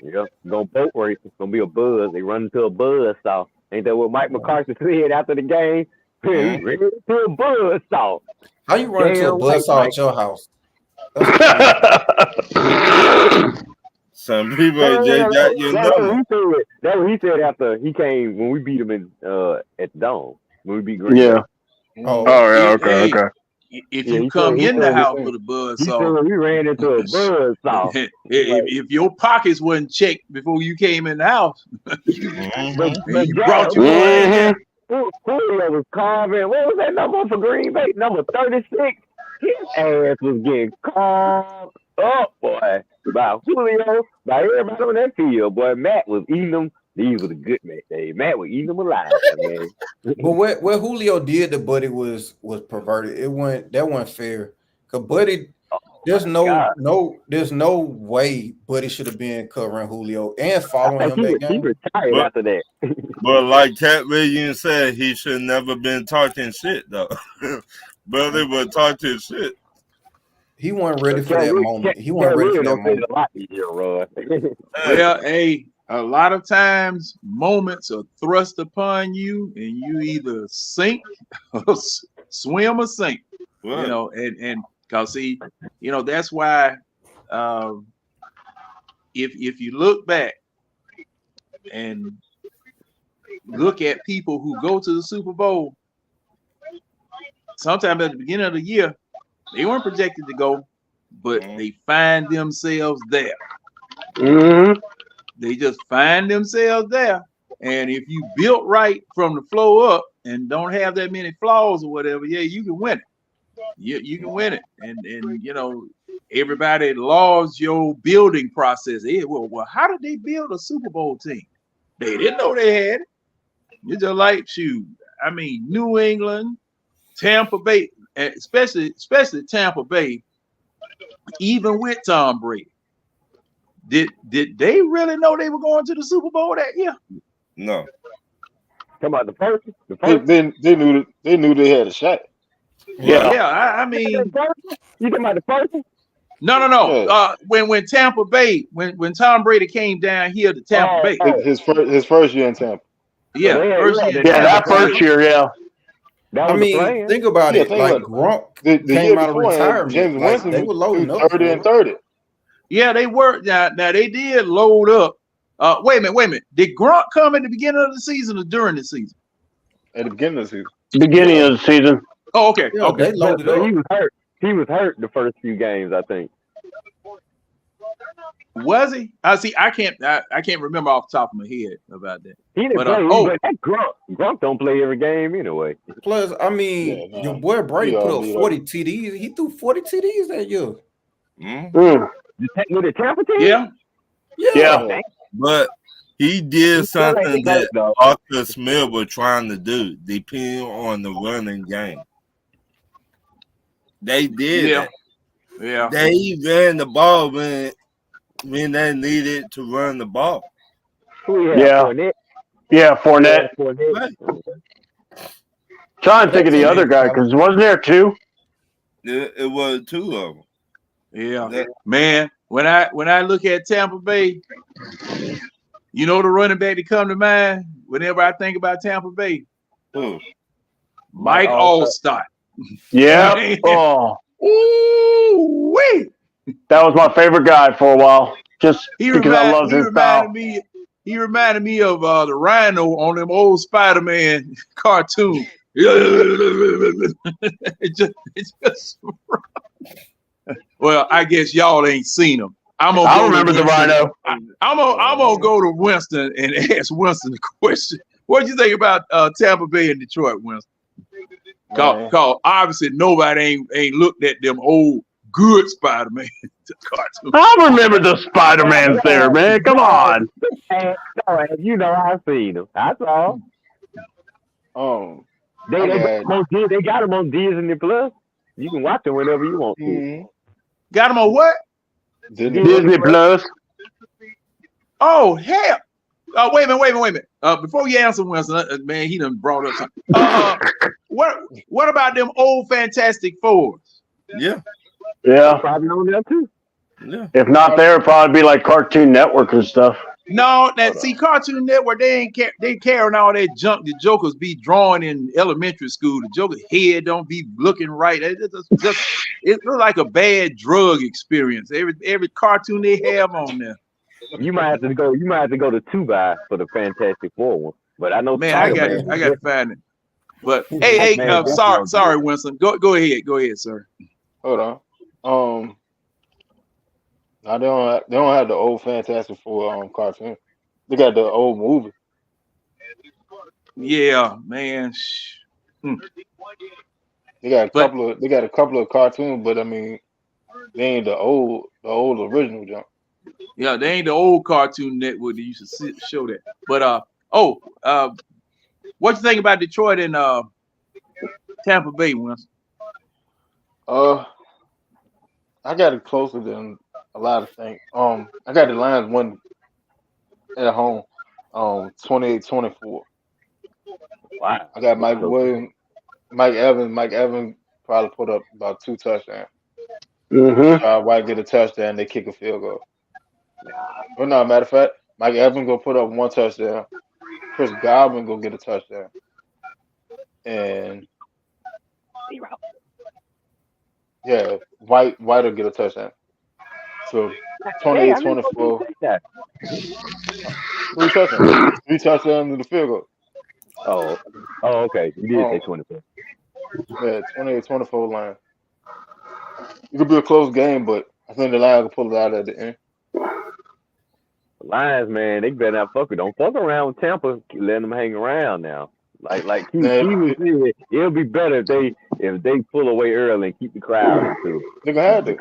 Yeah, go boat race. It's gonna be a buzz. They run into a buzz saw. Ain't that what Mike McCarthy said after the game? He ran into a buzz saw. How you run into a buzz saw at your house? Some people just got your number. That's what he said after he came when we beat him in at the Dome. When we beat Green Bay. Yeah. Okay. If you come in the house with a buzzsaw, we ran into a buzzsaw. if your pockets wasn't checked before you came in the house, you brought your money. Julio was carving. What was that number for Green Bay? Number 36. His ass was getting carved up, boy. By Julio, by everybody on that field, boy. Matt was eating them. These were the good men. Matt was eating them alive, man. But what Julio did to Buddy was perverted. That wasn't fair. Cause Buddy, there's no way Buddy should have been covering Julio and following him that game. He retired after that. But like Cat Williams said, he should never been talking shit though. Brother was talking shit. He wasn't ready for that moment. He wasn't ready for that moment. Well, hey, a lot of times moments are thrust upon you, and you either sink, or swim, or sink. Right. You know, and because see, you know that's why. If you look back and look at people who go to the Super Bowl, sometimes at the beginning of the year, they weren't projected to go, but they find themselves there. Mm-hmm. They just find themselves there. And if you built right from the floor up and don't have that many flaws or whatever, yeah, you can win it. You can win it. And you know, everybody lauds your building process. Well, how did they build a Super Bowl team? They didn't know they had it. It's just like shoot. I mean, New England, Tampa Bay, especially Tampa Bay, even with Tom Brady. Did they really know they were going to the Super Bowl that year? No. Come on, the first. They knew they had a shot. Yeah. I mean, you talking about the first? No. Yeah. When Tampa Bay, when Tom Brady came down here to Tampa Bay, his first year in Tampa. Yeah, first year. Yeah, that first year, yeah. That was the plan. Think about it. Like Gronk the came year out of before, retirement. James like, Winston they were loading up 30 and 30. Yeah, they were. Now they did load up. Wait a minute. Did Gronk come at the beginning of the season or during the season? At the beginning of the season. Beginning of the season. Oh, okay. Yeah, okay. They loaded up. He was hurt. He was hurt the first few games, I think. Was he? I can't remember off the top of my head about that. He didn't play. But that Gronk don't play every game anyway. Plus, I mean, your boy Brady put up 40 TDs. He threw 40 TDs that year. With the Tampa team? Yeah. But he did something that Arthur Smith was trying to do, depending on the running game. They did that. Yeah. They ran the ball when they needed to run the ball. Fournette. Yeah, Fournette. Right. Trying to think of the other guy, because wasn't there two? It was two of them. Yeah. Man, when I look at Tampa Bay, you know the running back that come to mind whenever I think about Tampa Bay? Mike Allstott. Yeah. Oh. Ooh, wait. That was my favorite guy for a while. Just because I loved his style. He reminded me of the Rhino on them old Spider-Man cartoons. It's just well, I guess y'all ain't seen him. I remember the Rhino. I'm gonna go to Winston and ask Winston the question. What do you think about Tampa Bay and Detroit, Winston? Cause obviously nobody ain't looked at them old good Spider-Man cartoons. I remember the Spider-Man's there, man. Come on. You know I've seen them. That's all. They got them on Disney Plus. You can watch them whenever you want to. Got them on what? Disney Plus. Oh hell! Wait a minute. Before you answer, Winston, man, he done brought up something. What about them old Fantastic Fours? Yeah. Probably on there too. Yeah. If not there, it'd probably be like Cartoon Network and stuff. No, Cartoon Network, they carrying all that junk the jokers be drawing in elementary school. The joker's head don't be looking right. It looks like a bad drug experience. Every cartoon they have on there. You might have to go to Tawwk for the Fantastic Four one. But I know, man, I got to find it. But hey, sorry, Winston. Go ahead, sir. Hold on. Now they don't have the old Fantastic Four cartoon. They got the old movie. Yeah, man. They got a couple of cartoons, but I mean, they ain't the old original junk. Yeah, they ain't the old Cartoon Network that used to show that. But what you think about Detroit and Tampa Bay, Winston? I got it closer than a lot of things. I got the Lions won at home, 28-24. Wow. I got Mike Williams, Mike Evans probably put up about 2 touchdowns. White get a touchdown, they kick a field goal. But no, matter of fact, Mike Evans gonna put up 1 touchdown. Chris Godwin gonna get a touchdown. And yeah, White will get a touchdown. So 28-24. 3 touchdowns. 3 touchdowns in the field goal. Oh, okay. You did say 24. Yeah, 28-24 line. It could be a close game, but I think the Lions will pull it out at the end. The Lions, man, they better not don't fuck around with Tampa. Letting them hang around now. Like he was saying, it'll be better if they pull away early and keep the crowd too. They're gonna have to.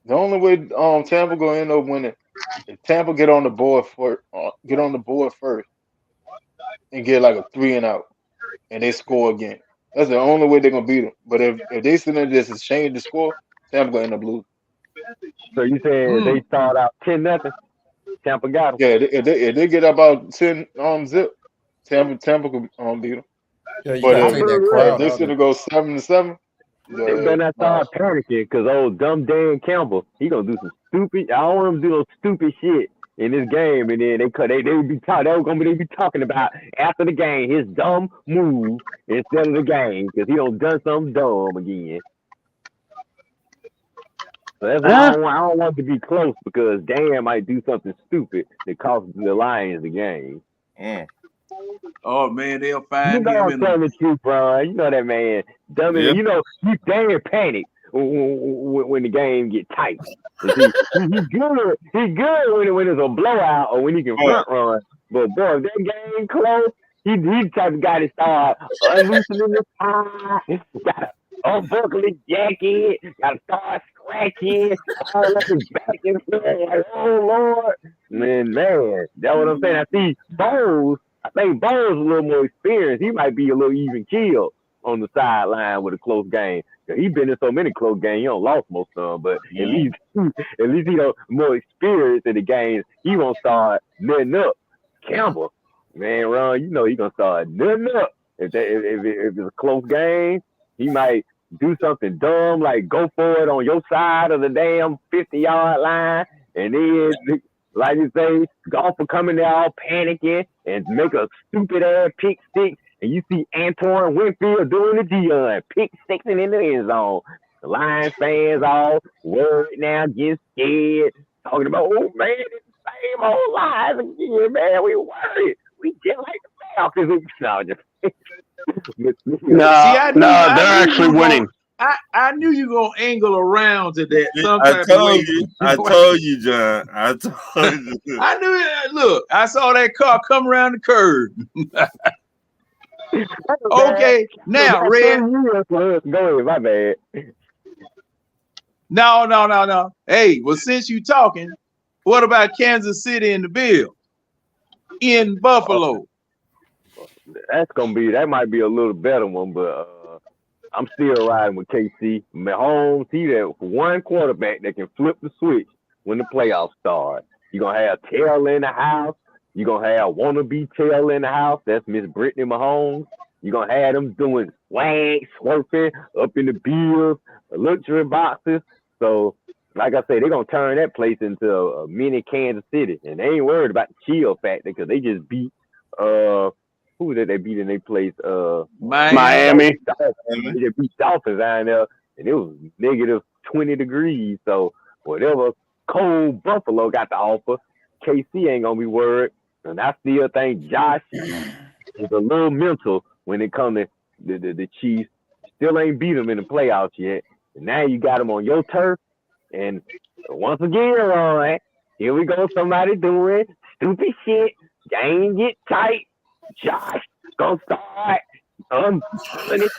The only way Tampa gonna end up winning if Tampa get on the board first and get like a 3-and-out, and they score again. That's the only way they're gonna beat them. But if they sit there and just exchange the score, Tampa gonna end up losing. So you said they start out 10-0. Tampa got them. Yeah, if they get about 10 zip, Tampa could beat them. Yeah, you But gotta take that crowd if they out. should go 7-7, They better not start panicking because old dumb Dan Campbell, he gonna do some stupid. I don't want him to do no stupid shit in this game, and then they would be talking about after the game his dumb move instead of the game because he done something dumb again. So that's why I don't want it to be close because Dan might do something stupid that costs the Lions the game. Oh man, they'll find him. I'm telling the truth, Brian. You know that man. Dummy. Yeah. You know you damn panic when the game get tight. He's good. He's good when it's a blowout or when he can front run. But boy, if that game close, he's the type of guy that start unloosening the tie. Got unbuckle his jacket. Got to start scratching. All up his back and stuff. Like, oh Lord, man, that's what I'm saying. I see Bowles. I think Bo's a little more experienced. He might be a little even killed on the sideline with a close game. He's been in so many close games, he don't lost most of them, but at least he more experienced in the games. He won't start nutting up. Campbell, man, Ron, you know he gonna start nutting up. If it's a close game, he might do something dumb like go for it on your side of the damn 50-yard line, and then. Like you say, golfer coming there all panicking and make a stupid ass pick six, and you see Antoine Winfield doing the Dion pick sixing in the end zone. The Lions fans all worried now, getting scared, talking about, oh man, it's the same old Lions again, man. We worried. We just like the Falcons. No, they're actually winning. I knew you were gonna angle around to that. I told you, John. I told you. I knew it. Look, I saw that car come around the curve. Okay, now Red. Go ahead, my bad. No. Hey, well, since you talking, what about Kansas City and the Bills in Buffalo? That might be a little better one, but. I'm still riding with KC. Mahomes, he that one quarterback that can flip the switch when the playoffs start. You're going to have Tail in the house. You're going to have wannabe Tail in the house. That's Miss Brittany Mahomes. You're going to have them doing swag, swerving up in the Bills, luxury boxes. So, like I say, they're going to turn that place into a mini Kansas City. And they ain't worried about the chill factor because they just beat who did they beat in their place? Miami. They beat Dolphins down there, and it was negative 20 degrees. So whatever cold Buffalo got to offer, KC ain't gonna be worried. And I still think Josh is a little mental when it comes to the Chiefs. Still ain't beat them in the playoffs yet. And now you got them on your turf. And once again, Ron, here we go. Somebody doing stupid shit. Game get tight. Josh gonna start unbuckling his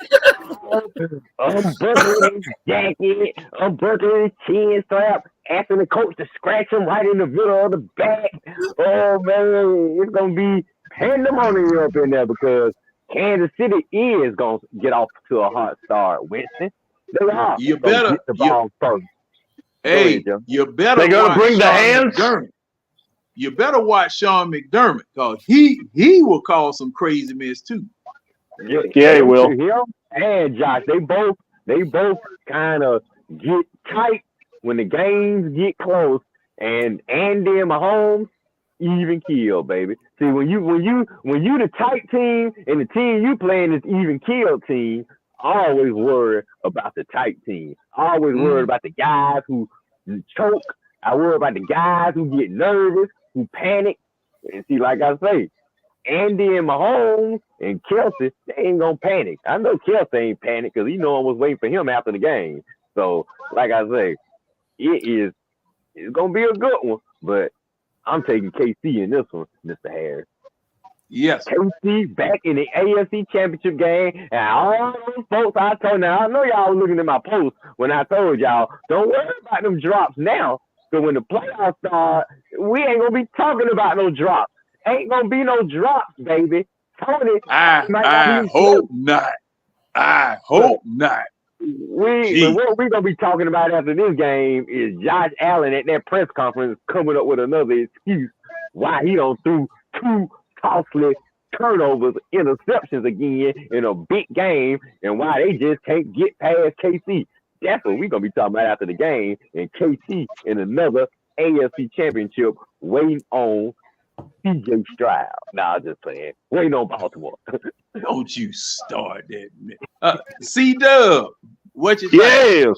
jacket, unbuckling his chin strap, asking the coach to scratch him right in the middle of the back. Oh man, it's gonna be pandemonium up in there because Kansas City is gonna get off to a hot start. Winston, they are. You better get the ball first. Hey, you better. They gonna bring the hands. You better watch Sean McDermott because he will cause some crazy mess too. Yeah, he will. Him and Josh, they both kind of get tight when the games get close, and Andy and Mahomes even kill, baby. See, when you the tight team and the team you playing is even kill team, I always worry about the tight team. I always worry about the guys who choke. I worry about the guys who get nervous, who panic. And see, like I say, Andy and Mahomes and Kelsey, they ain't gonna panic. I know Kelsey ain't panic because he know I was waiting for him after the game. So, like I say, it's gonna be a good one. But I'm taking KC in this one, Mr. Harris. Yes. KC back in the AFC Championship game. And all those folks I told now, I know y'all was looking at my post when I told y'all, don't worry about them drops now. So when the playoffs start, we ain't gonna be talking about no drops. Ain't gonna be no drops, baby. Tony, I hope not. I hope not. But what we're gonna be talking about after this game is Josh Allen at that press conference coming up with another excuse why he don't threw 2 costly turnovers, interceptions again in a big game, and why they just can't get past KC. That's what we're gonna be talking about after the game, and KC in another AFC Championship waiting on CJ Stroud. Nah, I'm just playing. Waiting on Baltimore. Don't you start that, C-Dub, what you think? Yes.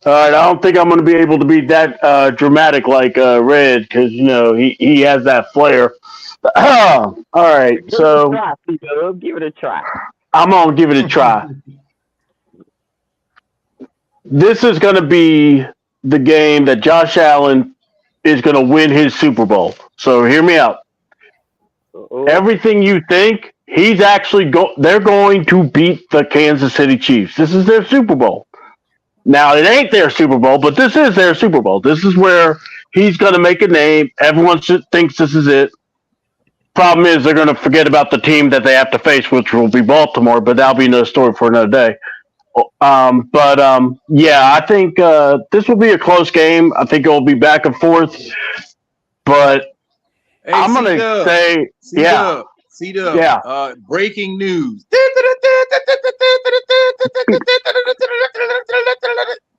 All right, I don't think I'm going to be able to be that dramatic like Red, because he has that flair. All right, so give it a try. I'm going to give it a try. This is going to be the game that Josh Allen is going to win his Super Bowl. So hear me out. Everything you think, he's actually they're going to beat the Kansas City Chiefs. This is their Super Bowl. Now, it ain't their Super Bowl, but this is their Super Bowl. This is where he's going to make a name. Everyone thinks this is it. Problem is, they're going to forget about the team that they have to face, which will be Baltimore, but that'll be another story for another day. Yeah, I think this will be a close game. I think it will be back and forth. But hey, I'm going to say, C-Dub, yeah. Breaking news.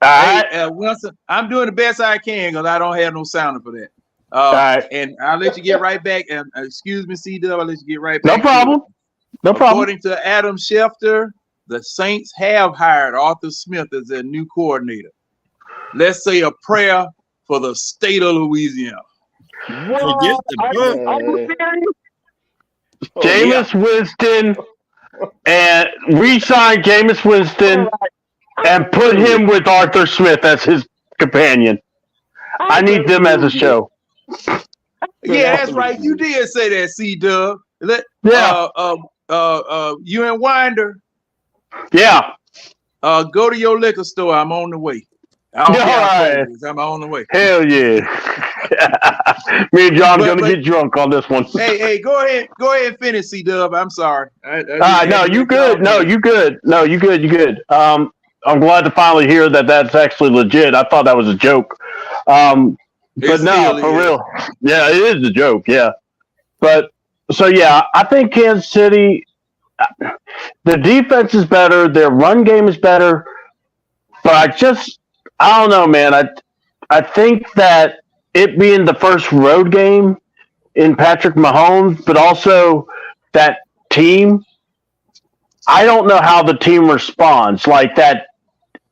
Hey, Wilson, I'm doing the best I can because I don't have no sounder for that. Right. And I'll let you get right back. Excuse me, C-Dub, I'll let you get right back. No problem. No problem. According to Adam Schefter, the Saints have hired Arthur Smith as their new coordinator. Let's say a prayer for the state of Louisiana. Forget the Jameis Winston, and re-sign Jameis Winston and put him with Arthur Smith as his companion. I need them as a show. Yeah, that's right. You did say that, C-Dub. Yeah. You and Winder. Yeah. Go to your liquor store. I'm on the way. I'm on the way. Hell yeah. Me and John are gonna get drunk on this one. Hey, go ahead and finish, C-Dub. I'm sorry. No, you good. No, you good. You good. I'm glad to finally hear that that's actually legit. I thought that was a joke. But no, for real. Yeah, it is a joke. Yeah. But so yeah, I think Kansas City, the defense is better, their run game is better, but I don't know, man. I think that it being the first road game in Patrick Mahomes, but also that team, I don't know how the team responds. Like that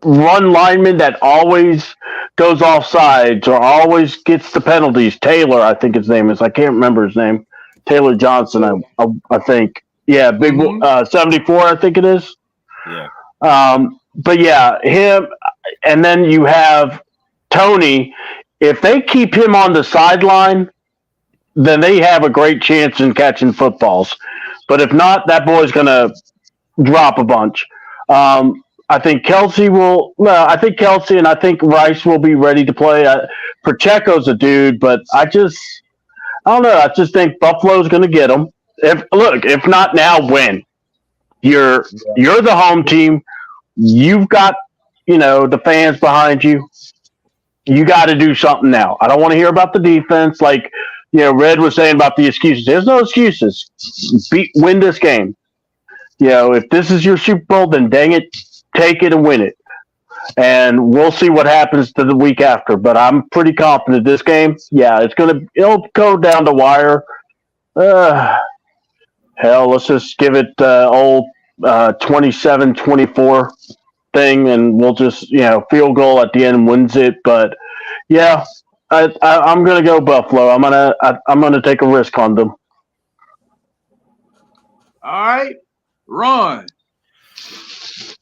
run lineman that always goes off sides or always gets the penalties. Taylor, I think his name is. I can't remember his name. Taylor Johnson, I think. Yeah, big 74, I think it is. Yeah. But yeah, him, and then you have Tony. If they keep him on the sideline, then they have a great chance in catching footballs. But if not, that boy's going to drop a bunch. I think Kelsey and I think Rice will be ready to play. Pacheco's a dude, but I don't know. I just think Buffalo's going to get him. If not now, when? You're the home team. You've got, the fans behind you. You got to do something now. I don't want to hear about the defense. Like, Red was saying about the excuses. There's no excuses. Win this game. If this is your Super Bowl, then dang it, take it and win it. And we'll see what happens to the week after. But I'm pretty confident this game, it'll go down the wire. Hell, let's just give it old 27-24 thing, and we'll just field goal at the end wins it. But yeah, I'm gonna go Buffalo. I'm gonna take a risk on them. All right, Ron.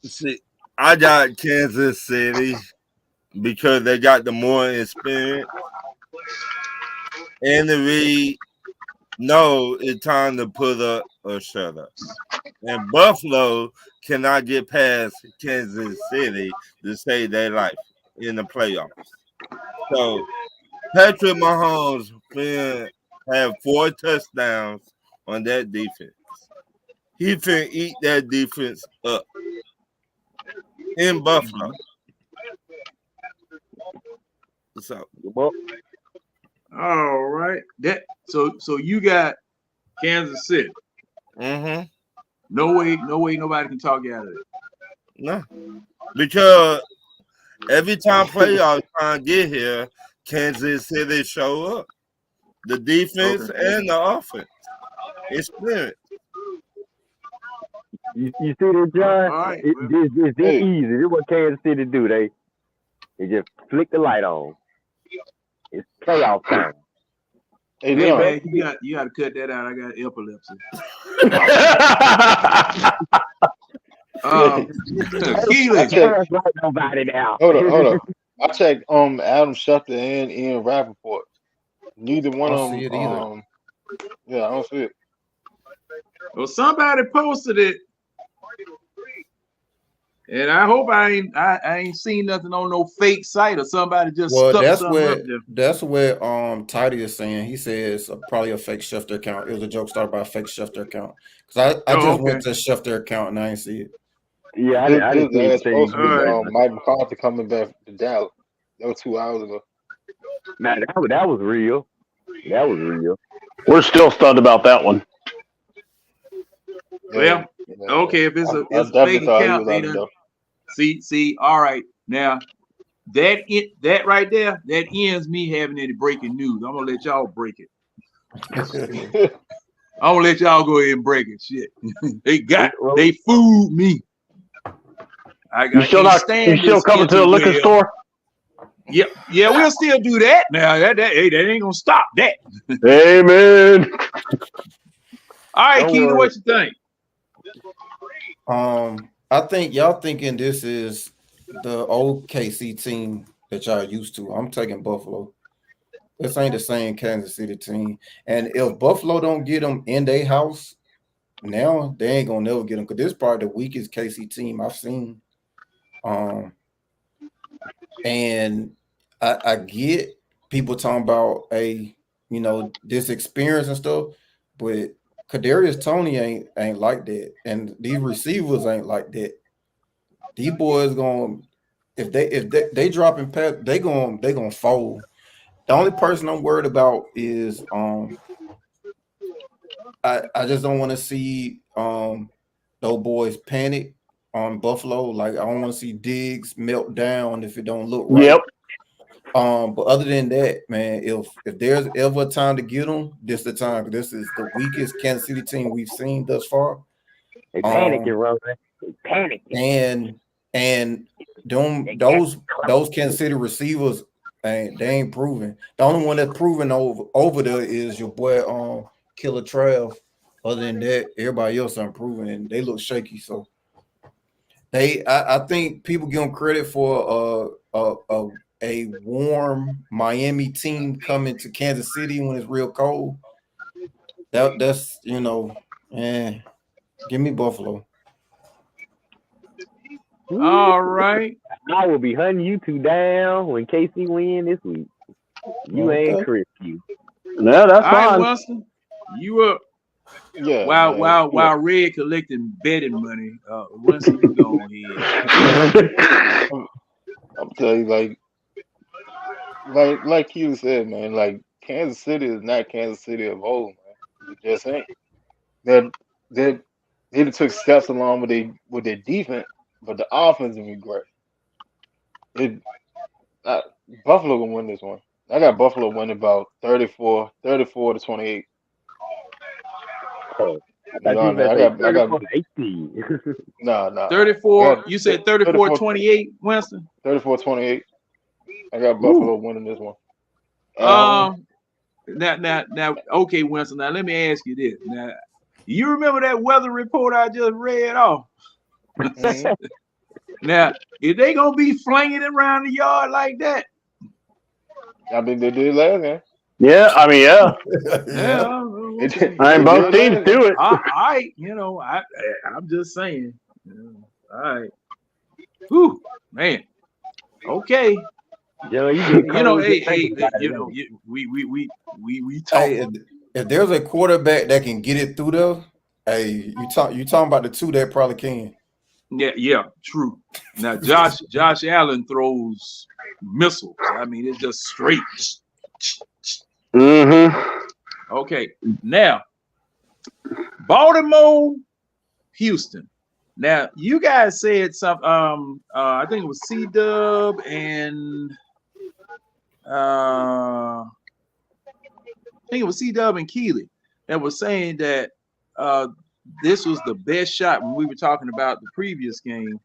See, I got Kansas City because they got the more experience. And the Reed, no, it's time to put up or shut up. And Buffalo cannot get past Kansas City to save their life in the playoffs. So Patrick Mahomes have 4 touchdowns on that defense. He finna eat that defense up in Buffalo. What's up? All right. So you got Kansas City. Mm-hmm. No way nobody can talk you out of it. No. Because every time playoffs trying to get here, Kansas City show up. The defense and the offense. Experience. You see that, John? Right, it's easy. This is what Kansas City do. They just flick the light on. It's playoff time. Hey man, you got to cut that out. I got epilepsy. Keelan. Nobody now. Hold on. I checked Adam Schefter and Ian Rappaport. Neither one of them. See it either. Yeah, I don't see it. Well, somebody posted it, and I hope I ain't seen nothing on no fake site or somebody just stuck something up there. That's where Tidy is saying. He says probably a fake Schefter account. It was a joke started by a fake Schefter account. Because I just went to Schefter account and I didn't see it. Yeah, I didn't see it. Supposed to be Mike McCarthy coming back to Dallas. That was 2 hours ago. Nah, that was real. That was real. We're still stunned about that one. Well, okay, if it's a fake account, they done. See, all right. Now that right there, that ends me having any breaking news. I'm gonna let y'all break it. I'm gonna let y'all go ahead and break it. Shit. They fooled me. You still coming to the liquor store? Yeah, we'll still do that. Now that ain't gonna stop that. Amen. All right, Keita, what you think? I think y'all thinking this is the old KC team that y'all used to. I'm taking Buffalo. This ain't the same Kansas City team. And if Buffalo don't get them in their house now, they ain't gonna never get them. Because this is probably the weakest KC team I've seen. And I get people talking about this experience and stuff, but Kadarius Toney ain't like that, and these receivers ain't like that. These boys if they dropping pass, they gonna fold. The only person I'm worried about is I just don't want to see those boys panic on Buffalo. Like I don't want to see Diggs melt down if it don't look right. Yep. But other than that, man, if there's ever a time to get them, this is the time. This is the weakest Kansas City team we've seen thus far. They panicking, Roman. They panicking. And those Kansas City receivers, they ain't proven. The only one that's proven over there is your boy Killer Trav. Other than that, everybody else ain't proven, and they look shaky. So I think people give them credit for a warm Miami team coming to Kansas City when it's real cold. That's give me Buffalo. All right. I will be hunting you two down when KC win this week. You ain't Chris. You. No, that's fine. Right, Winston, you up? Yeah. While Red collecting betting money, Winston, you go ahead. I'm telling you, like you said, man, like Kansas City is not Kansas City of old, man. It just ain't. They took steps along with their defense, but the offense is great. Buffalo gonna win this one. I got Buffalo winning about 34 to 28. Oh, I got 18. No. 34. You said 34-28, Winston? 34-28. I got Buffalo winning this one. Now, okay, Winston. Now let me ask you this. Now, you remember that weather report I just read off? Mm-hmm. Now, if they gonna be flinging it around the yard like that, I mean they did last game. Yeah, I mean, yeah. Okay. I mean, both teams do it. I'm just saying. All right. Whew, man. Okay. Yo, we talk. if there's a quarterback that can get it through there, hey, you talking about the two that probably can. Yeah, true. Now Josh Allen throws missiles. I mean, it's just straight. Okay, now Baltimore, Houston. Now you guys said something. I think it was C-Dub and I think it was C-Dub and Keely that was saying that this was the best shot when we were talking about the previous game.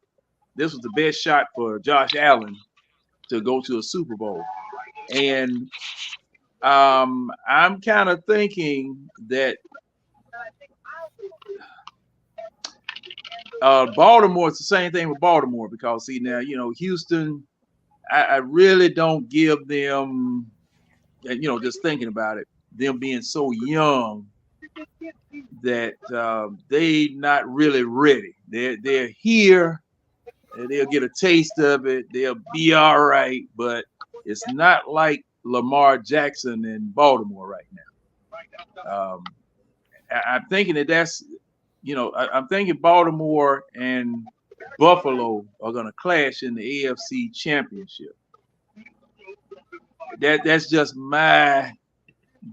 This was the best shot for Josh Allen to go to a Super Bowl. And I'm kind of thinking that Baltimore, it's the same thing with Baltimore because, see, now, Houston, I really don't give them, just thinking about it, them being so young that they not really ready. They're here. They'll get a taste of it. They'll be all right, but it's not like Lamar Jackson in Baltimore right now. I'm thinking that's, I'm thinking Baltimore and Buffalo are going to clash in the AFC Championship. That's just my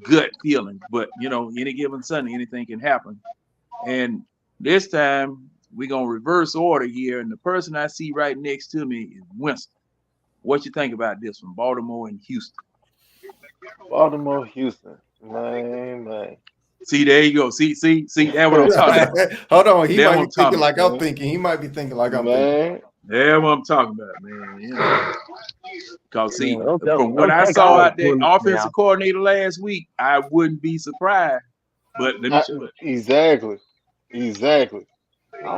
gut feeling, but any given Sunday, anything can happen. And this time we're gonna reverse order here, and the person I see right next to me is Winston. What you think about this from Baltimore and Houston? Baltimore, Houston, man. See, there you go. See, that's what I'm talking about. Hold on, he might be thinking like I'm thinking. He might be thinking like I'm thinking. That's what I'm talking about, man. Because see, from what I saw out there, offensive coordinator last week, I wouldn't be surprised. But let me show it. Exactly.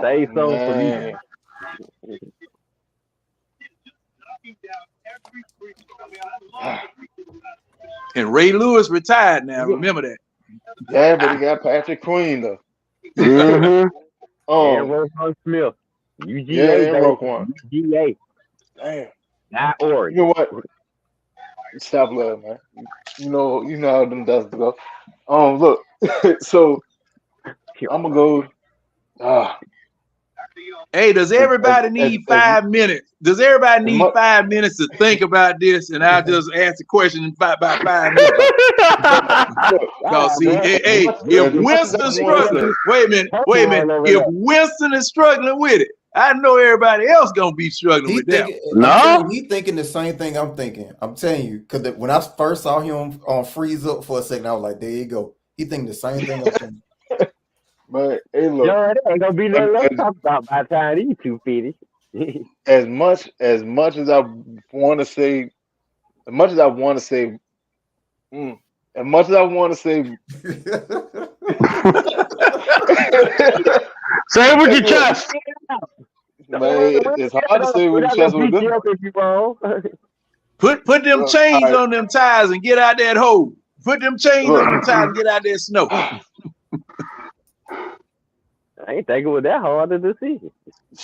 Say so for me. And Ray Lewis retired now. Remember that. Yeah, but he got Patrick Queen though. And Roquan Smith. UGA, Roquan. UGA. Damn. Not Oregon. You know what? Stop laughing, man. You know how them does go. Look. So I'm gonna go. Hey, does everybody need 5 minutes? Does everybody need 5 minutes to think about this? And I'll just ask the question in about 5 minutes. Because see, if Winston's struggling, wait a minute. If Winston is struggling with it, I know everybody else gonna be struggling with that. No, he thinking the same thing I'm thinking. I'm telling you, because when I first saw him freeze up for a second, I was like, there you go. He thinking the same thing I'm thinking. But hey, look, there ain't gonna be nothing left to talk about by the time these two finish. as much as I want to say, say it with your chest. Man, it's hard to say with your chest. Put them chains on them tires and get out that hole. Put them chains on them tires and get out that snow. I ain't thinking with that hard a decision.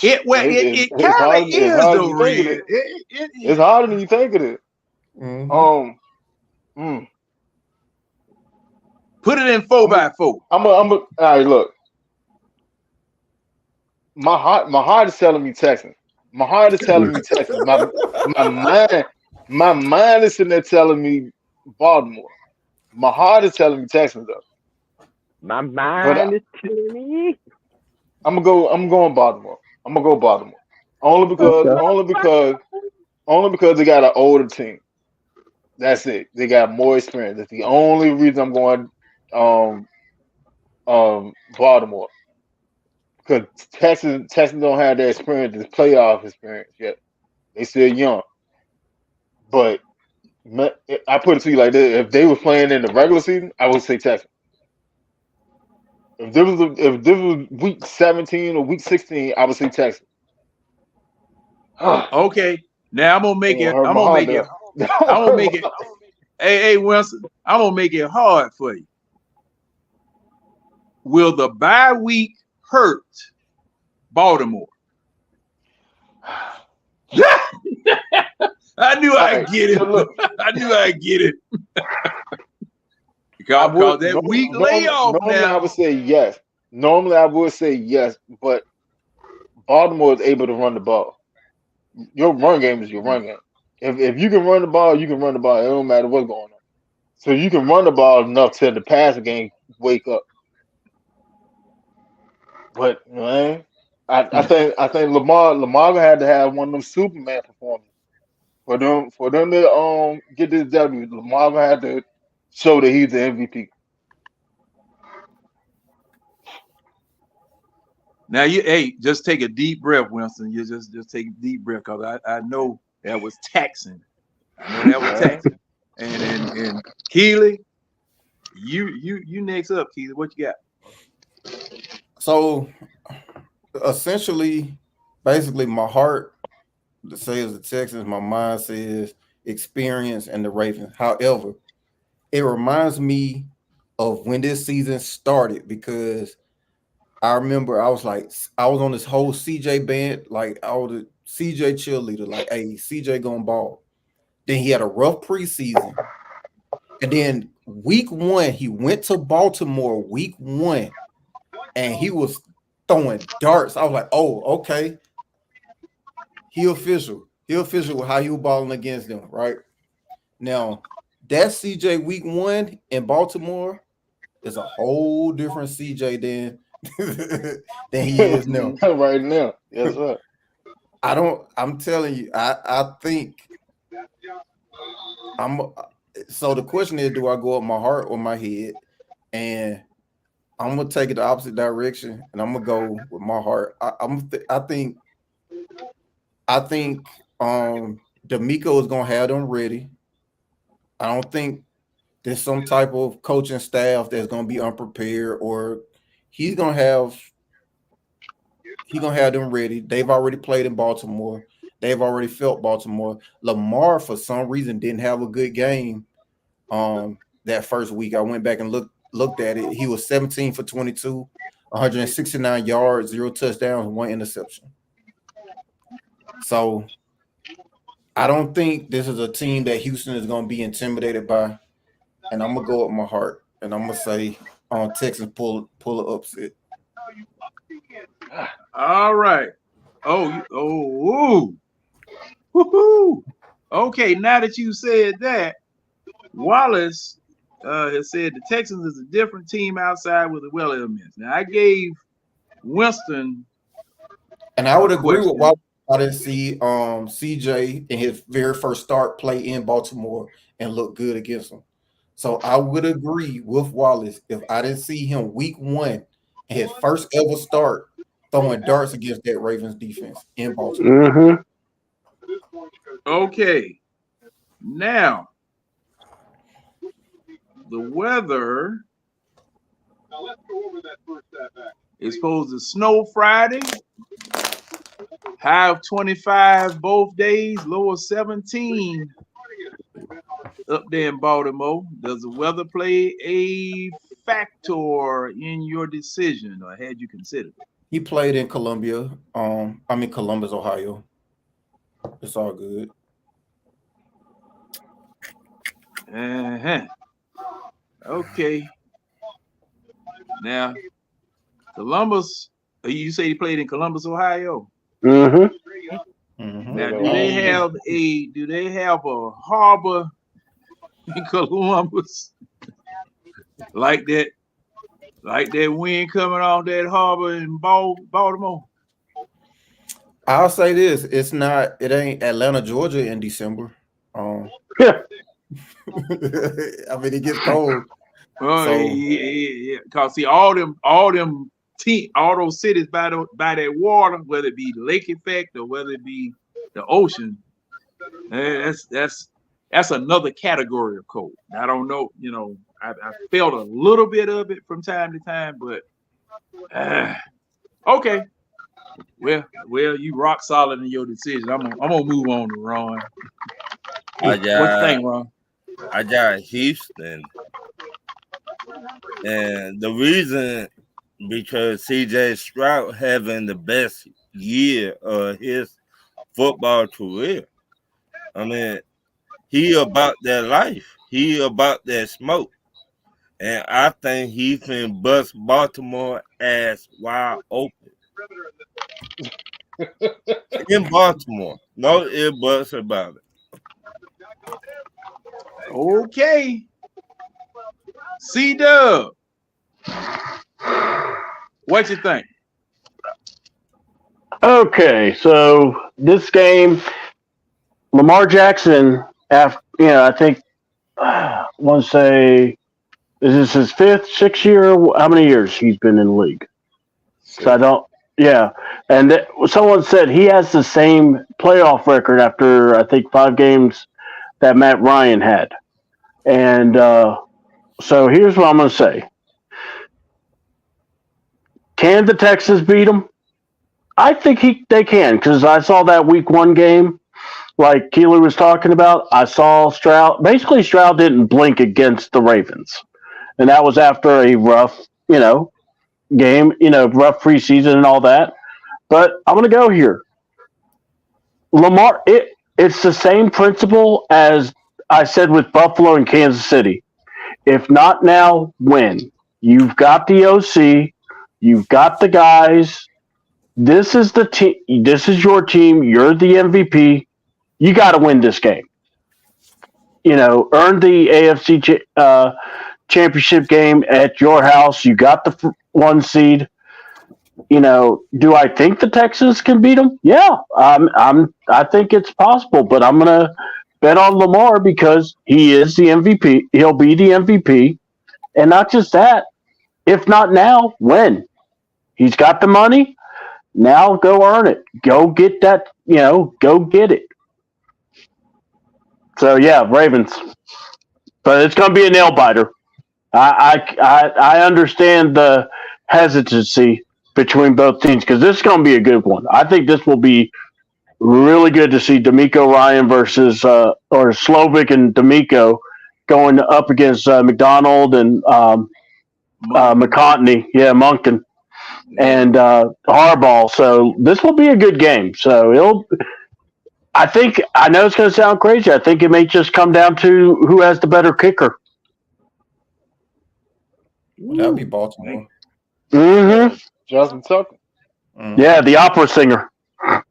It kind of is though, Red. It's harder than you think it is. Put it in 4x4. All right, look. My heart is telling me Texans. My heart is telling me Texans. My mind is sitting there telling me Baltimore. My heart is telling me Texans though. My mind is telling me. I'm going Baltimore. I'm gonna go Baltimore. Only because they got an older team. That's it. They got more experience. That's the only reason I'm going Baltimore. Because Texans don't have that experience, this playoff experience yet. They still young. But I put it to you like this: if they were playing in the regular season, I would say Texans. If this was week 17 or week 16, I would say Texans. Okay, now I'm gonna make it. Hey, Winston, I'm gonna make it hard for you. Will the bye week hurt Baltimore? I knew I'd get it. I knew I'd get it. Cause that week layoff normally now. I would say yes. Normally I would say yes, but Baltimore is able to run the ball. Your run game is your run game. If you can run the ball, you can run the ball. It don't matter what's going on. So you can run the ball enough till the passing game wake up. But man, I think Lamar had to have one of them Superman performances for them to get this W. Lamar had to show that he's the MVP. Now just take a deep breath, Winston. You just take a deep breath, because I know that was taxing. And Keely, you next up, Keely. What you got? So essentially, basically, my heart says the Texans, my mind says experience and the Ravens. However, it reminds me of when this season started, because I remember I was on this whole CJ band, like I was a CJ cheerleader, like, hey, CJ gonna ball. Then he had a rough preseason. And then week 1, he went to Baltimore week 1, and he was throwing darts. I was like, oh, okay. He official with how he was balling against them, right? Now, that CJ week 1 in Baltimore is a whole different CJ than he is now. Right now. Yes, sir. I'm telling you, I think so the question is, do I go up my heart or my head? And I'm gonna take it the opposite direction, and I'm gonna go with my heart. I think D'Amico is gonna have them ready. I don't think there's some type of coaching staff that's gonna be unprepared, or he's gonna have them ready. They've already played in Baltimore. They've already felt Baltimore. Lamar, for some reason, didn't have a good game that first week. I went back and looked at it. He was 17 for 22, 169 yards, 0 touchdowns, 1 interception. So I don't think this is a team that Houston is going to be intimidated by. And I'm going to go with my heart. And I'm going to say Texans pull an upset. All right. Woo-hoo. Okay, now that you said that, Wallace has said the Texans is a different team outside with the well elements. Now, I gave Winston, and I would agree with Wallace. I didn't see CJ in his very first start play in Baltimore and look good against them. So I would agree with Wallace if I didn't see him week 1 and his first ever start throwing darts against that Ravens defense in Baltimore. Mm-hmm. Okay. Now, the weather is supposed to snow Friday. High of 25 both days, low of 17 up there in Baltimore. Does the weather play a factor in your decision, or had you considered it? He played in Columbus, Ohio. It's all good. Okay. Now, Columbus, you say he played in Columbus, Ohio? Mm-hmm. Now, do they have a harbor in Columbus like that wind coming off that harbor in Baltimore? I'll say this: it ain't Atlanta, Georgia in December. I mean, it gets cold. Yeah. Cause see, all those cities by that water, whether it be the lake effect or whether it be the ocean, that's another category of cold. I don't know, I felt a little bit of it from time to time, but okay. Well, you rock solid in your decision. I'm gonna move on to Ron. What you think, Ron? I got Houston, and the reason because CJ Stroud having the best year of his football career. I mean, he about that life. He about that smoke. And I think he can bust Baltimore ass wide open. In Baltimore. No ifs, buts about it. Okay. C-Dub. What you think? Okay, so this game, Lamar Jackson, after I think I want to say, is this his fifth, sixth year? How many years he's been in the league? So I don't. Yeah, and someone said he has the same playoff record after I think 5 games that Matt Ryan had, and so here's what I'm going to say: can the Texans beat him? I think they can because I saw that Week 1 game like Keely was talking about. I saw Stroud. Basically, Stroud didn't blink against the Ravens, and that was after a rough, game, rough preseason and all that. But I'm going to go here. Lamar, it's the same principle as I said with Buffalo and Kansas City. If not now, when? You've got the OC, you've got the guys. This is the team. This is your team. You're the MVP. You got to win this game. Earn the AFC championship game at your house. You got the 1 seed. Do I think the Texans can beat them? Yeah, I think it's possible, but I'm gonna bet on Lamar because he is the MVP. He'll be the MVP, and not just that. If not now, when? He's got the money. Now go earn it. Go get that. Go get it. So yeah, Ravens, but it's gonna be a nail biter. I understand the hesitancy between both teams because this is going to be a good one. I think this will be really good to see D'Amico Ryan versus or Slovic and D'Amico going up against McDonald and McContney, Monken, and Harbaugh. So this will be a good game. So I know it's going to sound crazy. I think it may just come down to who has the better kicker. That would be Baltimore. Mm-hmm. Justin Tucker. Mm-hmm. Yeah, the opera singer. All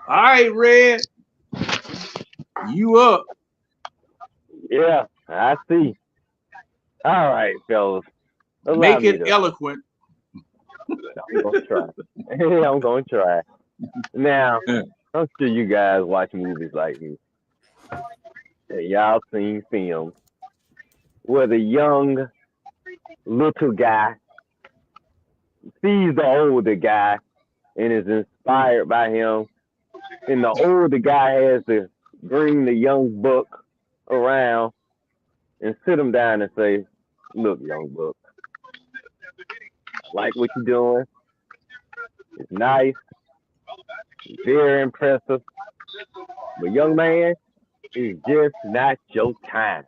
right, Red. You up. Yeah, I see. All right, fellas. Make it eloquent. I'm going to try. I'm going to try. Now, I'm sure you guys watch movies like me. Y'all seen films where the young little guy sees the older guy and is inspired by him, and the older guy has to bring the young buck around and sit him down and say, "Look, young buck, like what you're doing. It's nice, it's very impressive, but young man, it's just not your time."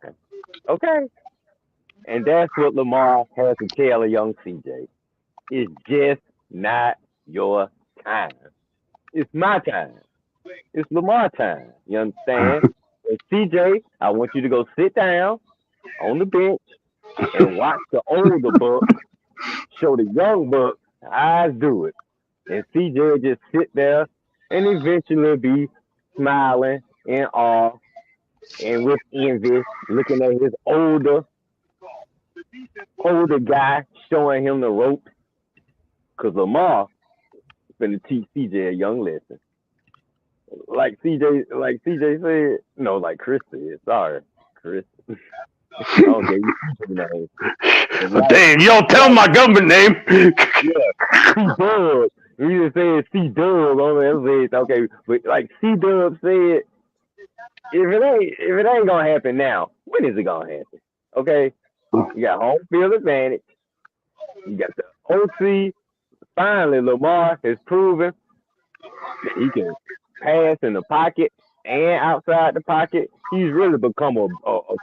Okay? And that's what Lamar has to tell a young CJ. It's just not your time. It's my time. It's Lamar time. You understand? And CJ, I want you to go sit down on the bench and watch the older buck show the young buck how to do it. And CJ just sit there and eventually be smiling in awe and with envy, looking at his older guy showing him the ropes. Because Lamar is going to teach CJ a young lesson. Like CJ said, no, like Chris said. Sorry, Chris. Okay, you name. Damn, you don't tell my government name. Yeah, C-Dub. You just said C-Dub on the other. Okay, but like C-Dub said, if it ain't gonna happen now, when is it gonna happen? Okay, you got home field advantage. You got the OC. Finally, Lamar has proven that he can pass in the pocket and outside the pocket. He's really become a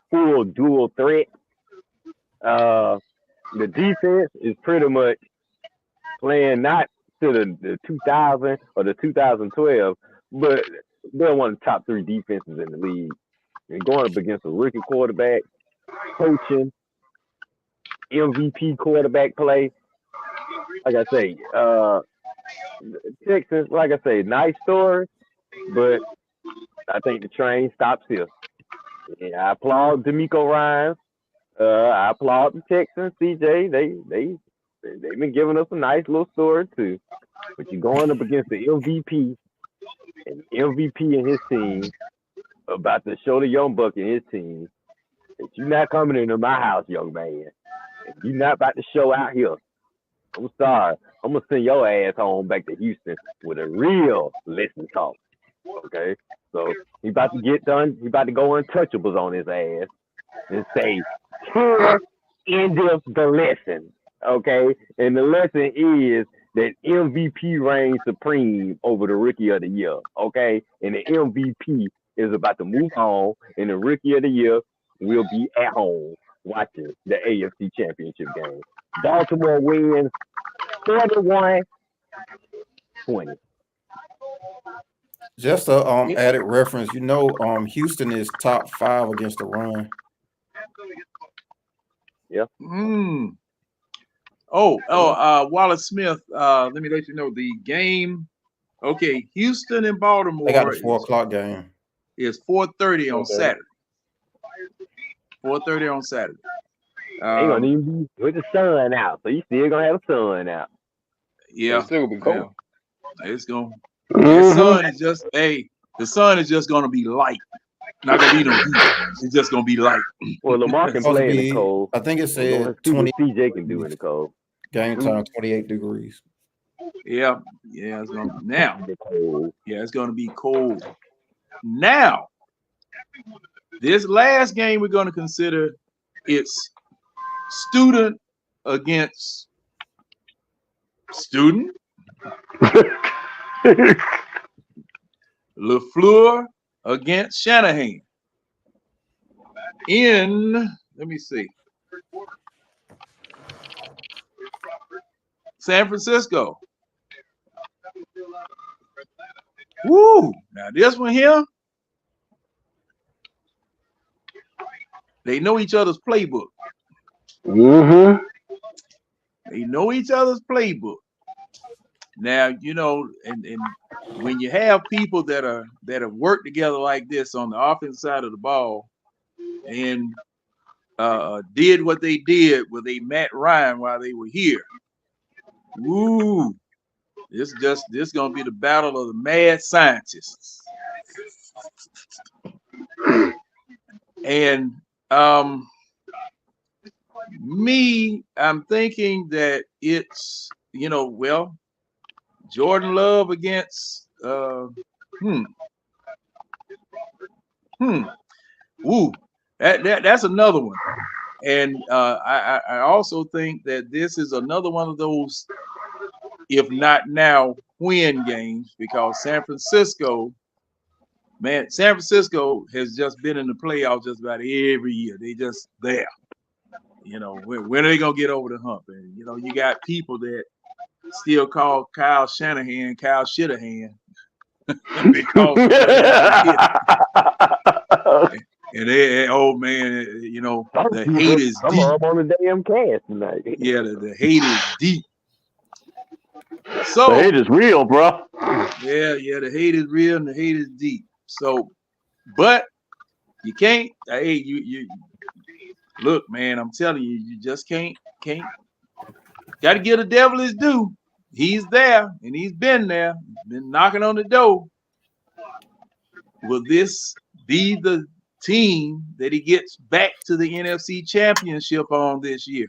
full dual threat. The defense is pretty much playing not to the 2000 or the 2012, but they're one of the top 3 defenses in the league. And going up against a rookie quarterback, coaching, MVP quarterback play. Like I say, Texans, like I say, nice story, but I think the train stops here. Yeah, I applaud D'Amico Ryans. I applaud the Texans, CJ. They've been giving us a nice little story too. But you're going up against the MVP, and the MVP and his team about to show the Young Buck and his team that you're not coming into my house, young man. If you're not about to show out here, I'm sorry. I'm gonna send your ass home back to Houston with a real listen talk. Okay? So he about to get done. He about to go untouchables on his ass and say, here endeth the lesson. Okay? And the lesson is that MVP reigns supreme over the rookie of the year. Okay? And the MVP is about to move on, and the rookie of the year will be at home watching the AFC Championship game. Baltimore wins 31-20. Just a added reference, Houston is top 5 against the run. Yeah. Wallace Smith. Let me let you know the game. Okay, Houston and Baltimore. They got a 4 o'clock game. It's 4:30 on Saturday. 4:30 on Saturday. Ain't gonna even be with the sun out, so you still gonna have the sun out. Yeah, it's still gonna be cold. Yeah. It's gonna. The sun is just the sun is just gonna be light. Not gonna be no heat. It's just gonna be light. Well, Lamar can play in the cold. I think it said 20. CJ can do in the cold. Game time 28 degrees. Yeah, it's gonna now. Yeah, it's gonna be cold. Now, this last game we're gonna consider, it's student against student. LaFleur against Shanahan. Let me see, San Francisco. Woo! Now this one here, they know each other's playbook. They know each other's playbook. Now, and when you have people that have worked together like this on the offensive side of the ball and did what they did with a Matt Ryan while they were here. Woo! This gonna be the battle of the mad scientists. And I'm thinking that it's Jordan Love against Woo, that's another one. And I also think that this is another one of those, if not now, when games, because San Francisco has just been in the playoffs just about every year. They just there. When are they gonna get over the hump? And you got people that still call Kyle Shanahan Kyle Shittahan because and they, oh man, the hate is deep. I'm on the damn cast tonight. Yeah, the hate is deep. So the hate is real, bro. Yeah, the hate is real and the hate is deep. So, but you can't. Hey, you look, man. I'm telling you, you just can't. Got to give the devil his due. He's there and he's been there. He's been knocking on the door. Will this be the team that he gets back to the NFC Championship on this year?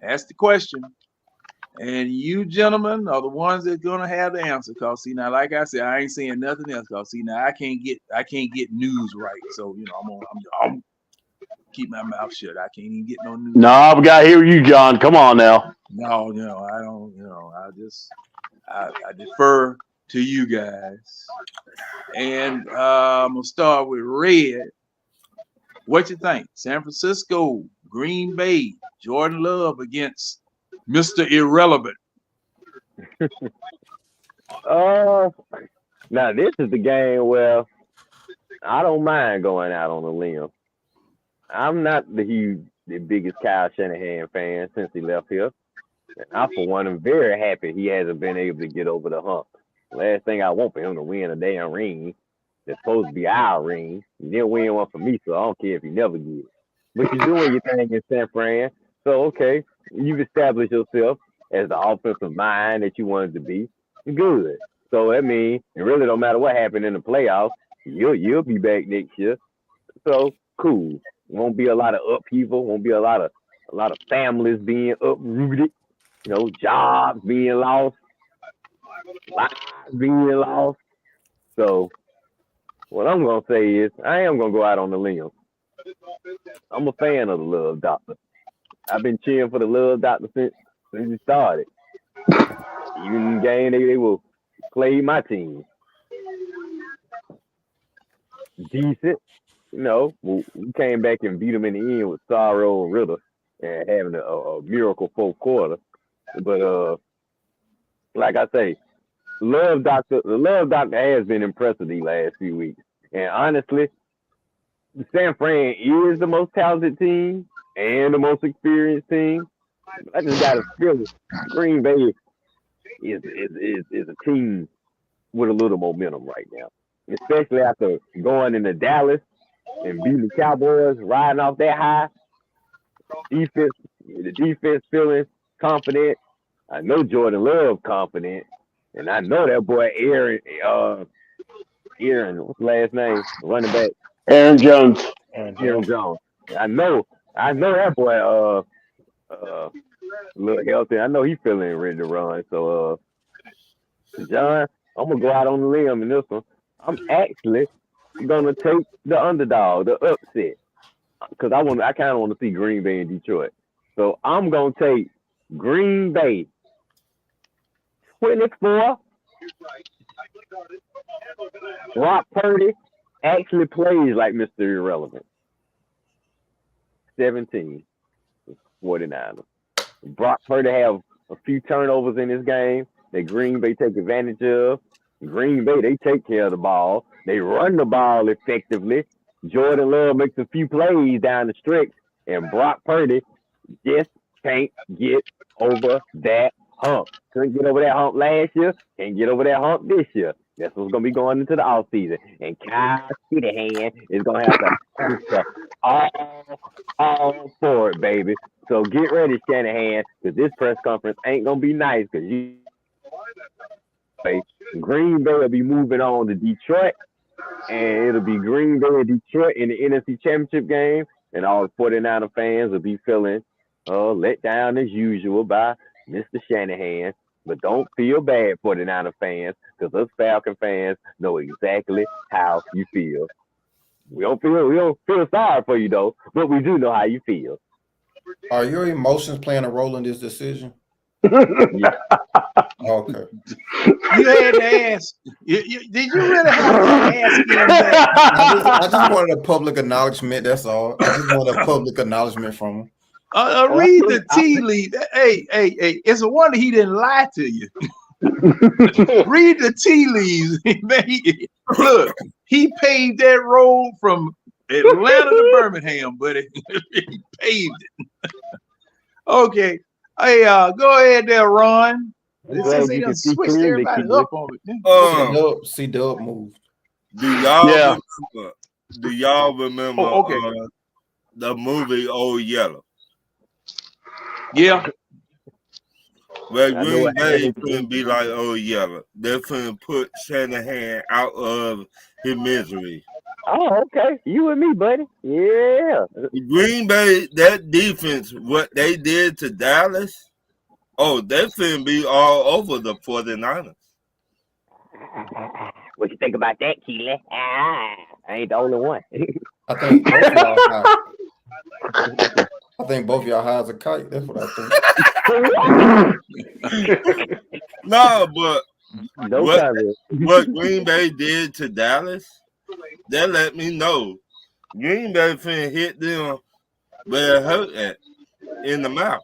That's the question. And you gentlemen are the ones that's gonna have the answer. Cause see now, like I said, I ain't saying nothing else. Cause see now, I can't get news right. So I'm keep my mouth shut. I can't even get no news. No, we gotta hear you, John. Come on now. No, I don't. I defer to you guys. And I'm gonna start with Red. What you think? San Francisco, Green Bay, Jordan Love against Mr. Irrelevant. Now this is the game where I don't mind going out on a limb. I'm not the biggest Kyle Shanahan fan since he left here. And I, for one, am very happy he hasn't been able to get over the hump. Last thing I want for him to win a damn ring that's supposed to be our ring. He didn't win one for me, so I don't care if he never gets it. But you're doing your thing in San Fran. So, okay, you've established yourself as the offensive mind that you wanted to be. Good. So that means it really don't matter what happened in the playoffs. You'll be back next year. So cool. Won't be a lot of upheaval. Won't be a lot of families being uprooted. You know, jobs being lost, lives being lost. So what I'm gonna say is I am gonna go out on the limb. I'm a fan of the Love Doctor. I've been cheering for the Love Doctor since he started. Even in the game, they will play my team. Decent. You know, we came back and beat them in the end with Sorrow and Ritter and having a miracle fourth quarter. But like I say, the Love Doctor has been impressive these last few weeks. And honestly, San Fran is the most talented team and the most experienced team. I just got a feeling Green Bay is a team with a little momentum right now, especially after going into Dallas and beating the Cowboys, riding off that high. The defense feeling confident. I know Jordan Love confident, and I know that boy Aaron, what's the last name? Running back. Aaron Jones. Aaron Jones. I know that boy a little healthy. I know he's feeling ready to run. So John, I'm gonna go out on the limb in this one. I'm actually gonna take the underdog, the upset. Because I kind of want to see Green Bay and Detroit. So I'm gonna take Green Bay 24. Brock Purdy actually plays like Mr. Irrelevant. 17. 49ers. Brock Purdy have a few turnovers in this game that Green Bay take advantage of. Green Bay, they take care of the ball. They run the ball effectively. Jordan Love makes a few plays down the stretch, and Brock Purdy just can't get over that hump. Couldn't get over that hump last year, can't get over that hump this year. That's what's going to be going into the offseason. And Kyle Shanahan is going to have to answer all for it, baby. So get ready, Shanahan, because this press conference ain't going to be nice because Green Bay will be moving on to Detroit, and it'll be Green Bay and Detroit in the NFC Championship game, and all the 49er fans will be feeling let down as usual by Mr. Shanahan. But don't feel bad, 49er fans, because us Falcon fans know exactly how you feel. We don't feel sorry for you, though, but we do know how you feel. Are your emotions playing a role in this decision? Yeah. Okay. You had to ask. Did you really have to ask him that? I just wanted a public acknowledgement. That's all. I just want a public acknowledgement from him. Read the tea leaf. Hey, it's a wonder he didn't lie to you. Read the tea leaves. Look, he paved that road from Atlanta to Birmingham, buddy. He paved it. Okay. Hey, go ahead there, Ron. Since they done switched everybody up on it. C-Dub moved. Do y'all remember the movie Old Yeller? Yeah. Well, Green Bay couldn't be like Old Yeller. They couldn't put Shanahan out of his misery. Oh, okay. You and me, buddy. Yeah. Green Bay, that defense, what they did to Dallas, they finna be all over the 49ers. What you think about that, Keely? I ain't the only one. I think both of y'all high. I think both of y'all high as a kite. That's what I think. No, but what Green Bay did to Dallas, that let me know Green Bay finna hit them where it hurt at, in the mouth.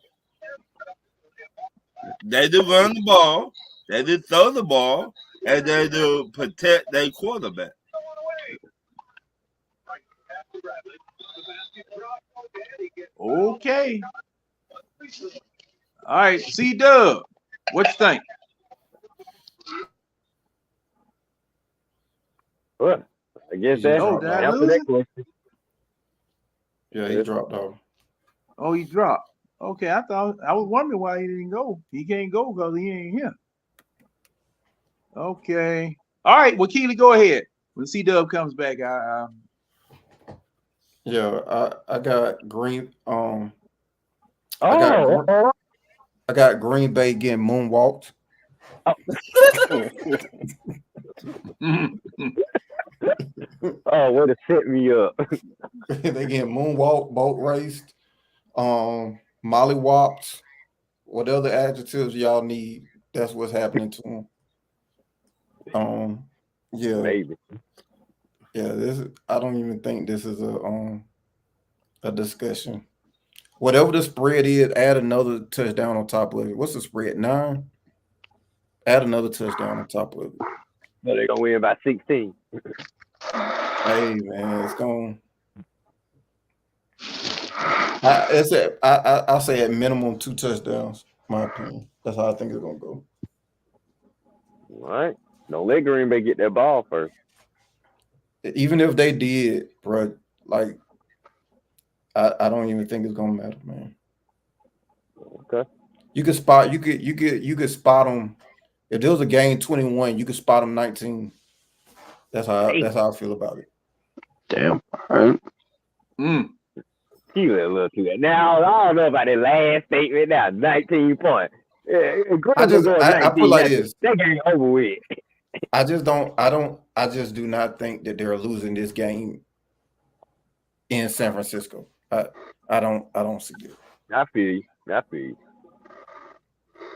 They do run the ball, they do throw the ball, and they do protect their quarterback. Okay. All right, C-Dub, what you think? Well, I guess that answer that question. Yeah, he dropped off. Oh, he dropped. Okay, I was wondering why he didn't go. He can't go because he ain't here. Okay. All right. Well, Keely, go ahead. When C-Dub comes back, I got Green. Oh, I got Green Bay getting moonwalked. Oh, way to set me up. They get moonwalked, boat raced, mollywopped, what other adjectives y'all need. That's what's happening to them. Yeah, maybe. Yeah, I don't even think this is a discussion. Whatever the spread is, add another touchdown on top of it. What's the spread? 9? Add another touchdown on top of it. But they're gonna win by 16. Hey man, it's going. I'll say at minimum 2 touchdowns. My opinion. That's how I think it's gonna go. All right. Don't let Green Bay get that ball first. Even if they did, bro, like I don't even think it's gonna matter, man. Okay. You could spot them. If there was a game 21, you could spot them 19. That's how I feel about it. Damn. All right. You a little too. Now I don't know about that last statement. Now 19 points. I put like this. That game over with. I just do not think that they're losing this game in San Francisco. I don't see it. I feel you.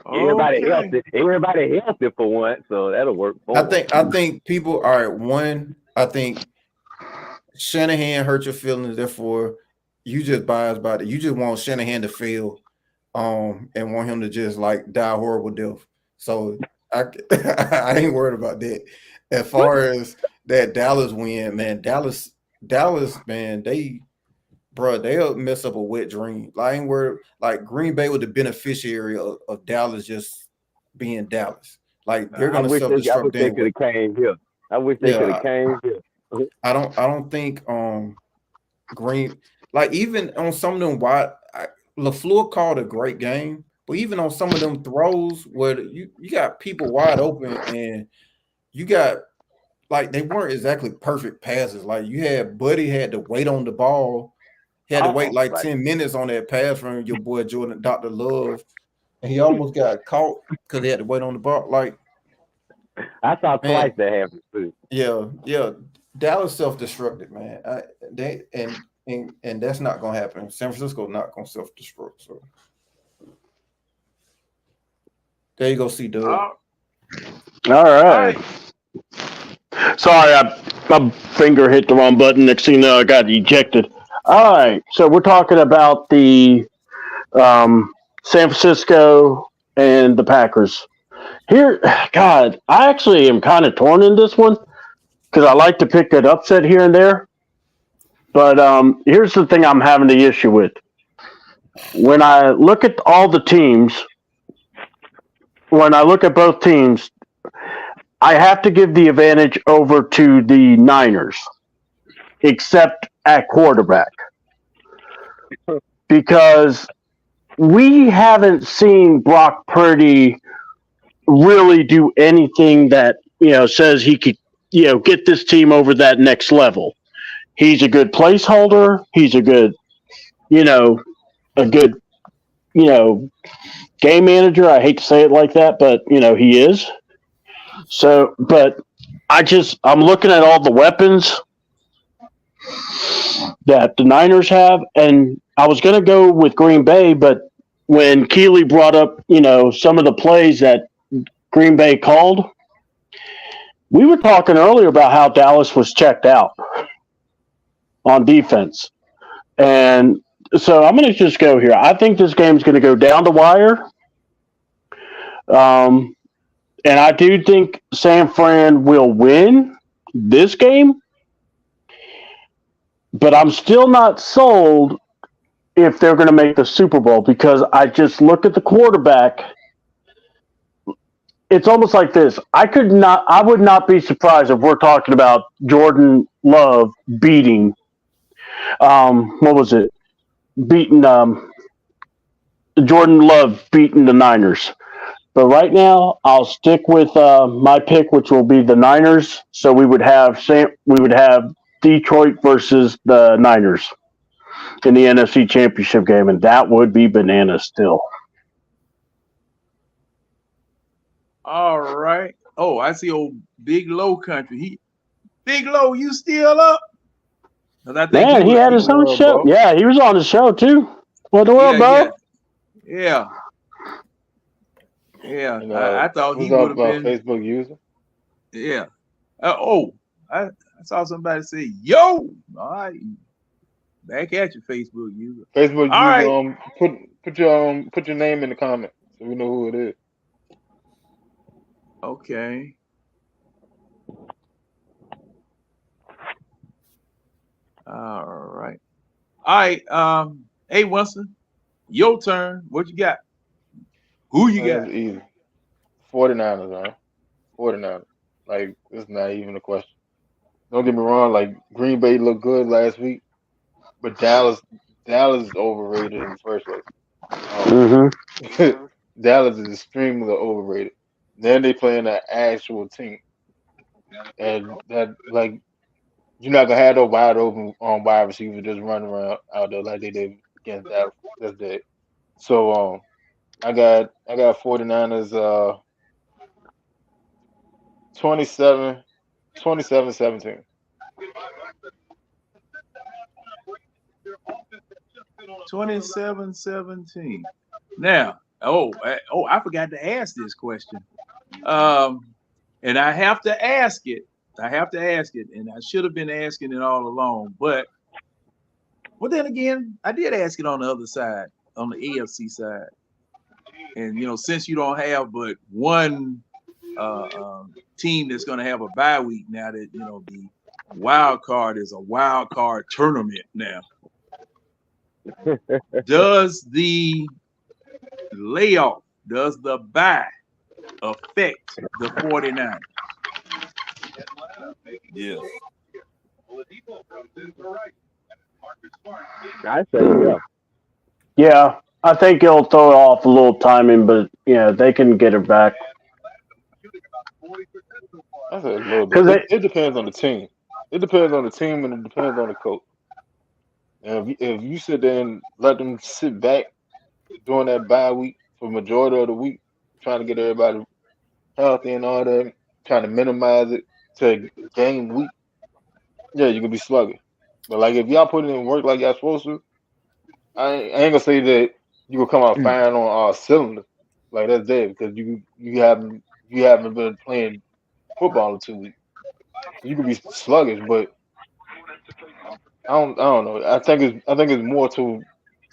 Okay. Everybody healthy for once, so that'll work. I think people are at one. I think Shanahan hurt your feelings, therefore you just biased about it. You just want Shanahan to fail, and want him to just like die a horrible death. So I ain't worried about that. As far as that Dallas win, man, Dallas, man, they'll mess up a wet dream. Like, I ain't worried. Like Green Bay was the beneficiary of Dallas just being Dallas. Like they're gonna self-destruct. I wish they could have came here. I wish they could have came here. I don't think Green, like even on some of them wide, LaFleur called a great game, but even on some of them throws where you got people wide open and you got like they weren't exactly perfect passes. Like you had Buddy had to wait on the ball. He had to wait like 10 minutes on that pass from your boy Jordan, Dr. Love, and he almost got caught because he had to wait on the ball. Like I saw twice that happen too. Yeah. Dallas self-destructed, man. And that's not gonna happen. San Francisco not gonna self-destruct. So there you go, C-Dub. All right. Sorry, my finger hit the wrong button. Next thing you know, I got ejected. All right, so we're talking about the San Francisco and the Packers. Here, God, I actually am kind of torn in this one because I like to pick an upset here and there. But here's the thing I'm having the issue with. When I look at all the teams, when I look at both teams, I have to give the advantage over to the Niners, except at quarterback. Because we haven't seen Brock Purdy really do anything that, says he could, get this team over that next level. He's a good placeholder. He's a good, game manager. I hate to say it like that, but, he is. So, but I'm looking at all the weapons that the Niners have, and I was going to go with Green Bay, but when Keely brought up, some of the plays that Green Bay called, we were talking earlier about how Dallas was checked out on defense. And so I'm going to just go here. I think this game's going to go down the wire. And I do think San Fran will win this game, but I'm still not sold if they're going to make the Super Bowl, because I just look at the quarterback. It's almost like this. I would not be surprised if we're talking about Jordan Love beating, what was it? Beating, Jordan Love beating the Niners. But right now, I'll stick with my pick, which will be the Niners. So we would have Detroit versus the Niners in the NFC Championship game, and that would be bananas still. All right. Oh, I see old Big Low Country. Big Low, you still up? I think he had his own show. Bro. Yeah, he was on the show too. What the world, bro? Yeah. I thought he would have been Facebook user. Yeah. I saw somebody say, "Yo!" All right, back at you, Facebook user. Facebook user, right. Put your name in the comment so we know who it is. Okay. All right. Hey Winston, your turn. What you got? Who you got? Easy. 49ers, man. 49ers. Like, it's not even a question. Don't get me wrong. Like, Green Bay looked good last week, but Dallas is overrated in the first place. Dallas is extremely overrated. Then they playing an actual team, and that like you're not gonna have no wide open wide receiver just running around out there like they did against Dallas. That's dead. So I got 49ers 27-17. 27-17. Now, I forgot to ask this question. And I have to ask it. And I should have been asking it all along. But then again, I did ask it on the other side, on the AFC side. And since you don't have but one team that's going to have a bye week now, that the wild card is a wild card tournament now. Does the layoff, does the bye affect the 49ers? Yeah. I say yeah. Yeah, I think it'll throw off a little timing, but they can get it back. I said a little bit. It depends on the team. It depends on the team, and it depends on the coach. And if you sit there and let them sit back during that bye week for majority of the week, trying to get everybody healthy and all that, trying to minimize it to game week, yeah, you can be sluggish. But like if y'all put it in work like y'all supposed to, I ain't gonna say that you will come out firing on all cylinders. Like that's dead because you haven't been playing football in 2 weeks. You can be sluggish, but I don't know. I think it's more to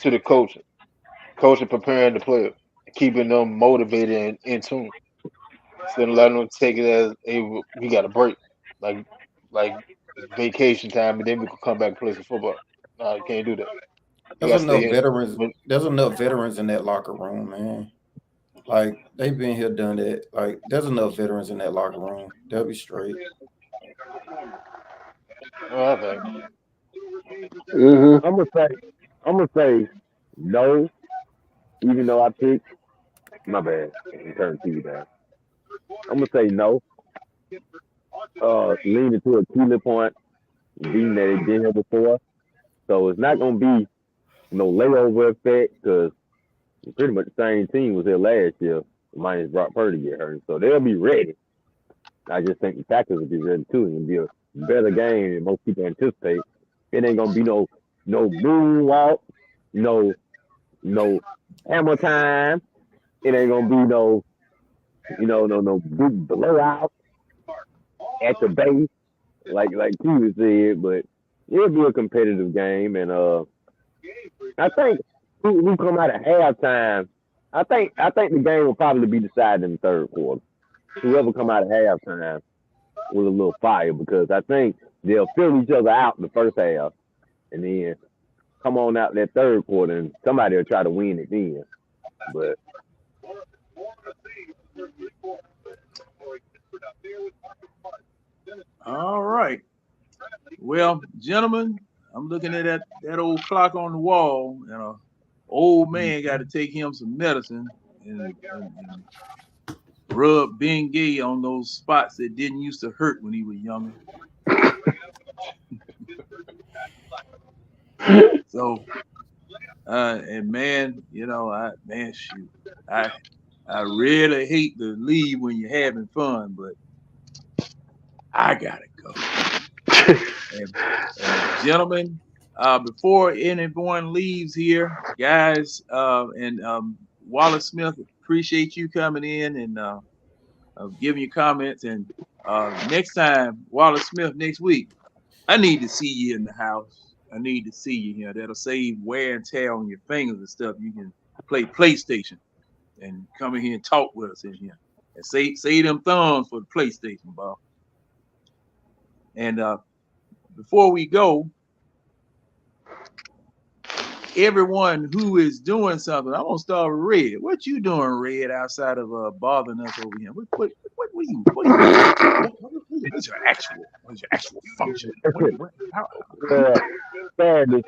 the coaching preparing the player, keeping them motivated and in tune, instead of letting them take it as we got a break, like it's vacation time, and then we can come back and play some football. No, you can't do that. There's enough veterans in that locker room, man. Like they've been here, done that. Like there's enough veterans in that locker room. They'll be straight. I think. I'm gonna say no, even though I picked. My bad. Turn TV down. I'm gonna say no. Leaning to a key point, being that it been here before, so it's not gonna be no layover effect because pretty much the same team was here last year, minus Brock Purdy get hurt, so they'll be ready. I just think the Packers will be ready too, and it'll be a better game than most people anticipate. It ain't gonna be no moonwalk, no hammer time. It ain't gonna be no big blowout at the base, like Q said, but it'll be a competitive game, and I think we come out of halftime. I think the game will probably be decided in the third quarter. Whoever come out of halftime with a little fire, because I think they'll fill each other out in the first half, and then come on out that third quarter and somebody will try to win it then. But all right. Well, gentlemen, I'm looking at that old clock on the wall, and an old man got to take him some medicine and rub Bengay on those spots that didn't used to hurt when he was younger. So, and man, shoot, I really hate to leave when you're having fun, but I gotta go. and gentlemen, before anyone leaves here, guys, and Wallace Smith, appreciate you coming in and giving your comments. And next time, Wallace Smith, next week, I need to see you in the house. I need to see you here. That'll save wear and tear on your fingers and stuff. You can play PlayStation and come in here and talk with us in here. And say them thumbs for the PlayStation, Bob. And before we go, everyone who is doing something, I'm gonna start with Red. What you doing, Red, outside of bothering us over here? What is your actual function? Saturday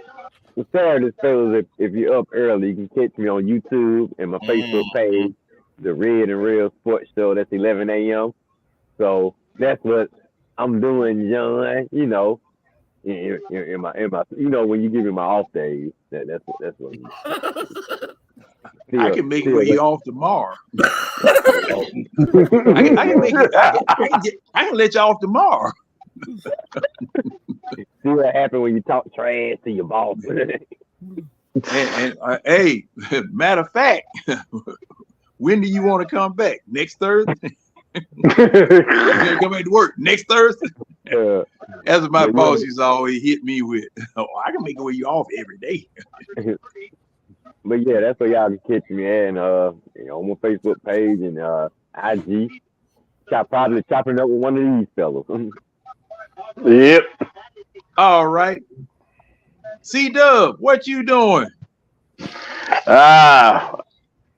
shows if you're up early, you can catch me on YouTube and my Facebook page, the Red and Real Sports Show. That's 11 a.m. So that's what I'm doing, John. You know, in my when you give me my off days, that's what. I can make you off tomorrow. I can let you off tomorrow. See what happens when you talk trash to your boss. and hey, matter of fact, when do you want to come back? Next Thursday? You gonna come back to work next Thursday? That's what my boss used to always hit me with. Oh, I can make you off every day. But yeah, that's where y'all can catch me at, and on my Facebook page and IG. Probably chopping up with one of these fellas. Yep. All right. C-Dub, what you doing?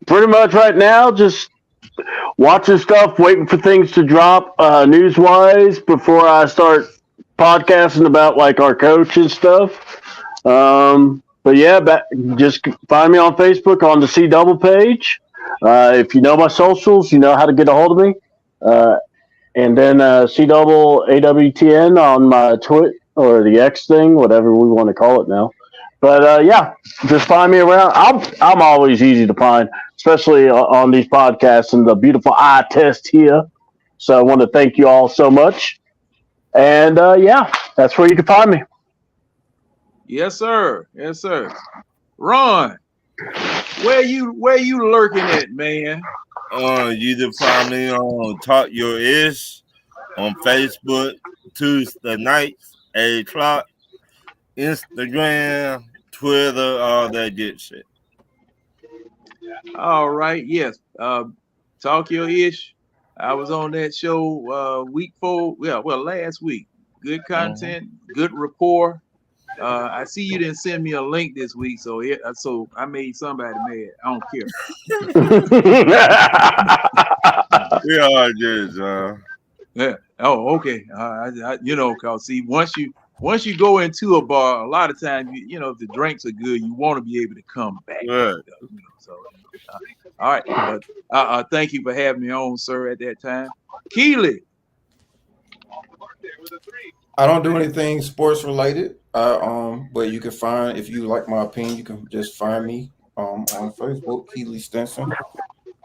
Pretty much right now, just watching stuff, waiting for things to drop news-wise before I start podcasting about like our coach and stuff. But yeah, just find me on Facebook on the C-Double page. If you know my socials, you know how to get a hold of me. And then C-Double AWTN on my Twit or the X thing, whatever we want to call it now. But yeah, just find me around. I'm always easy to find, especially on these podcasts and the beautiful eye test here. So I want to thank you all so much. And yeah, that's where you can find me. Yes, sir. Yes, sir. Ron, where you lurking at, man? You can find me on Talk Your Ish on Facebook Tuesday nights, 8 o'clock. Instagram, Twitter, all that good shit. All right, yes. Talk Your Ish. I was on that show last week. Good content, good rapport. I see you didn't send me a link this week, so I made somebody mad. I don't care. We are good, yeah. Oh, okay. Cause see, once you go into a bar, a lot of times, if the drinks are good, you want to be able to come back. Right. So, all right. But thank you for having me on, sir, at that time. Keely. I don't do anything sports related. But you can find, if you like my opinion, you can just find me on Facebook, Keely Stinson.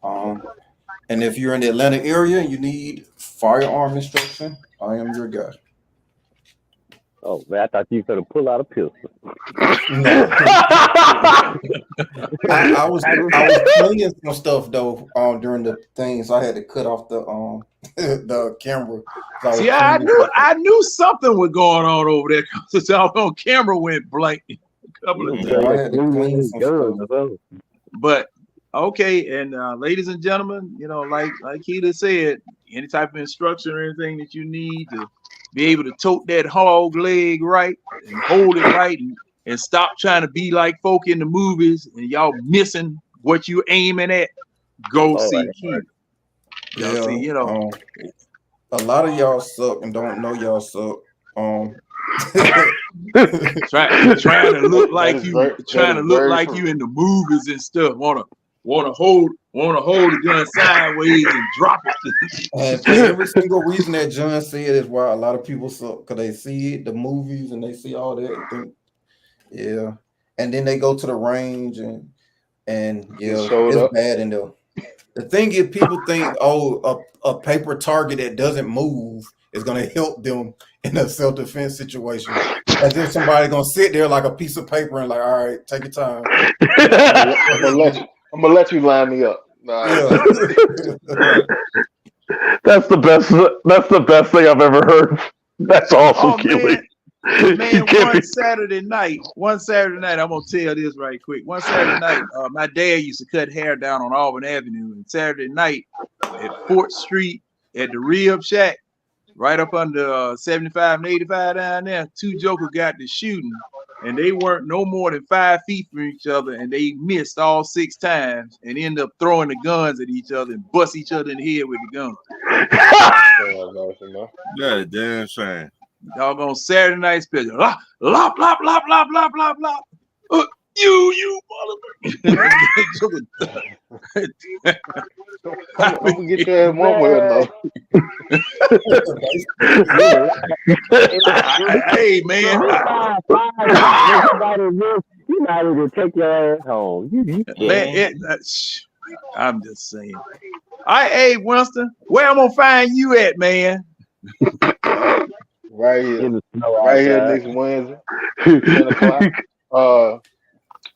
And if you're in the Atlanta area and you need firearm instruction, I am your guy. Oh man, I thought you were gonna pull out a pistol. I was playing some stuff though during the things. So I had to cut off the camera. See, I knew something was going on over there because the camera went blank a couple of times. I had to clean some stuff. But okay, and ladies and gentlemen, like Keita said, any type of instruction or anything that you need to be able to tote that hog leg right and hold it right and and stop trying to be like folk in the movies and y'all missing what you aiming at. Go see Q. Yeah, see, you know, a lot of y'all suck and don't know y'all suck. trying to look like you, true. You in the movies and stuff. Wanna hold the gun sideways and drop it. And for every single reason that John said is why a lot of people suck, because they see the movies and they see all that and think, yeah, and then they go to the range and it's bad in there. The thing is, people think, a paper target that doesn't move is going to help them in a self-defense situation. As if somebody's going to sit there like a piece of paper and like, all right, take your time. I'm gonna let you line me up. Yeah. That's the best thing I've ever heard. That's awesome, Keely. Man, one Saturday night, I'm gonna tell this right quick. One Saturday night, my dad used to cut hair down on Auburn Avenue, and Saturday night at 4th Street at the Rib Shack, right up under 75 and 85 down there, two jokers got to shooting, and they weren't no more than 5 feet from each other, and they missed all 6 times and ended up throwing the guns at each other and bust each other in the head with the guns. Yeah, damn shame. Doggone Saturday night special. Lop, lop, lop, lop, lop, lop, lop, lop. You motherfucker. I'm gonna get your ass one way or another. Hey, man. You might even take your ass home. Man, I'm just saying. Hey, Winston, where I'm gonna find you at, man? Right here. Right here next Wednesday, 10 o'clock.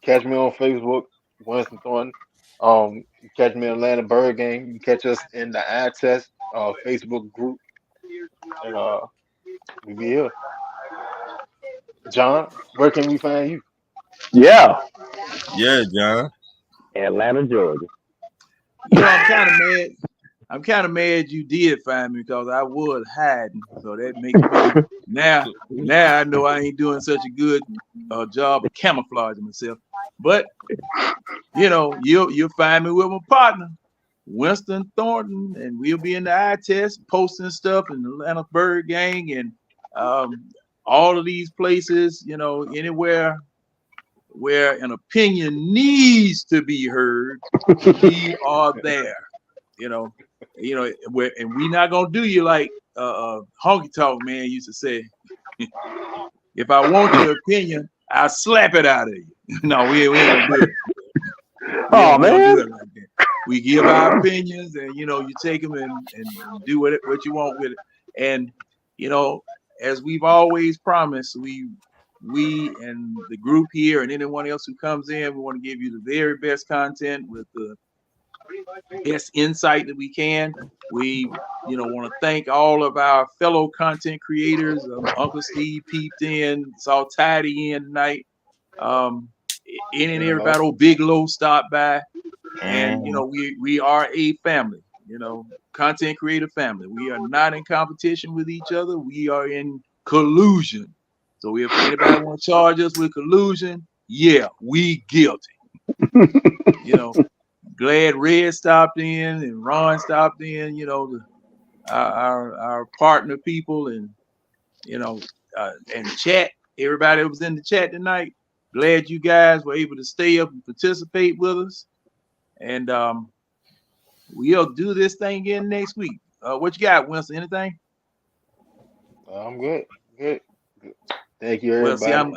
Catch me on Facebook, Winston Thornton. Catch me in Atlanta Bird Game. You catch us in the Eye Test Facebook group. And we be here. John, where can we find you? Yeah, John. Atlanta, Georgia. You know, I'm kind of mad you did find me, because I was hiding. So that makes me now I know I ain't doing such a good job of camouflaging myself. But you know, you'll find me with my partner, Winston Thornton, and we'll be in the Eye Test posting stuff in the Atlanta Bird Gang and all of these places, you know, anywhere where an opinion needs to be heard, we are there. You know, and we're not gonna do you like Honky Tonk Man used to say. If I want your opinion, I'll slap it out of you. No, we ain't gonna do it. Oh man, do it like that. We give our opinions, and you take them and do what you want with it. And as we've always promised, we and the group here and anyone else who comes in, we want to give you the very best content with the best insight that we can. We want to thank all of our fellow content creators. Uncle Steve peeped in, saw Tidy in tonight. In and everybody, old Big Low stopped by, and we are a family. Content creator family. We are not in competition with each other. We are in collusion. So if anybody want to charge us with collusion, yeah, we guilty. Glad Red stopped in and Ron stopped in. Our partner people and and chat. Everybody that was in the chat tonight. Glad you guys were able to stay up and participate with us. And we'll do this thing again next week. What you got, Winston? Anything? I'm good. Good. Thank you, everybody. Well,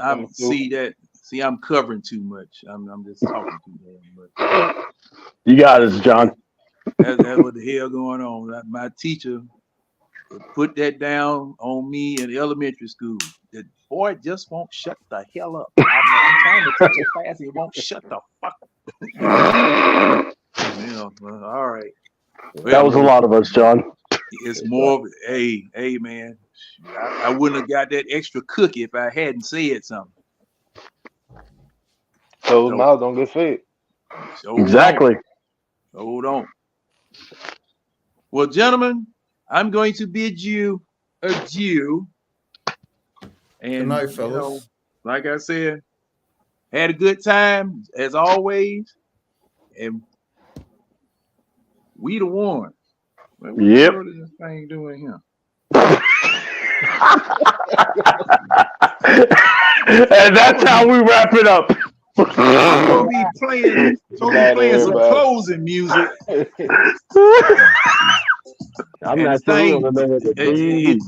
I'm covering too much. I'm just talking too damn much. You got us, John. That's what the hell going on. My teacher put that down on me in elementary school. The boy just won't shut the hell up. I'm trying to teach a class, he won't shut the fuck up. All right. Well, that was a lot of us, John. It's more of hey man. I wouldn't have got that extra cookie if I hadn't said something. Those mouths don't get fed. Exactly. Hold on. Well, gentlemen, I'm going to bid you adieu. And good night, fellas. Like I said, Had a good time as always, and we the one. Man, what the world is this thing doing here? And that's how we wrap it up. I'm gonna be playing some closing music. I'm not sure. It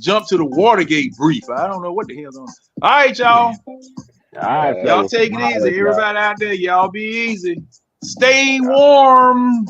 jumped to the Watergate brief. I don't know what the hell's on. All right, y'all. All right, y'all take it easy. Everybody out there, y'all be easy. Stay warm.